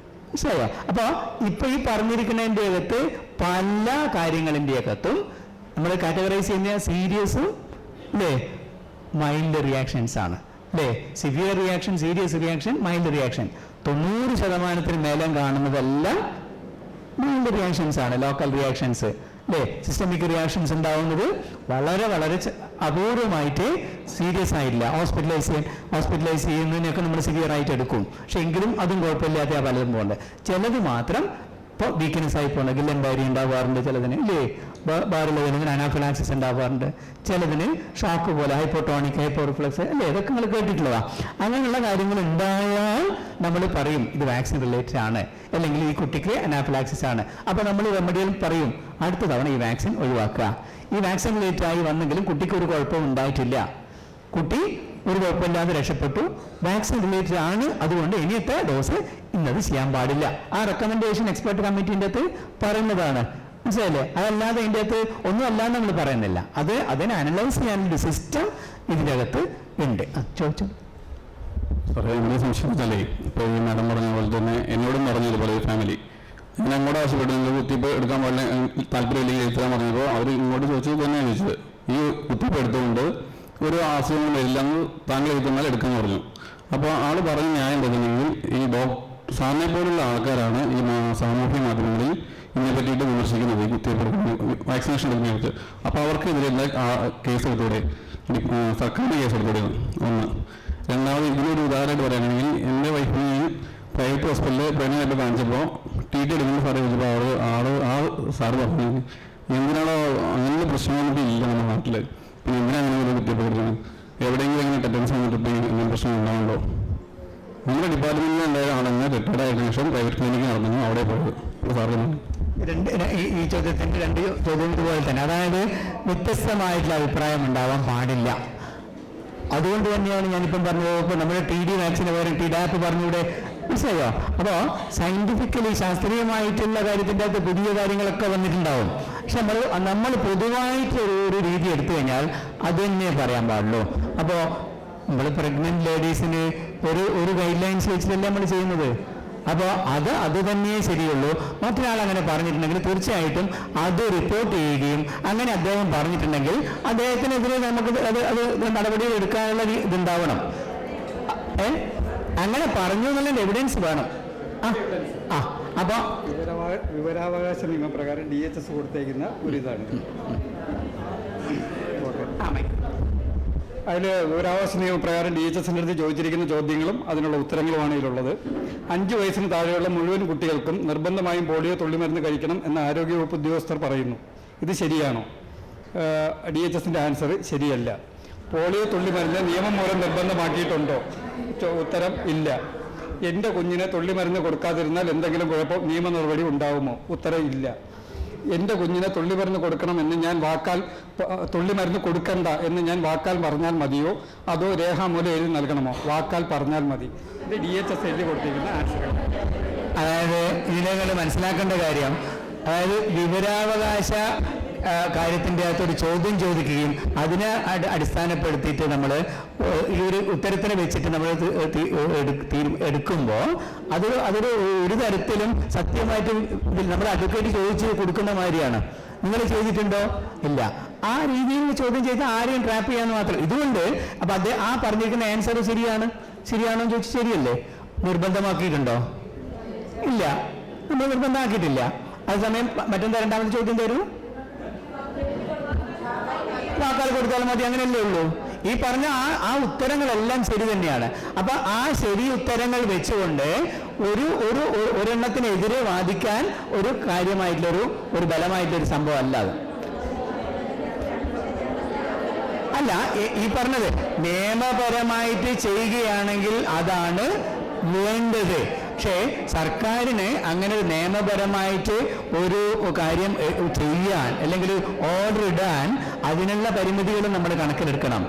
Speaker 2: മനസ്സിലായോ? അപ്പോൾ ഇപ്പൊ ഈ പറഞ്ഞിരിക്കുന്നതിൻ്റെ അകത്ത് പല കാര്യങ്ങളിൻ്റെ അകത്തും നമ്മൾ കാറ്റഗറൈസ് ചെയ്യുന്ന സീരിയസും അല്ലേ മൈൽഡ് റിയാക്ഷൻസ് ആണ് അല്ലേ. Severe reaction, serious reaction, mild reaction. 90% മേലെ കാണുന്നതെല്ലാം മൈൽഡ് റിയാക്ഷൻസ് ആണ്, ലോക്കൽ റിയാക്ഷൻസ് അല്ലേ? സിസ്റ്റമിക് റിയാക്ഷൻസ് ഉണ്ടാവുന്നത് വളരെ വളരെ അപൂർവമായിട്ട് സീരിയസ് ആയില്ല. ഹോസ്പിറ്റലൈസ് ചെയ്യുന്നതിനൊക്കെ നമ്മൾ സിവിയർ ആയിട്ട് എടുക്കും. പക്ഷെ എങ്കിലും അതും കുഴപ്പമില്ലാതെ പലതും പോകുന്നുണ്ട്. ചിലത് മാത്രം ഇപ്പോൾ വീക്ക്നെസ് ആയി പോകുന്നത് ഗില്ലൻബാരി ഉണ്ടാവാറുണ്ട്, ചിലതിന് ഇല്ലേ ബാറുള്ളതിന് അനാഫിലാക്സിസ് ഉണ്ടാവാറുണ്ട്, ചിലതിന് ഷോക്ക് പോലെ ഹൈപ്പോട്ടോണിക് ഹൈപ്പോറിഫ്ലക്സ് അല്ലേ, ഇതൊക്കെ നിങ്ങൾ കേട്ടിട്ടുള്ളതാണ്. അങ്ങനെയുള്ള കാര്യങ്ങൾ ഉണ്ടായാൽ നമ്മൾ പറയും ഇത് വാക്സിൻ റിലേറ്റഡ് ആണ്, അല്ലെങ്കിൽ ഈ കുട്ടിക്ക് അനാഫിലാക്സിസ് ആണ്. അപ്പോൾ നമ്മൾ റെമഡിയിൽ പറയും അടുത്ത തവണ ഈ വാക്സിൻ ഒഴിവാക്കുക. ഈ വാക്സിൻ റിലേറ്റഡ് ആയി വന്നെങ്കിലും കുട്ടിക്ക് ഒരു കുഴപ്പവും ഉണ്ടായിട്ടില്ല, കുട്ടി ഒരു കുഴപ്പമില്ലാതെ രക്ഷപ്പെട്ടു, വാക്സിൻ റിലേറ്റഡ് ആണ്, അതുകൊണ്ട് ഇനിയത്തെ ഡോസ് ഇന്നത് ചെയ്യാൻ പാടില്ല. ആ റെക്കമെൻഡേഷൻ എക്സ്പെർട്ട് കമ്മിറ്റീൻ്റെ അകത്ത് പറയുന്നതാണ്, മനസ്സിലല്ലേ? അതല്ലാതെ ഇതിൻ്റെ അകത്ത് ഒന്നും അല്ലാന്ന് നമ്മൾ പറയുന്നില്ല. അതിനെ അനലൈസ് ചെയ്യാനൊരു സിസ്റ്റം ഇതിൻ്റെ അകത്ത് ഉണ്ട്. ചോദിച്ചു
Speaker 4: സാറേ, എന്നെ സംശയിച്ചാലേ ഇപ്പോൾ ഈ മാഡം പറഞ്ഞ പോലെ തന്നെ എന്നോടും പറഞ്ഞതുപോലെ ഈ ഫാമിലി ഞാൻ അങ്ങോട്ട് ആവശ്യപ്പെട്ടു നിങ്ങൾ കുത്തിവയ്പ്പ് എടുക്കാൻ പാടില്ല, താല്പര്യമില്ലെങ്കിൽ എഴുതാൻ പറഞ്ഞപ്പോൾ അവർ ഇങ്ങോട്ട് ചോദിച്ചത് തന്നെയാണ് ചോദിച്ചത്. ഈ കുത്തിവയ്പ്പ് എടുത്തുകൊണ്ട് ഒരു അസുഖങ്ങൾ വരില്ലെന്ന് താങ്കൾ എഴുതുന്നാൽ എടുക്കാമെന്ന് പറഞ്ഞു. അപ്പോൾ ആൾ പറഞ്ഞ ന്യായം എന്തെങ്കിൽ ഈ സാറിനെ പോലുള്ള ആൾക്കാരാണ് ഈ സാമൂഹ്യ മാധ്യമങ്ങളിൽ ഇതിനെ പറ്റിയിട്ട് വിമർശിക്കുന്നത്, ഈ കുത്തിവയ്പ്പ് വാക്സിനേഷൻ എടുക്കുന്നവർക്ക്. അപ്പോൾ അവർക്കെതിരെ കേസ് എടുത്തൂടെ, സർക്കാരിൻ്റെ കേസ് എടുത്തൂടെ? ഒന്ന്. രണ്ടാമത് ഇതിനൊരു ഉദാഹരണമായിട്ട് പറയുകയാണെങ്കിൽ എൻ്റെ വൈഫിന് പ്രൈവറ്റ് ഹോസ്പിറ്റലിൽ പ്രഗ്നൻ്റായിട്ട് കാണിച്ചപ്പോൾ TT എടുക്കുന്ന സാറ് ചോദിച്ചപ്പോൾ ആ സാറ് പറഞ്ഞു എന്തിനാണോ അങ്ങനെ പ്രശ്നങ്ങളൊന്നും ഇല്ല നമ്മുടെ നാട്ടിൽ, പിന്നെ എന്തിനാണ് അങ്ങനെ ഒരു കുത്തിവയ്പ്പ് എടുക്കുന്നത്, എവിടെയെങ്കിലും ഇങ്ങനെ ടെറ്റൻസ് വന്നിട്ട് എന്തെങ്കിലും പ്രശ്നം ഉണ്ടാവുമല്ലോ. നമ്മുടെ ഡിപ്പാർട്ട്മെന്റിൽ ഉണ്ടായ ആളെന്ന് റിട്ടയർഡ് ആയതിനു ശേഷം പ്രൈവറ്റ് ക്ലിനിക്ക് നടന്നു അവിടെ പോയത് സാറ്.
Speaker 2: ഈ ചോദ്യത്തിൻ്റെ രണ്ട് ചോദ്യം ഇതുപോലെ തന്നെ, അതായത് വ്യത്യസ്തമായിട്ടുള്ള അഭിപ്രായം ഉണ്ടാവാൻ പാടില്ല. അതുകൊണ്ട് തന്നെയാണ് ഞാനിപ്പം പറഞ്ഞത്, ഇപ്പോൾ നമ്മുടെ TD വാക്സിന് പകരം TDAP പറഞ്ഞൂടെ, മനസ്സിലായോ? അപ്പോൾ സയന്റിഫിക്കലി ശാസ്ത്രീയമായിട്ടുള്ള കാര്യത്തിൻ്റെ അകത്ത് പുതിയ കാര്യങ്ങളൊക്കെ വന്നിട്ടുണ്ടാവും. പക്ഷെ നമ്മൾ പൊതുവായിട്ട് ഒരു രീതി എടുത്തു കഴിഞ്ഞാൽ അത് തന്നെ പറയാൻ പാടുള്ളൂ. അപ്പോൾ നമ്മൾ പ്രഗ്നന്റ് ലേഡീസിന് ഒരു ഗൈഡ് ലൈൻസ് വെച്ചിട്ടല്ലേ നമ്മൾ ചെയ്യുന്നത്. അപ്പോൾ അത് തന്നെ ശരിയുള്ളൂ. മറ്റൊരാൾ അങ്ങനെ പറഞ്ഞിട്ടുണ്ടെങ്കിൽ തീർച്ചയായിട്ടും അത് റിപ്പോർട്ട് ചെയ്യുകയും അങ്ങനെ അദ്ദേഹം പറഞ്ഞിട്ടുണ്ടെങ്കിൽ അദ്ദേഹത്തിനെതിരെ നമുക്ക് അത് നടപടികൾ എടുക്കാനുള്ള ഇതുണ്ടാവണം. അങ്ങനെ പറഞ്ഞു എന്നുള്ള എവിഡൻസ് വേണം. അപ്പോൾ
Speaker 7: വിവരാവകാശ നിയമപ്രകാരം DHS കൊടുത്തേക്കുന്ന ഒരു ഇതാണ്. അതിൽ വിവരാവകാശ നിയമപ്രകാരം DHSൻ്റെ അടുത്ത് ചോദിച്ചിരിക്കുന്ന ചോദ്യങ്ങളും അതിനുള്ള ഉത്തരങ്ങളുമാണ് ഇതിലുള്ളത്. 5 വയസ്സിന് താഴെയുള്ള മുഴുവൻ കുട്ടികൾക്കും നിർബന്ധമായും പോളിയോ തുള്ളിമരുന്ന് കഴിക്കണം എന്ന് ആരോഗ്യവകുപ്പ് ഉദ്യോഗസ്ഥർ പറയുന്നു. ഇത് ശരിയാണോ? DHSൻ്റെ ആൻസർ ശരിയല്ല. പോളിയോ തുള്ളിമരുന്ന് നിയമം മൂലം നിർബന്ധമാക്കിയിട്ടുണ്ടോ? ഉത്തരം ഇല്ല. എൻ്റെ കുഞ്ഞിന് തുള്ളിമരുന്ന് കൊടുക്കാതിരുന്നാൽ എന്തെങ്കിലും കുഴപ്പം നിയമ നടപടി ഉണ്ടാവുമോ? ഉത്തരം ഇല്ല. എൻ്റെ കുഞ്ഞിനെ തുള്ളിമരുന്ന് കൊടുക്കണമെന്ന് ഞാൻ വാക്കാൽ, തുള്ളിമരുന്ന് കൊടുക്കണ്ട എന്ന് ഞാൻ വാക്കാൽ പറഞ്ഞാൽ മതിയോ, അതോ രേഖാമൂലം എഴുതി നൽകണമോ? വാക്കാൽ പറഞ്ഞാൽ മതി. ഇത് DHS എഴുതി കൊടുത്തിരിക്കുന്ന ആൻസർ.
Speaker 2: അതായത് ഇതിനെ മനസ്സിലാക്കേണ്ട കാര്യം, അതായത് വിവരാവകാശ കാര്യത്തിൻ്റെ അകത്തൊരു ചോദ്യം ചോദിക്കുകയും അതിനെ അടിസ്ഥാനപ്പെടുത്തിയിട്ട് നമ്മൾ ഈ ഒരു ഉത്തരത്തിനെ വെച്ചിട്ട് നമ്മൾ എടുക്കുമ്പോൾ അതൊരു ഒരു തരത്തിലും സത്യമായിട്ട് നമ്മൾ അഡ്വക്കേറ്റ് ചോദിച്ച് കൊടുക്കുന്ന മാതിരിയാണ്. നിങ്ങൾ ചെയ്തിട്ടുണ്ടോ? ഇല്ല. ആ രീതിയിൽ ചോദ്യം ചെയ്ത് ആരെയും ട്രാപ്പ് ചെയ്യാന്ന് മാത്രം. ഇതുകൊണ്ട് അപ്പം ആ പറഞ്ഞിരിക്കുന്ന ആൻസർ ശരിയാണോ ചോദിച്ചു ശരിയല്ലേ? നിർബന്ധമാക്കിയിട്ടുണ്ടോ? ഇല്ല, നമ്മൾ നിർബന്ധമാക്കിയിട്ടില്ല. അതേസമയം മറ്റെന്താ രണ്ടാമത്തെ ചോദ്യം തരൂ, വാക്കാൽ കൊടുത്താലും മതി, അങ്ങനെയല്ലേ ഉള്ളൂ. ഈ പറഞ്ഞ ആ ഉത്തരങ്ങളെല്ലാം ശരി തന്നെയാണ്. അപ്പൊ ആ ശരി ഉത്തരങ്ങൾ വെച്ചുകൊണ്ട് ഒരെണ്ണത്തിനെതിരെ വാദിക്കാൻ ഒരു കാര്യമായിട്ടുള്ളൊരു ബലമായിട്ടൊരു സംഭവം അല്ല. ഈ പറഞ്ഞത് നിയമപരമായിട്ട് ചെയ്യുകയാണെങ്കിൽ അതാണ് വേണ്ടത്. പക്ഷേ സർക്കാരിന് അങ്ങനെ നിയമപരമായിട്ട് ഒരു കാര്യം ചെയ്യാൻ അല്ലെങ്കിൽ ഓർഡർ ഇടാൻ അതിനുള്ള പരിമിതികളും നമ്മൾ കണക്കിലെടുക്കണം.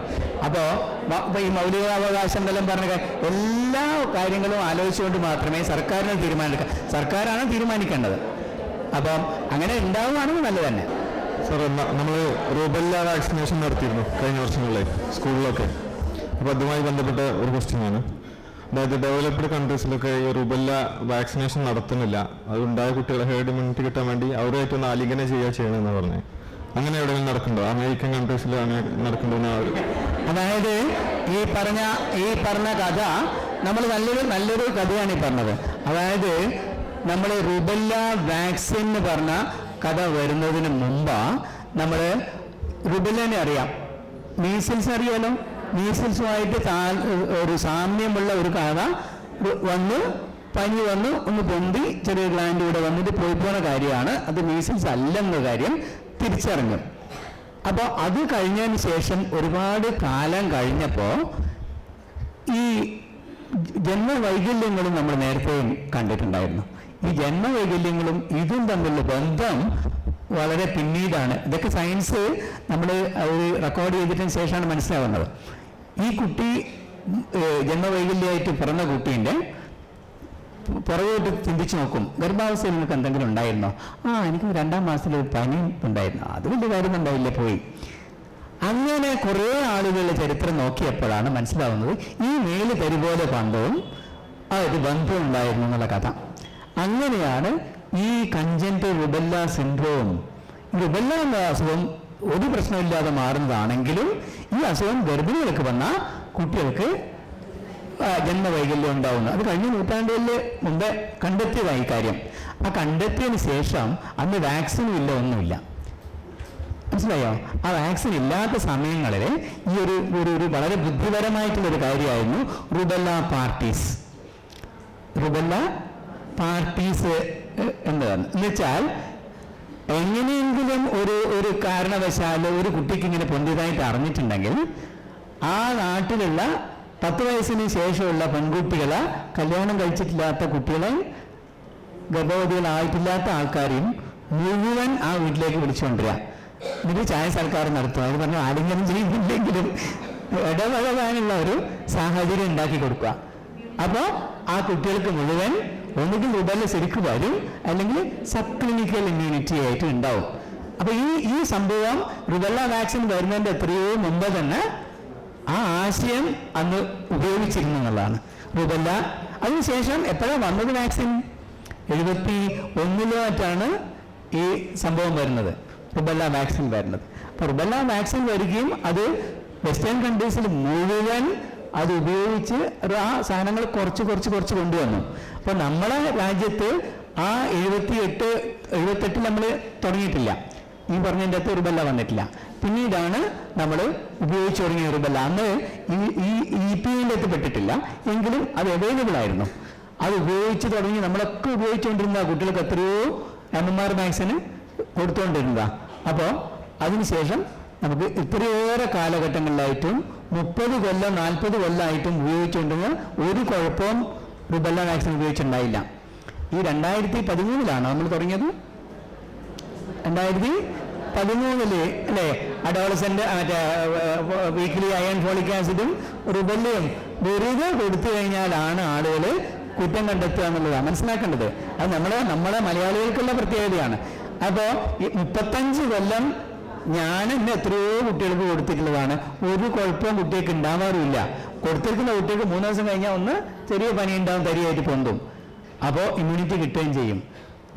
Speaker 2: അപ്പോൾ ഈ മൗലികാവകാശം എന്നെല്ലാം പറഞ്ഞ എല്ലാ കാര്യങ്ങളും ആലോചിച്ചുകൊണ്ട് മാത്രമേ സർക്കാരിന് തീരുമാനിക്കാം. സർക്കാരാണ് തീരുമാനിക്കേണ്ടത്. അപ്പം അങ്ങനെ ഉണ്ടാവുകയാണെങ്കിൽ നല്ലത് തന്നെ.
Speaker 8: സാർ, നമ്മൾ റുബെല്ല വാക്സിനേഷൻ നടത്തിയിരുന്നു കഴിഞ്ഞ വർഷങ്ങളിൽ സ്കൂളിലൊക്കെ. അപ്പോൾ അതുമായി ബന്ധപ്പെട്ട ഒരു ക്വസ്റ്റ്യനാണ്. അതായത് ഡെവലപ്ഡ് കൺട്രീസിലൊക്കെ ഈ റുബെല്ല വാക്സിനേഷൻ നടത്തുന്നില്ല. അതുണ്ടായ കുട്ടികളെ ഹേർഡ് ഇമ്മ്യൂണിറ്റി കിട്ടാൻ വേണ്ടി അവരുമായിട്ടൊന്ന് ആലിംഗനം ചെയ്യണമെന്ന് പറഞ്ഞത്. അങ്ങനെ എവിടെയെങ്കിലും നടക്കുന്നുണ്ടോ? അമേരിക്കൻ കൺട്രീസിലാണ് നടക്കുന്നുണ്ടോ?
Speaker 2: അതായത് ഈ പറഞ്ഞ കഥ നമ്മൾ നല്ലൊരു കഥയാണ് ഈ പറഞ്ഞത്. അതായത് നമ്മൾ റുബെല്ല വാക്സിൻ എന്ന് പറഞ്ഞ കഥ വരുന്നതിന് മുമ്പ് നമ്മൾ റുബെല്ലനെ അറിയാം, മീസിൽസ് അറിയാലോ. മീസിൽസുമായിട്ട് ഒരു സാമ്യമുള്ള ഒരു കഥ വന്ന് പനി വന്ന് ഒന്ന് പൊന്തി ചെറിയ ഗ്ലാൻഡ് കൂടെ വന്നിട്ട് പോയിപ്പോണ കാര്യമാണ്. അത് മീസിൽസ് അല്ലെന്ന കാര്യം തിരിച്ചറിഞ്ഞു. അപ്പോൾ അത് കഴിഞ്ഞതിന് ശേഷം ഒരുപാട് കാലം കഴിഞ്ഞപ്പോൾ ഈ ജന്മവൈകല്യങ്ങളും നമ്മൾ നേരത്തെയും കണ്ടിട്ടുണ്ടായിരുന്നു. ഈ ജന്മവൈകല്യങ്ങളും ഇതും തമ്മിലുള്ള ബന്ധം വളരെ പിന്നീടാണ്. ഇതൊക്കെ സയൻസ് നമ്മൾ റെക്കോർഡ് ചെയ്തിട്ടതിന് ശേഷമാണ് മനസ്സിലാവുന്നത്. ഈ കുട്ടി ജന്മവൈകല്യമായിട്ട് പിറന്ന കുട്ടീൻ്റെ പുറകോട്ട് ചിന്തിച്ച് നോക്കും, ഗർഭാവസ്ഥയിൽ നിങ്ങൾക്ക് എന്തെങ്കിലും ഉണ്ടായിരുന്നോ? എനിക്ക് 2ാം മാസത്തിൽ ഒരു പനി ഉണ്ടായിരുന്നു, അത് വലിയ കാര്യം ഉണ്ടായില്ലേ, പോയി. അങ്ങനെ കുറേ ആളുകളുടെ ചരിത്രം നോക്കിയപ്പോഴാണ് മനസ്സിലാവുന്നത് ഈ മേല് തരി പോലെ പണ്ടവും ഒരു ബന്ധം ഉണ്ടായിരുന്നു എന്നുള്ള കഥ. അങ്ങനെയാണ് ഈ കൺജന്റൽ റുബെല്ല സിൻഡ്രോം, റുബെല്ല എന്ന അസുഖം ഒരു പ്രശ്നമില്ലാതെ മാറുന്നതാണെങ്കിലും ഈ അസുഖം ഗർഭിണികൾക്ക് വന്ന കുട്ടികൾക്ക് ജന്മവൈകല്യം ഉണ്ടാവുന്നു. അത് കഴിഞ്ഞ നൂറ്റാണ്ടുകളിൽ മുമ്പേ കണ്ടെത്തിയതായി കാര്യം. ആ കണ്ടെത്തിയതിന് ശേഷം അന്ന് വാക്സിനും ഇല്ല, ഒന്നുമില്ല. മനസ്സിലായോ? ആ വാക്സിൻ ഇല്ലാത്ത സമയങ്ങളിൽ ഈ ഒരു വളരെ ബുദ്ധിപരമായിട്ടുള്ളൊരു കാര്യമായിരുന്നു റുബെല്ല പാർട്ടീസ്. റുബെല്ല പാർട്ടീസ് എന്താണ് എന്നുവെച്ചാൽ, എങ്ങനെയെങ്കിലും ഒരു കാരണവശാൽ ഒരു കുട്ടിക്ക് ഇങ്ങനെ പൊന്തിയതായിട്ട് അറിഞ്ഞിട്ടുണ്ടെങ്കിൽ ആ നാട്ടിലുള്ള 10 വയസ്സിന് ശേഷമുള്ള പെൺകുട്ടികളെ, കല്യാണം കഴിച്ചിട്ടില്ലാത്ത കുട്ടികളെ, ഗർഭവതികളായിട്ടില്ലാത്ത ആൾക്കാരെയും മുഴുവൻ ആ വീട്ടിലേക്ക് വിളിച്ചുകൊണ്ടിരിക. എന്നിട്ട് ചായ സൽക്കാരം നടത്തുക. അത് പറഞ്ഞാൽ ആലിംഗനം ചെയ്യുന്നില്ലെങ്കിലും ഇടപഴകാനുള്ള ഒരു സാഹചര്യം ഉണ്ടാക്കി കൊടുക്കുക. അപ്പോൾ ആ കുട്ടികൾക്ക് മുഴുവൻ ഒന്നുകിൽ റുബെല്ല ശരിക്കും വരും, അല്ലെങ്കിൽ സബ് ക്ലിനിക്കൽ ഇമ്മ്യൂണിറ്റി ആയിട്ട് ഉണ്ടാവും. അപ്പൊ ഈ സംഭവം റുബെല്ല വാക്സിൻ വരുന്നതിന്റെ എത്രയോ മുമ്പ് തന്നെ ആ ആശയം അന്ന് ഉപയോഗിച്ചിരുന്നു എന്നുള്ളതാണ്. റുബെല്ല അതിനുശേഷം എപ്പോഴാണ് വന്നത് വാക്സിൻ? 71 ഈ സംഭവം വരുന്നത്, റുബെല്ല വാക്സിൻ വരുന്നത്. അപ്പൊ റുബെല്ല വാക്സിൻ വരികയും അത് വെസ്റ്റേൺ കൺട്രീസിൽ മുഴുവൻ അത് ഉപയോഗിച്ച് ആ സാധനങ്ങൾ കുറച്ച് കൊണ്ടുവന്നു. അപ്പൊ നമ്മളെ രാജ്യത്ത് ആ 78 നമ്മൾ തുടങ്ങിയിട്ടില്ല. ഈ പറഞ്ഞതിൻ്റെ അകത്ത് റുബെല്ല വന്നിട്ടില്ല. പിന്നീടാണ് നമ്മൾ ഉപയോഗിച്ചു തുടങ്ങിയ റുബെല്ല. അന്ന് ഈ EPIൻ്റെ അകത്ത് പെട്ടിട്ടില്ല, എങ്കിലും അത് അവൈലബിൾ ആയിരുന്നു. അത് ഉപയോഗിച്ച് തുടങ്ങി നമ്മളൊക്കെ ഉപയോഗിച്ചുകൊണ്ടിരുന്ന കുട്ടികൾക്ക് എത്രയോ MMR വാക്സിന് കൊടുത്തുകൊണ്ടിരുന്നതാണ്. അപ്പോൾ അതിനുശേഷം നമുക്ക് ഇത്രയേറെ കാലഘട്ടങ്ങളിലായിട്ടും 30 കൊല്ലം 40 കൊല്ലമായിട്ടും ഉപയോഗിച്ചുകൊണ്ടിരുന്ന ഒരു കുഴപ്പവും റുബെല്ല വാക്സിൻ ഉപയോഗിച്ചിട്ടുണ്ടായില്ല. ഈ 2013 നമ്മൾ തുടങ്ങിയത്. 2013 അല്ലേ, അഡോളസെന്റ് വീക്ക്ലി അയൺ ഫോളിക് ആസിഡും റുബെല്ലയും വെറുതെ കൊടുത്തു കഴിഞ്ഞാലാണ് ആളുകൾ കുറ്റം കണ്ടെത്തുക എന്നുള്ളതാണ് മനസ്സിലാക്കേണ്ടത്. അത് നമ്മളെ മലയാളികൾക്കുള്ള പ്രത്യേകതയാണ്. അപ്പോൾ ഈ 35 കൊല്ലം ഞാൻ ഇന്ന് എത്രയോ കുട്ടികൾക്ക് കൊടുത്തിട്ടുള്ളതാണ്. ഒരു കുഴപ്പവും കുട്ടികൾക്ക് ഉണ്ടാവാറുമില്ല. കൊടുത്തിരിക്കുന്ന കുട്ടികൾക്ക് 3 ദിവസം കഴിഞ്ഞാൽ ഒന്ന് ചെറിയ പനി ഉണ്ടാവും, തരിയായിട്ട് പൊന്തും. അപ്പോൾ ഇമ്മ്യൂണിറ്റി കിട്ടുകയും ചെയ്യും,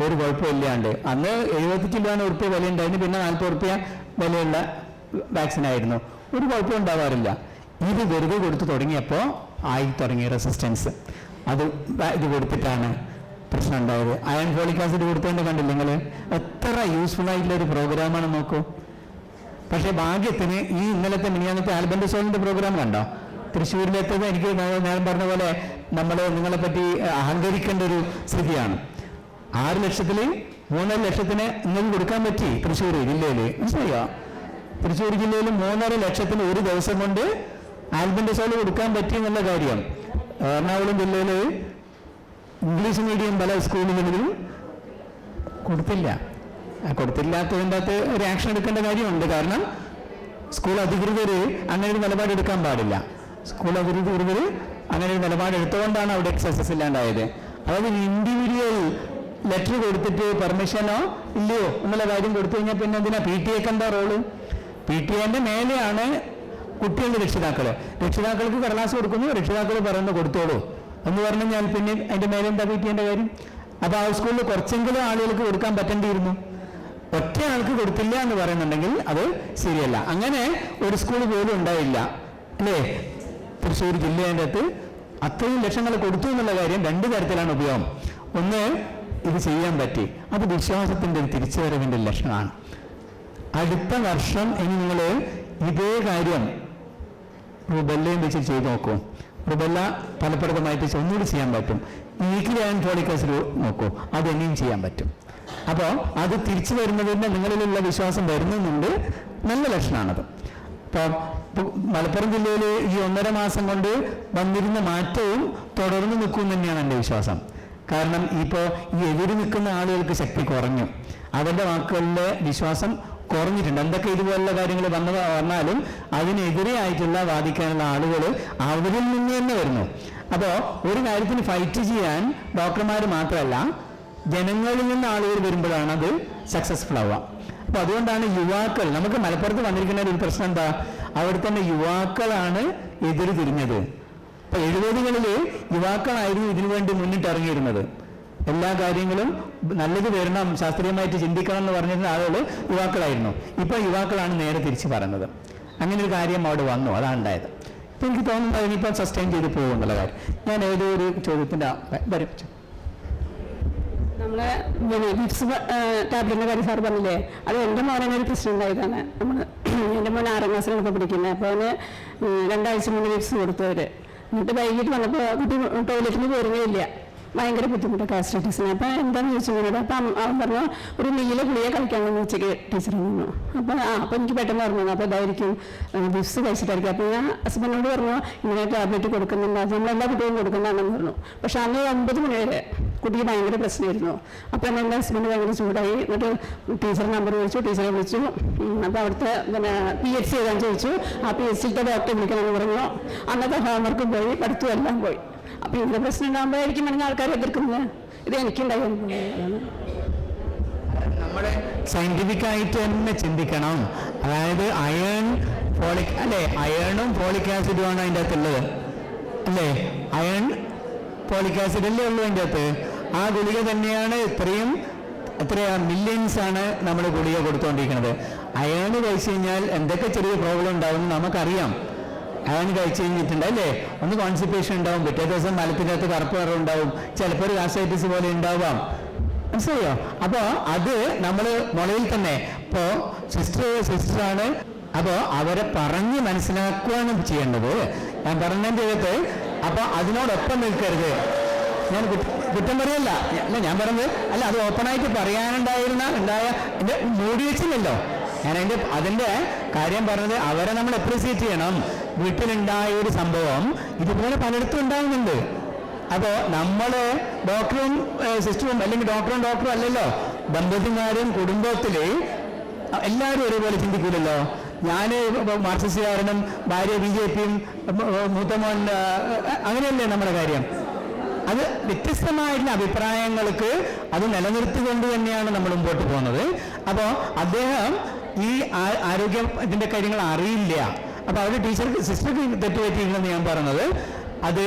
Speaker 2: ഒരു കുഴപ്പമില്ലാണ്ട്. അന്ന് 75 ഉറുപ്പ്യ വില ഉണ്ടായിരുന്നു, പിന്നെ 40 ഉറുപ്പ്യ വിലയുള്ള വാക്സിനായിരുന്നു. ഒരു കുഴപ്പം ഉണ്ടാവാറില്ല. ഇത് വെറുതെ കൊടുത്തു തുടങ്ങിയപ്പോൾ തുടങ്ങിയ റെസിസ്റ്റൻസ്, ഇത് കൊടുത്തിട്ടാണ് പ്രശ്നം ഉണ്ടായത്. അയൺ ഫോളിക് ആസിഡ് കൊടുത്തതിൻ്റെ കണ്ടില്ല നിങ്ങൾ? എത്ര യൂസ്ഫുൾ ആയിട്ടുള്ള ഒരു പ്രോഗ്രാമാണ് നോക്കൂ. പക്ഷേ ഭാഗ്യത്തിന് ഈ ഇന്നലത്തെ മിനിയാന്നത്തെ ആൽബൻഡസോളിൻ്റെ പ്രോഗ്രാം കണ്ടോ? തൃശ്ശൂരിലെത്തത് എനിക്ക് ഞാൻ പറഞ്ഞ പോലെ നിങ്ങളെ പറ്റി അഹങ്കരിക്കേണ്ട ഒരു സ്ഥിതിയാണ്. 6 ലക്ഷത്തിൽ 3.5 ലക്ഷത്തിന് നിങ്ങൾക്ക് കൊടുക്കാൻ പറ്റി തൃശ്ശൂർ ജില്ലയിൽ. മനസ്സിലായോ? തൃശ്ശൂർ ജില്ലയിൽ 3.5 ലക്ഷത്തിന് ഒരു ദിവസം കൊണ്ട് ആൽബൻഡസോൾ കൊടുക്കാൻ പറ്റി എന്നുള്ള കാര്യം. എറണാകുളം ജില്ലയിൽ ഇംഗ്ലീഷ് മീഡിയം പല സ്കൂളുകളിലും കൊടുത്തില്ലാത്തതിൻ്റെ അകത്ത് ഒരു ആക്ഷൻ എടുക്കേണ്ട കാര്യമുണ്ട്. കാരണം സ്കൂൾ അധികൃതർ അങ്ങനെ ഒരു നിലപാടെടുക്കാൻ പാടില്ല. സ്കൂൾ അധികൃതർ അങ്ങനെ ഒരു നിലപാടെടുത്തുകൊണ്ടാണ് അവിടെ സക്സസ് ഇല്ലാണ്ടായത്. അതായത് ഇൻഡിവിജ്വൽ ലെറ്റർ കൊടുത്തിട്ട് പെർമിഷനോ ഇല്ലയോ എന്നുള്ള കാര്യം കൊടുത്തു കഴിഞ്ഞാൽ പിന്നെ എന്തിനാ PTA എന്താ റോള്? PTA മേലെയാണ് കുട്ടികളുടെ രക്ഷിതാക്കൾക്ക് കടലാസ് കൊടുക്കുന്നു, രക്ഷിതാക്കൾ പറയുന്നത് കൊടുത്തോളൂ എന്ന് പറഞ്ഞു കഴിഞ്ഞാൽ പിന്നെ അതിൻ്റെ മേലെ എന്താ PTA കാര്യം? അപ്പോൾ ആ സ്കൂളിൽ കുറച്ചെങ്കിലും ആളുകൾക്ക് കൊടുക്കാൻ പറ്റേണ്ടിയിരുന്നു. ഒറ്റ ആൾക്ക് കൊടുത്തില്ല എന്ന് പറയുന്നുണ്ടെങ്കിൽ അത് ശരിയല്ല. അങ്ങനെ ഒരു സ്കൂൾ പോലും ഉണ്ടായില്ല അല്ലേ തൃശ്ശൂർ ജില്ലേൻ്റെ അകത്ത്. അത്രയും ലക്ഷങ്ങൾ കൊടുത്തു എന്നുള്ള കാര്യം 2 തരത്തിലാണ് ഉപയോഗം. ഒന്ന് ഇത് ചെയ്യാൻ പറ്റി. അത് വിശ്വാസത്തിൻ്റെ ഒരു തിരിച്ചുവരവിൻ്റെ ലക്ഷണമാണ്. അടുത്ത വർഷം ഇനി നിങ്ങൾ ഇതേ കാര്യം റുബെല്ലയും വെച്ച് ചെയ്ത് നോക്കൂ. റുബെല്ല ഫലപ്രദമായിട്ട് ഒന്നുകൂടി ചെയ്യാൻ പറ്റും. വീക്കിലി ആൻഡ് ഫോളിക് ആസിഡ് നോക്കൂ, അത് ഇനിയും ചെയ്യാൻ പറ്റും. അപ്പോൾ അത് തിരിച്ചു വരുന്നതിന് നിങ്ങളിലുള്ള വിശ്വാസം വരുന്നുണ്ട്, നല്ല ലക്ഷണമാണത്. ഇപ്പം മലപ്പുറം ജില്ലയിൽ ഈ 1.5 മാസം കൊണ്ട് വന്നിരുന്ന മാറ്റവും തുടർന്ന് നിൽക്കും തന്നെയാണ് എൻ്റെ വിശ്വാസം. കാരണം ഇപ്പോൾ ഈ എതിര് നിൽക്കുന്ന ആളുകൾക്ക് ശക്തി കുറഞ്ഞു, അവരുടെ വാക്കുകളിലെ വിശ്വാസം കുറഞ്ഞിട്ടുണ്ട്. എന്തൊക്കെ ഇതുപോലുള്ള കാര്യങ്ങൾ വന്നാലും അതിനെതിരെയായിട്ടുള്ള വാദിക്കാനുള്ള ആളുകൾ അവരിൽ നിന്ന് തന്നെ വരുന്നു. അപ്പോൾ ഒരു കാര്യത്തിന് ഫൈറ്റ് ചെയ്യാൻ ഡോക്ടർമാർ മാത്രമല്ല, ജനങ്ങളിൽ നിന്ന് ആളുകൾ വരുമ്പോഴാണ് അത് സക്സസ്ഫുൾ ആവുക. അപ്പോൾ അതുകൊണ്ടാണ് യുവാക്കൾ, നമുക്ക് മലപ്പുറത്ത് വന്നിരിക്കുന്ന ഒരു പ്രശ്നം എന്താ, അവിടെ തന്നെ യുവാക്കളാണ് എതിര് തിരിഞ്ഞത്. അപ്പോൾ 70കളിൽ യുവാക്കളായിരുന്നു ഇതിനു വേണ്ടി മുന്നിട്ടിറങ്ങിയിരുന്നത്. എല്ലാ കാര്യങ്ങളും നല്ലത് വരണം, ശാസ്ത്രീയമായിട്ട് ചിന്തിക്കണം എന്ന് പറഞ്ഞിരുന്ന ആളുകൾ യുവാക്കളായിരുന്നു. ഇപ്പോൾ യുവാക്കളാണ് നേരെ തിരിച്ച് പറയുന്നത്. അങ്ങനെ ഒരു കാര്യം അവിടെ വന്നു, അതാണ് ഉണ്ടായത്. ഇപ്പം എനിക്ക് തോന്നുന്നത് അതിനിപ്പോൾ സസ്റ്റെയിൻ ചെയ്ത് പോകുന്നുള്ള കാര്യം. ഞാൻ ഏതോ ഒരു ചോദ്യത്തിൻ്റെ വരും.
Speaker 1: നമ്മളെ വിപ്സ് ടാബ്ലറ്റിൻ്റെ കാര്യം സാർ പറഞ്ഞില്ലേ, അത് എൻ്റെ മോനെ ഒരു പ്രശ്നം ഉണ്ടായതാണ്. എൻ്റെ മോൻ 6ാം ക്ലാസ്സിലാണ് പഠിക്കുന്നത്. അപ്പോൾ അവന് 2 ആഴ്ച മുന്നേ വിപ്സ് കൊടുത്തു അവർ. എന്നിട്ട് വൈകിട്ട് വന്നപ്പോൾ കുട്ടി ടോയ്ലറ്റിന് പോരുകയില്ല, ഭയങ്കര ബുദ്ധിമുട്ട് ഗാസ്ട്രൈറ്റിസിന്. അപ്പം എന്താണെന്ന് ചോദിച്ചു എന്നോട്. അപ്പം അവൻ പറഞ്ഞു ഒരു നീല ഗുളിക കഴിക്കാമെന്ന് ഉച്ചയ്ക്ക് ടീച്ചർ പറഞ്ഞു. അപ്പോൾ എനിക്ക് പെട്ടെന്ന് പറഞ്ഞു അപ്പോൾ ഇതായിരിക്കും വിപ്സ് കഴിച്ചിട്ടായിരിക്കും. അപ്പോൾ ഞാൻ ഹസ്ബൻഡിനോട് പറഞ്ഞു ഇങ്ങനെ ടാബ്ലറ്റ് കൊടുക്കുന്നുണ്ട്, അത് നമ്മളെല്ലാ കുട്ടികളും കൊടുക്കുന്നതാണെന്ന് പറഞ്ഞു. പക്ഷെ അന്ന് 9 മണി വരെ കുട്ടിക്ക് ഭയങ്കര പ്രശ്നമായിരുന്നു. അപ്പോൾ എൻ്റെ ഹസ്ബൻഡ് ഭയങ്കര ചൂടായി. എന്നിട്ട് ടീച്ചർ നമ്പർ ചോദിച്ചു, ടീച്ചറെ വിളിച്ചു. അപ്പോൾ അവിടുത്തെ PHC എഴുതാൻ ചോദിച്ചു. ആ PHCത്തെ ഡോക്ടറെ വിളിക്കണമെന്ന് പറഞ്ഞു. അന്നത്തെ ഹോംവർക്ക് പോയി, പഠിത്തം എല്ലാം പോയി. അപ്പൊ ഇതിന്റെ പ്രശ്നം ഉണ്ടാകുമ്പോഴായിരിക്കും വേണമെങ്കിൽ ആൾക്കാർ എതിർക്കുന്നത്. ഇത് എനിക്കുണ്ടായി അനുഭവമാണ്.
Speaker 2: നമ്മുടെ സയന്റിഫിക് ആയിട്ട് തന്നെ ചിന്തിക്കണം. അതായത് അയണും ഫോളിക് ആസിഡുമാണ് അതിൻ്റെ അകത്തുള്ളത് അല്ലേ? അയൺ ഫോളിക് ആസിഡ് അല്ലേ ഉള്ളൂ അതിൻ്റെ അകത്ത്. ആ ഗുളിക തന്നെയാണ് എത്രയാ മില്യൺസ് ആണ് നമ്മൾ ഗുളിക കൊടുത്തുകൊണ്ടിരിക്കുന്നത്. അയൺ കഴിച്ചു കഴിഞ്ഞാൽ എന്തൊക്കെ ചെറിയ പ്രോബ്ലം ഉണ്ടാവും നമുക്കറിയാം. അയൺ കഴിച്ചു കഴിഞ്ഞിട്ടുണ്ട് അല്ലേ, ഒന്ന് കോൺസ്റ്റിപ്പേഷൻ ഉണ്ടാവും, പിറ്റേ ദിവസം മലത്തിനകത്ത് കറുപ്പ് നിറം ഉണ്ടാവും, ചിലപ്പോൾ ഒരു ഗാസ്ട്രൈറ്റിസ് പോലെ ഉണ്ടാവാം. മനസ്സിലായോ? അപ്പോൾ അത് നമ്മൾ മുളയിൽ തന്നെ ഇപ്പോൾ സിസ്റ്ററാണ്. അപ്പോൾ അവരെ പറഞ്ഞ് മനസ്സിലാക്കുകയാണ് ചെയ്യേണ്ടത്. ഞാൻ പറഞ്ഞതിൻ്റെ അകത്ത് അപ്പോൾ അതിനോടൊപ്പം നിൽക്കരുത്. ഞാൻ കുറ്റം പറയല്ല, ഞാൻ പറഞ്ഞത് അല്ല, അത് ഓപ്പണായിട്ട് പറയാനുണ്ടായ എൻ്റെ മൂടി വെച്ചില്ലല്ലോ. ഞാൻ അതിൻ്റെ കാര്യം പറഞ്ഞത് അവരെ നമ്മൾ അപ്രീസിയേറ്റ് ചെയ്യണം. വീട്ടിലുണ്ടായ ഒരു സംഭവം ഇതുപോലെ പലയിടത്തും ഉണ്ടാകുന്നുണ്ട്. അപ്പോൾ നമ്മൾ ഡോക്ടറും സിസ്റ്ററും അല്ലെങ്കിൽ ഡോക്ടറും അല്ലല്ലോ, ദമ്പതിമാരും കുടുംബത്തിൽ എല്ലാവരും ഒരുപോലെ ചിന്തിക്കില്ലല്ലോ. ഞാൻ മാർക്സിസ്റ്റുകാരനും ഭാര്യ BJPയും മൂത്തമോൻ അങ്ങനെയല്ലേ നമ്മുടെ കാര്യം. അത് വ്യത്യസ്തമായിട്ടുള്ള അഭിപ്രായങ്ങൾക്ക് അത് നിലനിർത്തിക്കൊണ്ട് തന്നെയാണ് നമ്മൾ മുമ്പോട്ട് പോകുന്നത്. അപ്പോൾ അദ്ദേഹം ഈ ആരോഗ്യം ഇതിൻ്റെ കാര്യങ്ങൾ അറിയില്ല. അപ്പോൾ അവരുടെ സിസ്റ്റർക്ക് തെറ്റുപറ്റിയില്ലെന്ന് ഞാൻ പറഞ്ഞത് അത്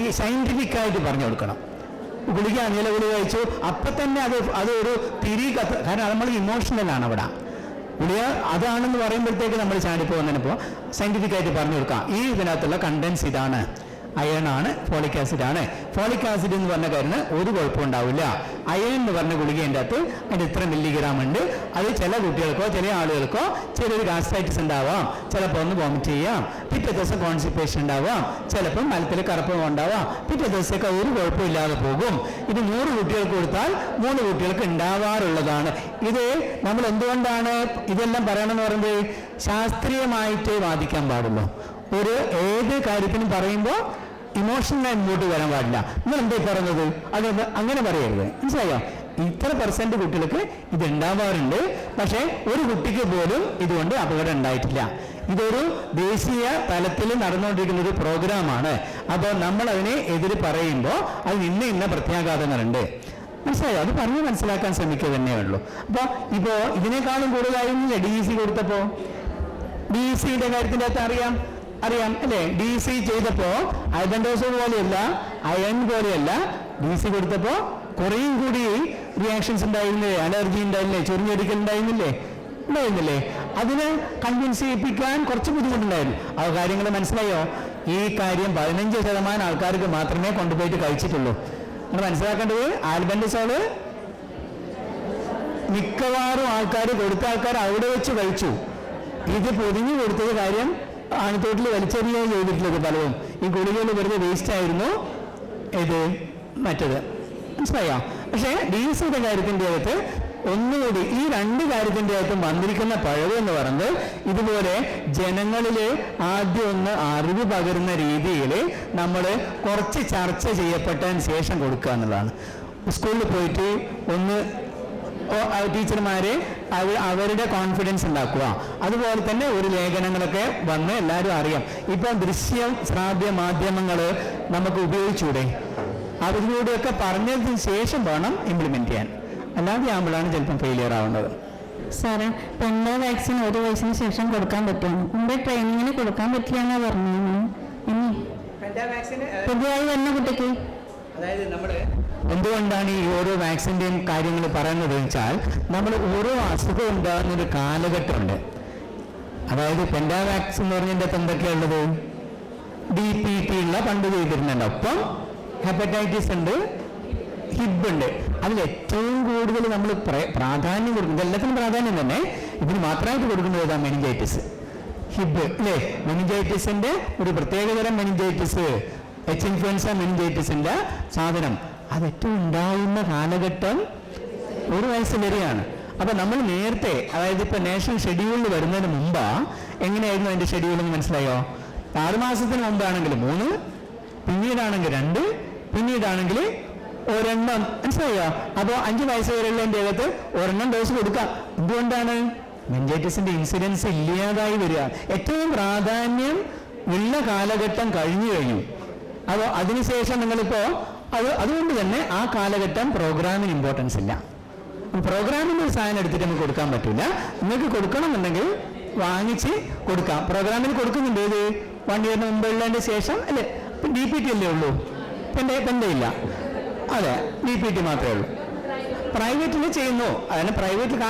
Speaker 2: ഈ സയന്റിഫിക്കായിട്ട് പറഞ്ഞു കൊടുക്കണം. ഗുളിക നീല ഗുളിക കഴിച്ചു അപ്പം തന്നെ അത് ഒരു കാരണം നമ്മൾ ഇമോഷണലാണ് അവിടെ. ഗുളിക അതാണെന്ന് പറയുമ്പോഴത്തേക്ക് നമ്മൾ ചാടിപ്പോകുന്നതിനിപ്പോൾ സയന്റിഫിക്കായിട്ട് പറഞ്ഞു കൊടുക്കാം. ഈ ഇതിനകത്തുള്ള കണ്ടൻസ് ഇതാണ്, അയൺ ആണ്, ഫോളിക് ആസിഡ് ആണ്. ഫോളിക് ആസിഡ് എന്ന് പറഞ്ഞ കാര്യത്തിന് ഒരു കുഴപ്പമുണ്ടാവില്ല. അയൺ എന്ന് പറഞ്ഞ ഗുളികേൻ്റെ അകത്ത് അതിന് ഇത്ര മില്ലിഗ്രാം ഉണ്ട്. അത് ചില കുട്ടികൾക്കോ ചില ആളുകൾക്കോ ചെറിയൊരു ഗാസ്ട്രൈറ്റിസ് ഉണ്ടാവാം, ചിലപ്പോൾ ഒന്ന് വോമിറ്റ് ചെയ്യാം, പിറ്റേ ദിവസം കോൺസ്റ്റിപ്പേഷൻ ഉണ്ടാവാം, ചിലപ്പോൾ മലത്തിൽ കറുപ്പം ഉണ്ടാവാം, പിറ്റേ ദിവസമൊക്കെ ഒരു കുഴപ്പമില്ലാതെ പോകും. ഇത് 100 കുട്ടികൾക്ക് കൊടുത്താൽ 3 കുട്ടികൾക്ക് ഉണ്ടാവാറുള്ളതാണ്. ഇത് നമ്മൾ എന്തുകൊണ്ടാണ് ഇതെല്ലാം പറയണമെന്ന് പറയുന്നത്? ശാസ്ത്രീയമായിട്ട് വാദിക്കാൻ പാടുള്ളൂ. ഏത് കാര്യത്തിനും പറയുമ്പോൾ ഇമോഷണലായി മുമ്പോട്ട് വരാൻ പാടില്ല. നിങ്ങൾ എന്താ പറയുന്നത്? അത് അങ്ങനെ പറയരുത്. മനസ്സിലായോ? ഇത്ര % കുട്ടികൾക്ക് ഇത് ഉണ്ടാവാറുണ്ട്, പക്ഷേ ഒരു കുട്ടിക്ക് പോലും ഇതുകൊണ്ട് അപകടം ഉണ്ടായിട്ടില്ല. ഇതൊരു ദേശീയ തലത്തിൽ നടന്നുകൊണ്ടിരിക്കുന്ന ഒരു പ്രോഗ്രാമാണ്. അപ്പോൾ നമ്മൾ അതിനെ എതിര് പറയുമ്പോൾ അതിന് ഇന്ന പ്രത്യാഘാതങ്ങളുണ്ട്. മനസ്സിലായോ? അത് പറഞ്ഞ് മനസ്സിലാക്കാൻ ശ്രമിക്കുക തന്നെയേ ഉള്ളൂ. അപ്പോൾ ഇപ്പോൾ ഇതിനേക്കാളും കൂടുതലായിരുന്നില്ല DEC കൊടുത്തപ്പോൾ. DECയുടെ കാര്യത്തിൻ്റെ അകത്ത് അറിയാം അല്ലേ? DEC ചെയ്തപ്പോൾ അൽബൻഡോസ് പോലെയല്ല, അയൺ പോലെയല്ല, DEC കൊടുത്തപ്പോൾ കുറേയും കൂടി റിയാക്ഷൻസ് ഉണ്ടായിരുന്നില്ലേ, അലർജി ഉണ്ടായിരുന്നില്ലേ, ചൊറിഞ്ഞൊരിക്കൽ ഉണ്ടായിരുന്നില്ലേ? അതിന് കൺവിൻസ് ചെയ്യിപ്പിക്കാൻ കുറച്ച് ബുദ്ധിമുട്ടുണ്ടായിരുന്നു. ആ കാര്യങ്ങൾ മനസ്സിലായോ? ഈ കാര്യം 15% ആൾക്കാർക്ക് മാത്രമേ കൊണ്ടുപോയിട്ട് കഴിച്ചിട്ടുള്ളൂ. നിങ്ങൾ മനസ്സിലാക്കേണ്ടത് ആൽബൻഡസോള് മിക്കവാറും ആൾക്കാർ കൊടുത്ത ആൾക്കാർ അവിടെ വെച്ച് കഴിച്ചു. ഇത് പൊതിഞ്ഞു കൊടുത്തത് കാര്യം ആണിത്തോട്ടിൽ വലിച്ചെറിയുകയും ചെയ്തിട്ടുള്ളത് പലതും. ഈ ഗുളികകൾ വെറുതെ വേസ്റ്റ് ആയിരുന്നു ഇത് മറ്റത്, മനസ്സിലായോ? പക്ഷേ ഡീസലിന്റെ കാര്യത്തിൻ്റെ അകത്ത് ഒന്നുകൂടി ഈ രണ്ട് കാര്യത്തിൻ്റെ അകത്തും വന്നിരിക്കുന്ന പഴവ് എന്ന് പറയുന്നത് ഇതുപോലെ ജനങ്ങളിൽ ആദ്യം ഒന്ന് അറിവ് പകരുന്ന രീതിയിൽ നമ്മൾ കുറച്ച് ചർച്ച ചെയ്യപ്പെട്ടതിന് ശേഷം കൊടുക്കുക എന്നുള്ളതാണ്. സ്കൂളിൽ പോയിട്ട് ഒന്ന് ടീച്ചർമാരെ അവരുടെ കോൺഫിഡൻസ് ഉണ്ടാക്കുക. അതുപോലെ തന്നെ ഒരു ലേഖനങ്ങളൊക്കെ വന്ന് എല്ലാവരും അറിയാം. ഇപ്പം ദൃശ്യം ശ്രാവ്യ മാധ്യമങ്ങൾ നമുക്ക് ഉപയോഗിച്ചൂടെ? അതിലൂടെയൊക്കെ പറഞ്ഞതിന് ശേഷം വേണം ഇംപ്ലിമെന്റ് ചെയ്യാൻ. അല്ലാതെ ആകുമ്പോഴാണ് ചിലപ്പം ഫെയിലിയർ ആവുന്നത്.
Speaker 5: സാറേ, പെണ്ണ വാക്സിൻ 1 വയസ്സിന് ശേഷം കൊടുക്കാൻ പറ്റുമോ? മുമ്പേ ട്രെയിനിങ്ങിന് കൊടുക്കാൻ പറ്റില്ല എന്നാ പറഞ്ഞു. ഇനി പുതിയതായി വരുന്ന കുട്ടിക്ക്
Speaker 2: അതായത് നമ്മൾ എന്തുകൊണ്ടാണ് ഈ ഓരോ വാക്സിൻ്റെയും കാര്യങ്ങൾ പറയുന്നത് വെച്ചാൽ നമ്മൾ ഓരോ അസുഖം ഉണ്ടാകുന്നൊരു കാലഘട്ടമുണ്ട്. അതായത് പെൻഡാവാക്സ് എന്ന് പറഞ്ഞതിൻ്റെ അകത്ത് എന്തൊക്കെയുള്ളത്? DPT ഉള്ള പണ്ട് ചെയ്തിരുന്നുണ്ട്, ഒപ്പം ഹെപ്പറ്റൈറ്റിസ് ഉണ്ട്, ഹിബ് ഉണ്ട്. അതിൽ ഏറ്റവും കൂടുതൽ നമ്മൾ പ്രാധാന്യം കൊടുക്കുന്നത്, എല്ലാത്തിനും പ്രാധാന്യം തന്നെ, ഇതിന് മാത്രമായിട്ട് കൊടുക്കുന്നത് ഏതാ? മെനിഞ്ചൈറ്റിസ്, ഹിബ് അല്ലേ? മെനിഞ്ചൈറ്റിസിന്റെ ഒരു പ്രത്യേകതരം മെനിഞ്ചൈറ്റിസ്, എച്ച് ഇൻഫ്ലുവൻസ മെനിഞ്ചൈറ്റിസിന്റെ സാധനം, അത് ഏറ്റവും ഉണ്ടാകുന്ന കാലഘട്ടം 1 വയസ്സ് വരെയാണ്. അപ്പൊ നമ്മൾ നേരത്തെ, അതായത് ഇപ്പൊ നാഷണൽ ഷെഡ്യൂളിൽ വരുന്നതിന് മുമ്പാ എങ്ങനെയായിരുന്നു അതിന്റെ ഷെഡ്യൂൾ എന്ന് മനസ്സിലായോ? 6 മാസത്തിന് മുമ്പാണെങ്കിൽ 3, പിന്നീടാണെങ്കിൽ 2, പിന്നീടാണെങ്കിൽ 1, മനസ്സിലായോ? അപ്പോൾ 5 വയസ്സ് വരെയുള്ളതിൻ്റെ അകത്ത് 1 ഡോസ് കൊടുക്കാം. എന്തുകൊണ്ടാണ്? മെനിഞ്ചൈറ്റിസിന്റെ ഇൻസിഡൻസ് ഇല്ലാതായി വരിക. ഏറ്റവും പ്രാധാന്യം ഉള്ള കാലഘട്ടം കഴിഞ്ഞു. അപ്പോൾ അതിനുശേഷം നിങ്ങളിപ്പോ അതുകൊണ്ട് തന്നെ ആ കാലഘട്ടം പ്രോഗ്രാമിന് ഇമ്പോർട്ടൻസ് ഇല്ല. പ്രോഗ്രാമിന് ഒരു സാധനം എടുത്തിട്ട് നമുക്ക് കൊടുക്കാൻ പറ്റില്ല. നിങ്ങൾക്ക് കൊടുക്കണമെന്നുണ്ടെങ്കിൽ വാങ്ങിച്ച് കൊടുക്കാം. പ്രോഗ്രാമിന് കൊടുക്കുന്നുണ്ട് ഏത്? 1 ഇയറിന് മുമ്പുള്ളതിന്റെ ശേഷം അല്ലേ? DPT അല്ലേ ഉള്ളൂ, പെൻ്റെ ഇല്ല. അതെ, DPT മാത്രമേ ഉള്ളൂ. പ്രൈവറ്റിൽ ചെയ്യുന്നു. അതിന് പ്രൈവറ്റിൽ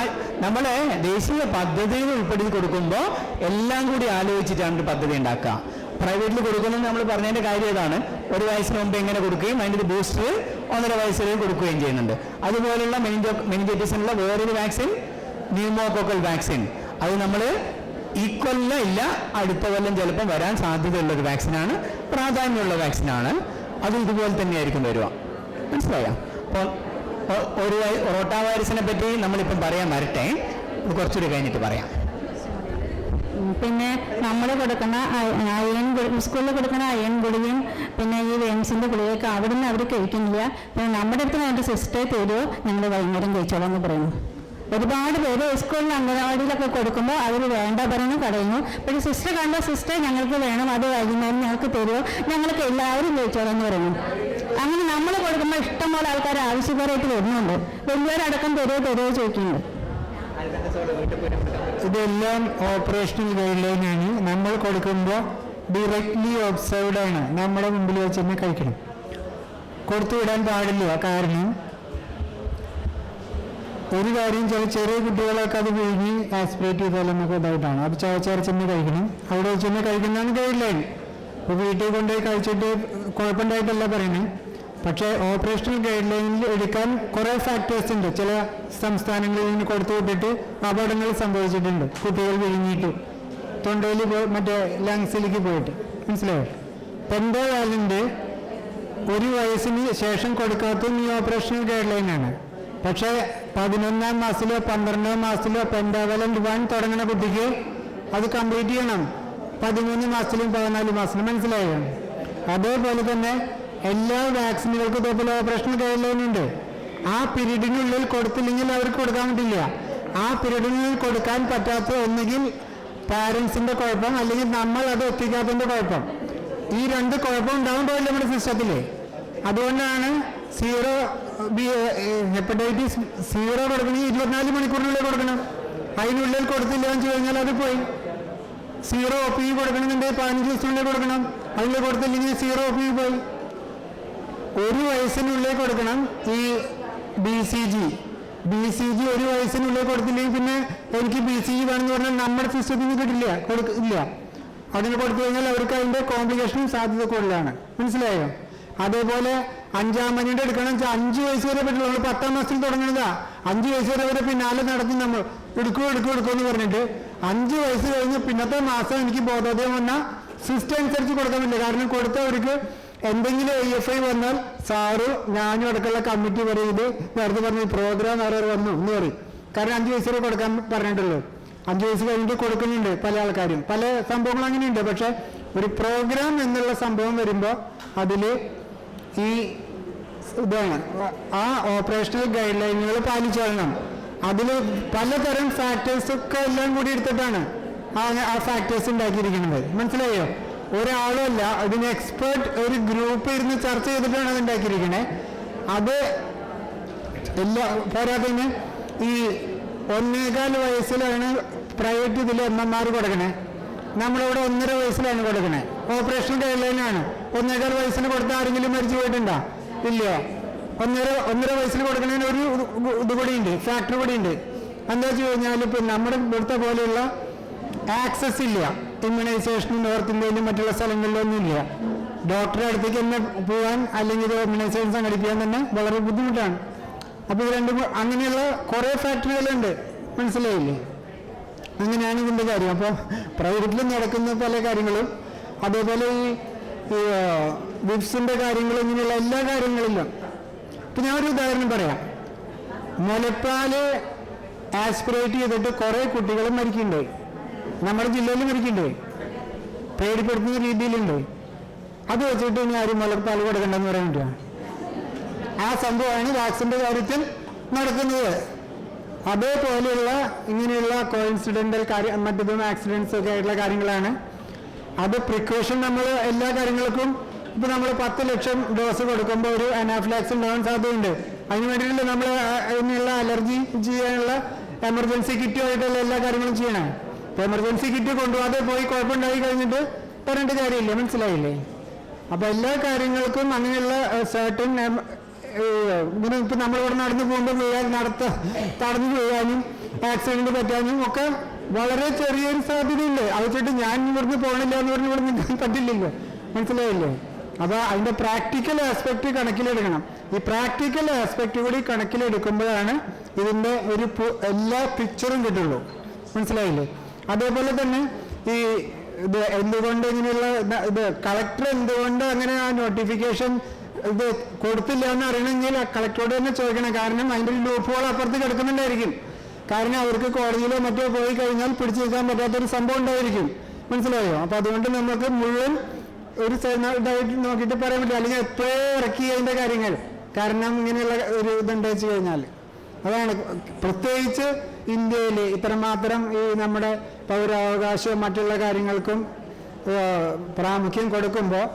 Speaker 2: നമ്മളെ ദേശീയ പദ്ധതിയിൽ ഉൾപ്പെടുത്തി കൊടുക്കുമ്പോൾ എല്ലാം കൂടി ആലോചിച്ചിട്ടാണ് ഒരു പദ്ധതി ഉണ്ടാക്കുക. പ്രൈവറ്റിൽ കൊടുക്കുന്നത് നമ്മൾ പറഞ്ഞതിന്റെ കാര്യം ഏതാണ്? 1 വയസ്സിന് മുമ്പ് എങ്ങനെ കൊടുക്കുകയും അതിൻ്റെ ഒരു ബൂസ്റ്റർ 1.5 വയസ്സിൽ കൊടുക്കുകയും ചെയ്യുന്നുണ്ട്. അതുപോലുള്ള മെനിഞ്ചൈറ്റിസിനുള്ള വേറൊരു വാക്സിൻ, ന്യൂമോകോക്കൽ വാക്സിൻ, അത് നമ്മൾ ഈ കൊല്ലം ഇല്ല, അടുത്ത കൊല്ലം ചിലപ്പോൾ വരാൻ സാധ്യതയുള്ള ഒരു വാക്സിനാണ്, പ്രാധാന്യമുള്ള വാക്സിനാണ്. അത് ഇതുപോലെ തന്നെയായിരിക്കും വരിക. മനസ്സിലായോ? അപ്പോൾ ഒരു റോട്ടാ വൈറസിനെ പറ്റി നമ്മളിപ്പം പറയാൻ വരട്ടെ, ഇത് കുറച്ചുകൂടി കഴിഞ്ഞിട്ട് പറയാം.
Speaker 5: പിന്നെ നമ്മൾ കൊടുക്കുന്ന അയൺ, സ്കൂളിൽ കൊടുക്കുന്ന അയൺ ഗുളികയും പിന്നെ ഈ വെയിൻസിന്റെ ഗുളികയൊക്കെ അവിടെ നിന്ന് അവർ കഴിക്കുന്നില്ല. പിന്നെ നമ്മുടെ അടുത്ത് വേണ്ട സിസ്റ്റർ തരുമോ, ഞങ്ങൾ വൈകുന്നേരം കഴിച്ചോളാം എന്ന് പറയുന്നു. ഒരുപാട് പേര് സ്കൂളിൽ അംഗനവാടിയിലൊക്കെ കൊടുക്കുമ്പോൾ അവർ വേണ്ട പറയുന്നു, കടയുന്നു. പക്ഷേ സിസ്റ്റർ കണ്ട സിസ്റ്റർ ഞങ്ങൾക്ക് വേണം, അത് വൈകുന്നേരം ഞങ്ങൾക്ക് തരുമോ, ഞങ്ങൾക്ക് എല്ലാവരും കഴിച്ചോളാം എന്ന് പറയുന്നു. അങ്ങനെ നമ്മൾ കൊടുക്കുമ്പോൾ ഇഷ്ടംപോലെ ആൾക്കാർ ആവശ്യക്കാരായിട്ട് വരുന്നുണ്ട്. വലിയവരടക്കം തരുമോ ചോദിക്കുന്നുണ്ട്.
Speaker 9: ഇതെല്ലാം ഓപ്പറേഷണൽ ഗൈഡ് ലൈനാണ്. നമ്മൾ കൊടുക്കുമ്പോൾ ഡയറക്ട്ലി ഒബ്സർവ്ഡ് ആണ്, നമ്മുടെ മുമ്പിൽ വെച്ച് തന്നെ കഴിക്കണം. കൊടുത്തുവിടാൻ പാടില്ല. കാരണം ഒരു കാര്യം, ചെറിയ കുട്ടികളൊക്കെ അത് വിഴുങ്ങി ആസ്പിറേറ്റ് ചെയ്താൽ നമുക്ക് ഇതായിട്ടാണ്. അത് ചവച്ചരച്ചെന്ന് കഴിക്കണം, അവിടെ വെച്ച് തന്നെ കഴിക്കുന്നതാണ് ഗൈഡ് ലൈൻ. ഇപ്പോൾ വീട്ടിൽ കൊണ്ടുപോയി കഴിച്ചിട്ട് കുഴപ്പമുണ്ടായിട്ടല്ല പറയുന്നത്. പക്ഷേ ഓപ്പറേഷണൽ ഗൈഡ് ലൈനിൽ എടുക്കാൻ കുറേ ഫാക്ടേഴ്സ് ഉണ്ട്. ചില സംസ്ഥാനങ്ങളിൽ നിന്ന് കൊടുത്തു വിട്ടിട്ട് അപകടങ്ങൾ സംഭവിച്ചിട്ടുണ്ട്. കുട്ടികൾ വിഴുങ്ങിയിട്ട് തൊണ്ടയിൽ മറ്റേ ലങ്സിലേക്ക് പോയിട്ട്, മനസ്സിലായോ? പെൻഡോവാലിൻ്റെ 1 വയസ്സിന് ശേഷം കൊടുക്കാത്തതും ഈ ഓപ്പറേഷണൽ ഗൈഡ് ലൈനാണ്. പക്ഷേ 11ാം മാസത്തിലോ 12ാം മാസത്തിലോ പെൻഡാവലന്റ് 1 തുടങ്ങുന്ന കുട്ടിക്ക് അത് കംപ്ലീറ്റ് ചെയ്യണം 13 മാസത്തിലും 14 മാസത്തിലും, മനസ്സിലായോ? അതേപോലെ തന്നെ എല്ലാ വാക്സിനുകൾക്കും ഇതേപോലെ ഓപ്പറേഷണൽ ഗൈഡ് ലൈൻ ഉണ്ട്. ആ പീരീഡിനുള്ളിൽ കൊടുത്തില്ലെങ്കിൽ അവർക്ക് കൊടുക്കാൻ പറ്റില്ല. ആ പീരീഡിനുള്ളിൽ കൊടുക്കാൻ പറ്റാത്ത ഒന്നുകിൽ പാരൻസിന്റെ കുഴപ്പം, അല്ലെങ്കിൽ നമ്മൾ അത് എത്തിക്കാത്തതിന്റെ കുഴപ്പം. ഈ 2 കുഴപ്പം ഉണ്ടാവാൻ പാടില്ല നമ്മുടെ സിസ്റ്റത്തില്. അതുകൊണ്ടാണ് ഹെപ്പറ്റൈറ്റിസ് 0 കൊടുക്കണമെങ്കിൽ 24 മണിക്കൂറിനുള്ളിൽ കൊടുക്കണം. അതിനുള്ളിൽ കൊടുത്തില്ല എന്ന് വെച്ച് കഴിഞ്ഞാൽ അത് പോയി. 0 OP കൊടുക്കണമെന്നുണ്ടെങ്കിൽ 15 ദിവസത്തിനുള്ളിൽ കൊടുക്കണം. അതിൽ കൊടുത്തില്ലെങ്കിൽ 0 OP പോയി. 1 വയസ്സിനുള്ളിൽ കൊടുക്കണം. ഈ BCG 1 വയസ്സിനുള്ളിൽ കൊടുത്തില്ലെങ്കിൽ പിന്നെ എനിക്ക് BCG വേണമെന്ന് പറഞ്ഞാൽ നമ്മുടെ സിസ്റ്റത്തിന് കിട്ടില്ല, ഇല്ല. അതിന് കൊടുത്തു കഴിഞ്ഞാൽ അവർക്ക് അതിൻ്റെ കോംപ്ലിക്കേഷനും സാധ്യത കൂടുതലാണ്, മനസ്സിലായോ? അതേപോലെ 5ാം മണിയുടെ എടുക്കണം വെച്ചാൽ 5 വയസ്സ് വരെ പറ്റില്ല. നമ്മൾ 10ാം മാസത്തിൽ തുടങ്ങുന്നതാ. 5 വയസ്സ് വരെ അവരെ പിന്നാലെ നടത്തി നമ്മൾ എടുക്കൂ എന്ന് പറഞ്ഞിട്ട് 5 വയസ്സ് കഴിഞ്ഞ് പിന്നത്തെ മാസം എനിക്ക് ബോധോദയം വന്ന സിസ്റ്റം അനുസരിച്ച് കൊടുക്കാൻ പറ്റില്ല. കാരണം കൊടുത്തവർക്ക് എന്തെങ്കിലും AFI വന്നാൽ സാറ് ഞാനും അടക്കമുള്ള കമ്മിറ്റി പറയും ഇത് നേരത്തെ പറഞ്ഞ പ്രോഗ്രാം വേറെ വന്നു എന്ന് പറയും. കാരണം 5 വയസ്സ് വരെ കൊടുക്കാൻ പറഞ്ഞിട്ടുള്ളൂ. 5 വയസ്സ് കഴിഞ്ഞിട്ട് കൊടുക്കുന്നുണ്ട് പല ആൾക്കാരും, പല സംഭവങ്ങളും അങ്ങനെയുണ്ട്. പക്ഷെ ഒരു പ്രോഗ്രാം എന്നുള്ള സംഭവം വരുമ്പോൾ അതിൽ ഈ ഇതാണ് ആ ഓപ്പറേഷണൽ ഗൈഡ് ലൈനുകൾ പാലിച്ചു വരണം. അതിൽ പലതരം ഫാക്ടേഴ്സൊക്കെ എല്ലാം കൂടി എടുത്തിട്ടാണ് ആ ഫാക്ടേഴ്സ് ഉണ്ടാക്കിയിരിക്കുന്നത്. മനസ്സിലായോ? ഒരാളുമല്ല, അതിന് എക്സ്പേർട്ട് ഒരു ഗ്രൂപ്പ് ഇരുന്ന് ചർച്ച ചെയ്തിട്ടാണ് അത് ഉണ്ടാക്കിയിരിക്കണേ. അത് എല്ലാ പോരാത്തതിന് ഈ 1.25 വയസ്സിലാണ് പ്രൈവറ്റ് ഇതിൽ MMR കൊടുക്കണേ. നമ്മളിവിടെ 1.5 വയസ്സിലാണ് കൊടുക്കണേ. ഓപ്പറേഷൻ ഗൈഡ് ലൈനാണ്. 1.25 വയസ്സിന് കൊടുത്ത ആരെങ്കിലും മരിച്ചു പോയിട്ടുണ്ടോ? ഇല്ല. 1.5 വയസ്സിൽ കൊടുക്കണതിന് ഒരു ഇത് കൂടിയുണ്ട്, ഫാക്ടർ കൂടിയുണ്ട്. എന്താ വെച്ച് കഴിഞ്ഞാൽ ഇപ്പം നമ്മുടെ ഇവിടുത്തെ പോലെയുള്ള ആക്സസ് ഇല്ല ഇമ്മ്യൂണൈസേഷൻ നോർത്ത് ഇന്ത്യയിലും മറ്റുള്ള സ്ഥലങ്ങളിലൊന്നും ഇല്ല. ഡോക്ടറെ അടുത്തേക്ക് തന്നെ പോകാൻ അല്ലെങ്കിൽ ഇമ്മ്യൂണൈസേഷൻ സംഘടിപ്പിക്കാൻ തന്നെ വളരെ ബുദ്ധിമുട്ടാണ്. അപ്പോൾ ഇത് രണ്ടും അങ്ങനെയുള്ള കുറേ ഫാക്ടറികളുണ്ട്. മനസ്സിലായില്ലേ? അങ്ങനെയാണ് ഇതിൻ്റെ കാര്യം. അപ്പോൾ പ്രൈവറ്റിൽ നടക്കുന്ന പല കാര്യങ്ങളും അതേപോലെ ഈ വിപ്സിൻ്റെ കാര്യങ്ങളും ഇങ്ങനെയുള്ള എല്ലാ കാര്യങ്ങളിലും. ഇപ്പം ഞാൻ ഒരു ഉദാഹരണം പറയാം. മുലപ്പാല് ആസ്പിറേറ്റ് ചെയ്തിട്ട് കുറേ കുട്ടികൾ മരിക്കുന്നുണ്ട്. നമ്മുടെ ജില്ലയിൽ മരിക്കുന്നുണ്ട്. പേടിപ്പെടുത്തുന്ന രീതിയിലുണ്ട്. അത് വെച്ചിട്ട് ഇനി ആരും മുലപ്പാൽ കൊടുക്കണ്ടെന്ന് പറയാൻ പറ്റുക? ആ സംഭവമാണ് വാക്സിൻ്റെ കാര്യത്തിൽ നടക്കുന്നത്. അതേപോലെയുള്ള ഇങ്ങനെയുള്ള കോയിൻസിഡൻ്റൽ കാര്യം മറ്റതും ആക്സിഡൻസ് ഒക്കെ ആയിട്ടുള്ള കാര്യങ്ങളാണ്. അത് പ്രിക്കോഷൻ നമ്മൾ എല്ലാ കാര്യങ്ങൾക്കും ഇപ്പം നമ്മൾ 10 ലക്ഷം ഡോസ് കൊടുക്കുമ്പോൾ ഒരു അനാഫ്ലാക്സ് ഉണ്ടാകാൻ സാധ്യതയുണ്ട്. അതിന് വേണ്ടിയിട്ടില്ല നമ്മൾ അതിനുള്ള അലർജി ചെയ്യാനുള്ള എമർജൻസി കിറ്റുമായിട്ടുള്ള എല്ലാ കാര്യങ്ങളും ചെയ്യണം. ഇപ്പം എമർജൻസി കിറ്റ് കൊണ്ടുപോകാതെ പോയി കുഴപ്പമുണ്ടായി കഴിഞ്ഞിട്ട് പറഞ്ഞിട്ട് കാര്യമില്ല. മനസ്സിലായില്ലേ? അപ്പോൾ എല്ലാ കാര്യങ്ങൾക്കും അങ്ങനെയുള്ള സർട്ടൻ ഇങ്ങനെ ഇപ്പം നമ്മളിവിടെ നടന്നു പോകുമ്പോൾ തടഞ്ഞു വീഴാനും ആക്സിഡൻറ്റ് പറ്റാനും ഒക്കെ വളരെ ചെറിയൊരു സാധ്യതയുണ്ട്. അത് വെച്ചിട്ട് ഞാൻ ഇവിടുന്ന് പോകണില്ല എന്ന് പറഞ്ഞ് ഇവിടെ നിൽക്കാൻ പറ്റില്ലല്ലോ. മനസ്സിലായില്ലേ? അപ്പോൾ അതിൻ്റെ പ്രാക്ടിക്കൽ ആസ്പെക്റ്റ് കണക്കിലെടുക്കണം. ഈ പ്രാക്ടിക്കൽ ആസ്പെക്റ്റ് കൂടി കണക്കിലെടുക്കുമ്പോഴാണ് ഇതിൻ്റെ ഒരു എല്ലാ പിക്ചറും കിട്ടുള്ളൂ. മനസ്സിലായില്ലേ? അതേപോലെ തന്നെ ഈ ഇത് എന്തുകൊണ്ട് ഇങ്ങനെയുള്ള ഇത് കളക്ടർ എന്തുകൊണ്ട് അങ്ങനെ ആ നോട്ടിഫിക്കേഷൻ ഇത് കൊടുത്തില്ല എന്ന് അറിയണമെങ്കിൽ കളക്ടറോട് തന്നെ ചോദിക്കണം. കാരണം അതിൻ്റെ ഒരു ലൂപ്പ് ഹോൾ അപ്പുറത്ത് കിടക്കുന്നുണ്ടായിരിക്കും. കാരണം അവർക്ക് കോടതിയിലോ മറ്റോ പോയി കഴിഞ്ഞാൽ പിടിച്ചു നിൽക്കാൻ പറ്റാത്തൊരു സംഭവം ഉണ്ടായിരിക്കും. മനസ്സിലായോ? അപ്പോൾ അതുകൊണ്ട് നമുക്ക് മുഴുവൻ ഒരു ഇതായിട്ട് നോക്കിയിട്ട് പറയാൻ പറ്റില്ല. അല്ലെങ്കിൽ എപ്പോഴേ ഇറക്കി അതിൻ്റെ കാര്യങ്ങൾ. കാരണം ഇങ്ങനെയുള്ള ഒരു ഇതുണ്ട് വെച്ച് കഴിഞ്ഞാൽ അതാണ് പ്രത്യേകിച്ച് ഇന്ത്യയിൽ ഇത്രമാത്രം ഈ നമ്മുടെ പൗരാവകാശവും മറ്റുള്ള കാര്യങ്ങൾക്കും പ്രാമുഖ്യം കൊടുക്കുമ്പോൾ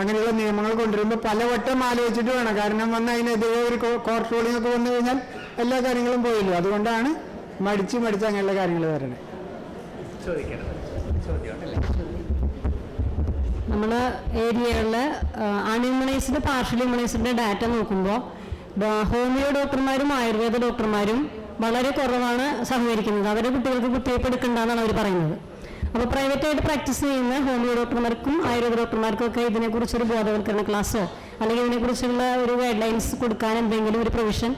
Speaker 9: അങ്ങനെയുള്ള നിയമങ്ങൾ കൊണ്ടുവരുമ്പോൾ പലവട്ടം ആലോചിച്ചിട്ട് വേണം. കാരണം വന്ന് അതിനെതിരെ ഒരു കോർട്ട് റൂളിംഗ് ഒക്കെ വന്നു കഴിഞ്ഞാൽ എല്ലാ കാര്യങ്ങളും പോയില്ലോ. അതുകൊണ്ടാണ് മടിച്ച് അങ്ങനെയുള്ള കാര്യങ്ങൾ വരണേ.
Speaker 5: നമ്മളെ ഏരിയകളിൽ അൺഇമ്മ്യൂണൈസ്ഡ് പാർഷ്യൽ ഇമ്മ്യൂണൈസ്ഡിൻ്റെ ഡാറ്റ നോക്കുമ്പോൾ ഹോമിയോ ഡോക്ടർമാരും ആയുർവേദ ഡോക്ടർമാരും വളരെ കുറവാണ് സഹകരിക്കുന്നത്. അവരുടെ കുട്ടികൾക്ക് കുത്തിവയ്പ്പ് എടുക്കണ്ടെന്നാണ് അവർ പറയുന്നത്. അപ്പോൾ പ്രൈവറ്റായിട്ട് പ്രാക്ടീസ് ചെയ്യുന്ന ഹോമിയോ ഡോക്ടർമാർക്കും ആയുർവേദ ഡോക്ടർമാർക്കും ഒക്കെ ഇതിനെക്കുറിച്ചൊരു ബോധവൽക്കരണ ക്ലാസ്സോ അല്ലെങ്കിൽ ഇതിനെക്കുറിച്ചുള്ള ഒരു ഗൈഡ് ലൈൻസ് കൊടുക്കാൻ എന്തെങ്കിലും ഒരു പ്രൊവിഷൻ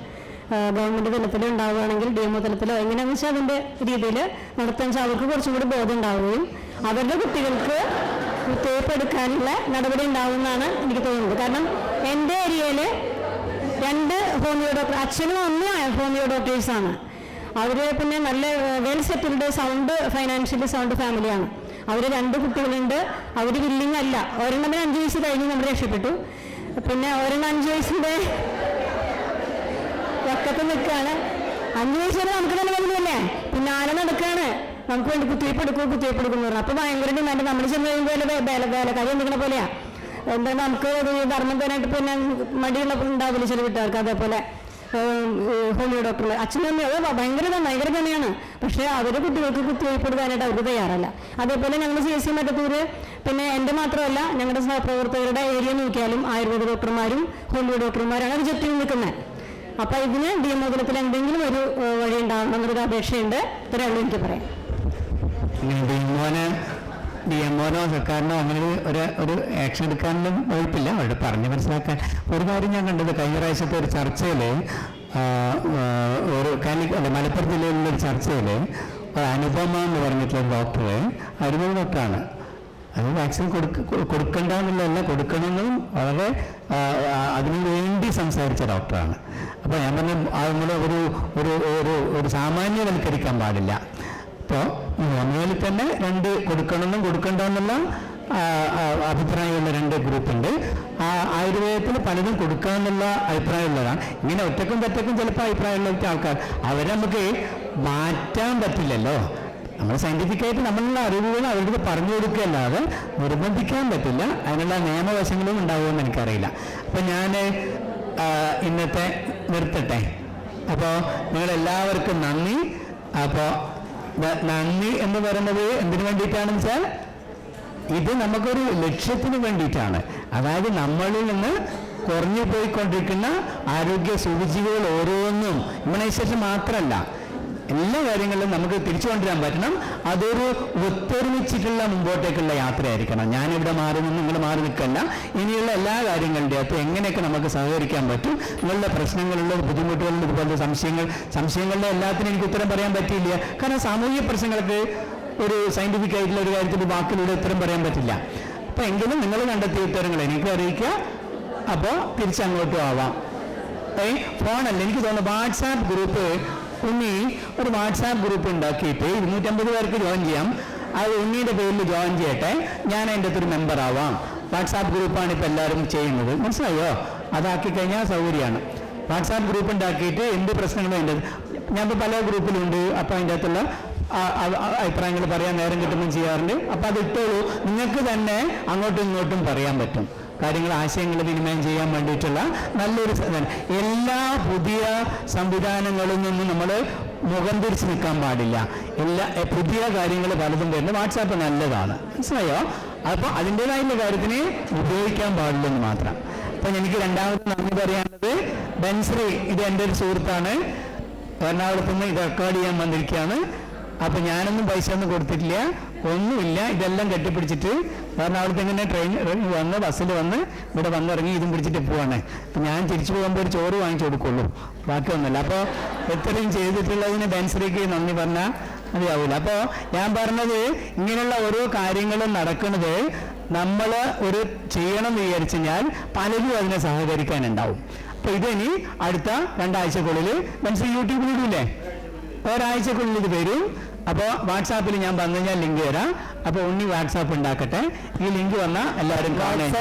Speaker 5: ഗവൺമെൻറ് തലത്തിൽ ഉണ്ടാവുകയാണെങ്കിൽ DMO തലത്തിലോ എങ്ങനെയാണെന്ന് വെച്ചാൽ അതിൻ്റെ രീതിയിൽ നടത്താൻ വെച്ചാൽ അവർക്ക് കുറച്ചും കൂടി ബോധം ഉണ്ടാവുകയും അവരുടെ കുട്ടികൾക്ക് കുത്തിവയ്പ്പ് എടുക്കാനുള്ള നടപടി ഉണ്ടാവുമെന്നാണ് എനിക്ക് തോന്നുന്നത്. കാരണം എൻ്റെ ഏരിയയിൽ 2 ഹോമിയോ ഡോക്ടർ, അച്ഛനും അമ്മയും ഹോമിയോ ഡോക്ടേഴ്സാണ്. അവർ പിന്നെ നല്ല വെൽ സെറ്റിൽഡ് ഫൈനാൻഷ്യലി സൗണ്ട് ഫാമിലിയാണ്. അവർ 2 കുട്ടികളുണ്ട്. അവർ വില്ലിങ് അല്ല. ഒരെണ്ണത്തിന് 5 വയസ്സ് കഴിഞ്ഞ് നമ്മൾ രക്ഷപ്പെട്ടു. പിന്നെ ഒരെണ്ണം 5 വയസ്സിൻ്റെ ഒക്കത്ത് നിൽക്കുകയാണ്. 5 വയസ്സ് വരെ നമുക്ക് തന്നെ വരുന്നല്ലേ, പിന്നെ ആന നടക്കുകയാണ്. നമുക്ക് വേണ്ടി കുത്തിവയ്പ്പ് എടുക്കുന്നു പറഞ്ഞു. അപ്പോൾ ഭയങ്കര ഡിമാൻഡ്. നമ്മൾ ചെന്ന് കഴിയുമ്പോൾ വേലക്കാരി എന്തെങ്കിലും പോലെയാണ്. എന്താ നമുക്ക് ധർമ്മം തരാനായിട്ട് പിന്നെ മടിയുള്ള ഉണ്ടാവില്ല ചില വീട്ടുകാർക്ക്. അതേപോലെ ഹോമിയോ ഡോക്ടർ അച്ഛനും അമ്മയും അത് ഭയങ്കര തന്നെയാണ്. പക്ഷേ അവരുടെ കുട്ടികൾക്ക് കുത്തിവയ്പ്പ് എടുക്കാനായിട്ട് അവർക്ക് തയ്യാറല്ല. അതേപോലെ ഞങ്ങൾ CSC മറ്റത്തൂര് പിന്നെ എൻ്റെ മാത്രമല്ല ഞങ്ങളുടെ സഹപ്രവർത്തകരുടെ ഏരിയ നോക്കിയാലും ആയുർവേദ ഡോക്ടർമാരും ഹോമിയോ ഡോക്ടർമാരാണ് റിജക്റ്റ് ചെയ്ത് നിൽക്കുന്നത്. അപ്പോൾ ഇതിന് DMO തലത്തിൽ എന്തെങ്കിലും ഒരു വഴി ഉണ്ടാവണം എന്നൊരു അപേക്ഷയുണ്ട്. ഇത്രയുള്ളൂ എനിക്ക് പറയാം.
Speaker 2: DMOനോ സർക്കാരിനോ അങ്ങനെ ഒരു ആക്ഷൻ എടുക്കാനൊന്നും കുഴപ്പമില്ല. അവരുടെ പറഞ്ഞ് മനസ്സിലാക്കാൻ ഒരു കാര്യം ഞാൻ കണ്ടത് കഴിഞ്ഞ പ്രാവശ്യത്തെ ഒരു ചർച്ചയിൽ ഒരു മലപ്പുറം ജില്ലയിലുള്ള ഒരു ചർച്ചയിൽ അനുപമ എന്ന് പറഞ്ഞിട്ടുള്ള ഡോക്ടറെ അനുപമ ഡോക്ടറാണ്. അത് വാക്സിൻ കൊടുക്കണ്ട എന്നുള്ളതല്ല, കൊടുക്കണമെന്നും വളരെ അതിനു വേണ്ടി സംസാരിച്ച ഡോക്ടറാണ്. അപ്പോൾ ഞാൻ പറഞ്ഞു നമ്മൾ ഒരു സാമാന്യവൽക്കരിക്കാൻ പാടില്ല. ഇപ്പോൾ ഹോമിയോയിൽ തന്നെ രണ്ട് കൊടുക്കണമെന്നും കൊടുക്കണ്ടെന്നുള്ള അഭിപ്രായമുള്ള രണ്ട് ഗ്രൂപ്പുണ്ട്. ആയുർവേദത്തിൽ പലതും കൊടുക്കാമെന്നുള്ള അഭിപ്രായമുള്ളതാണ്. ഇങ്ങനെ ഒറ്റക്കും തെറ്റക്കും ചിലപ്പോൾ അഭിപ്രായമുള്ള ആൾക്കാർ അവരെ നമുക്ക് മാറ്റാൻ പറ്റില്ലല്ലോ. നമ്മൾ സയൻറ്റിഫിക്കായിട്ട് നമ്മളുള്ള അറിവുകൾ അവർക്ക് പറഞ്ഞു കൊടുക്കുകയല്ലാതെ നിർബന്ധിക്കാൻ പറ്റില്ല. അതിനുള്ള നിയമവശങ്ങളും ഉണ്ടാവുമെന്ന് എനിക്കറിയില്ല. അപ്പം ഞാൻ ഇന്നത്തെ നിർത്തട്ടെ. അപ്പോൾ നിങ്ങളെല്ലാവർക്കും നന്ദി. അപ്പോൾ നന്ദി എന്ന് പറയുന്നത് എന്തിനു വേണ്ടിയിട്ടാണെന്ന് വെച്ചാൽ ഇത് നമുക്കൊരു ലക്ഷ്യത്തിന് വേണ്ടിയിട്ടാണ്. അതായത് നമ്മളിൽ നിന്ന് കുറഞ്ഞു പോയിക്കൊണ്ടിരിക്കുന്ന ആരോഗ്യ സൂചികകൾ ഓരോന്നും ഇമ്മ്യൂണൈസേഷൻ മാത്രമല്ല, എല്ലാ കാര്യങ്ങളിലും നമുക്ക് തിരിച്ചു കൊണ്ടുവരാൻ പറ്റണം. അതൊരു ഒത്തൊരുമിച്ചിട്ടുള്ള മുമ്പോട്ടേക്കുള്ള യാത്രയായിരിക്കണം. ഞാനിവിടെ മാറി നിന്ന് നിങ്ങൾ മാറി നിൽക്കല്ല. ഇനിയുള്ള എല്ലാ കാര്യങ്ങളുടെയും അപ്പോൾ എങ്ങനെയൊക്കെ നമുക്ക് സഹകരിക്കാൻ പറ്റും, നിങ്ങളുടെ പ്രശ്നങ്ങളുള്ള ബുദ്ധിമുട്ടുകളുള്ള ഇതുപോലത്തെ സംശയങ്ങളുടെ എല്ലാത്തിനും എനിക്ക് ഉത്തരം പറയാൻ പറ്റിയില്ല. കാരണം സാമൂഹിക പ്രശ്നങ്ങൾക്ക് ഒരു സയന്റിഫിക് ആയിട്ടുള്ള ഒരു കാര്യത്തിൽ വാക്കിലൂടെ ഉത്തരം പറയാൻ പറ്റില്ല. അപ്പം എങ്കിലും നിങ്ങൾ കണ്ടെത്തിയ ഉത്തരങ്ങൾ എനിക്ക് അറിയിക്കുക. അപ്പോൾ തിരിച്ചങ്ങോട്ടും ആവാം. ഫോണല്ല, എനിക്ക് തോന്നുന്നു വാട്സാപ്പ് ഗ്രൂപ്പ് ഒരു വാട്സാപ്പ് ഗ്രൂപ്പ് ഉണ്ടാക്കിയിട്ട് 250 പേർക്ക് ജോയിൻ ചെയ്യാം. അത് ഉണ്ണിയുടെ പേരിൽ ജോയിൻ ചെയ്യട്ടെ, ഞാൻ അതിൻ്റെ അകത്തൊരു മെമ്പർ ആവാം. വാട്സാപ്പ് ഗ്രൂപ്പാണ് ഇപ്പോൾ എല്ലാവരും ചെയ്യുന്നത്, മനസ്സിലായോ? അതാക്കി കഴിഞ്ഞാൽ സൗകര്യമാണ്. വാട്സാപ്പ് ഗ്രൂപ്പ് ഉണ്ടാക്കിയിട്ട് എന്ത് പ്രശ്നങ്ങളും അതിൻ്റെ ഞാനിപ്പോൾ പല ഗ്രൂപ്പിലുണ്ട്. അപ്പോൾ അതിൻ്റെ അകത്തുള്ള അഭിപ്രായങ്ങൾ പറയാൻ നേരം കിട്ടുമ്പോൾ ചെയ്യാറുണ്ട്. അപ്പോൾ അത് ഇട്ടോളൂ. നിങ്ങൾക്ക് തന്നെ അങ്ങോട്ടും ഇങ്ങോട്ടും പറയാൻ പറ്റും. കാര്യങ്ങൾ ആശയങ്ങൾ വിനിമയം ചെയ്യാൻ വേണ്ടിയിട്ടുള്ള നല്ലൊരു എല്ലാ പുതിയ സംവിധാനങ്ങളിൽ നിന്നും നമ്മൾ മുഖം തിരിച്ച് നിൽക്കാൻ പാടില്ല. പുതിയ കാര്യങ്ങൾ പലതും വരുന്നത് വാട്സാപ്പ് നല്ലതാണ്, മനസ്സിലായോ? അപ്പോൾ അതിൻ്റെതായുള്ള കാര്യത്തിന് ഉപയോഗിക്കാൻ പാടില്ലെന്ന് മാത്രം. അപ്പം എനിക്ക് രണ്ടാമത് നന്ദി പറയാനുള്ളത് ബൻശ്രീ, ഇത് എൻ്റെ ഒരു സുഹൃത്താണ്. എറണാകുളത്ത് നിന്ന് ഇത് റെക്കോർഡ് ചെയ്യാൻ വന്നിരിക്കുകയാണ്. അപ്പം ഞാനൊന്നും പൈസ ഒന്നും കൊടുത്തിട്ടില്ല, ഒന്നുമില്ല. ഇതെല്ലാം കെട്ടിപ്പിടിച്ചിട്ട് എറണാകുളത്ത് ഇങ്ങനെ വന്ന് ബസ്സിൽ വന്ന് ഇവിടെ വന്നിറങ്ങി ഇതും പിടിച്ചിട്ട് പോവാണ്. അപ്പം ഞാൻ തിരിച്ചു പോകുമ്പോൾ ഒരു ചോറ് വാങ്ങിച്ചു കൊടുക്കുള്ളൂ, ബാക്കിയൊന്നുമില്ല. അപ്പോൾ ഇത്രയും ചെയ്തിട്ടുള്ളതിന് ബൻശ്രീക്ക് നന്ദി പറഞ്ഞാൽ മതിയാവില്ല. അപ്പോൾ ഞാൻ പറഞ്ഞത് ഇങ്ങനെയുള്ള ഓരോ കാര്യങ്ങളും നടക്കുന്നത് നമ്മൾ ഒരു ചെയ്യണം എന്ന് വിചാരിച്ചു കഴിഞ്ഞാൽ പലരും അതിനെ സഹകരിക്കാനുണ്ടാവും. അപ്പോൾ ഇതിനി അടുത്ത 2 ആഴ്ചക്കുള്ളിൽ ബൻശ്രീ യൂട്യൂബിൽ ഇടൂലേ, ഒരാഴ്ചക്കുള്ളിൽ ഇത് വരും. അപ്പോൾ വാട്സാപ്പിൽ ഞാൻ വന്നു കഴിഞ്ഞാൽ ലിങ്ക് തരാം. അപ്പോൾ ഉണ്ണി വാട്സാപ്പ് ഉണ്ടാക്കട്ടെ. ഈ ലിങ്ക് വന്നാൽ എല്ലാവരും കാണേ.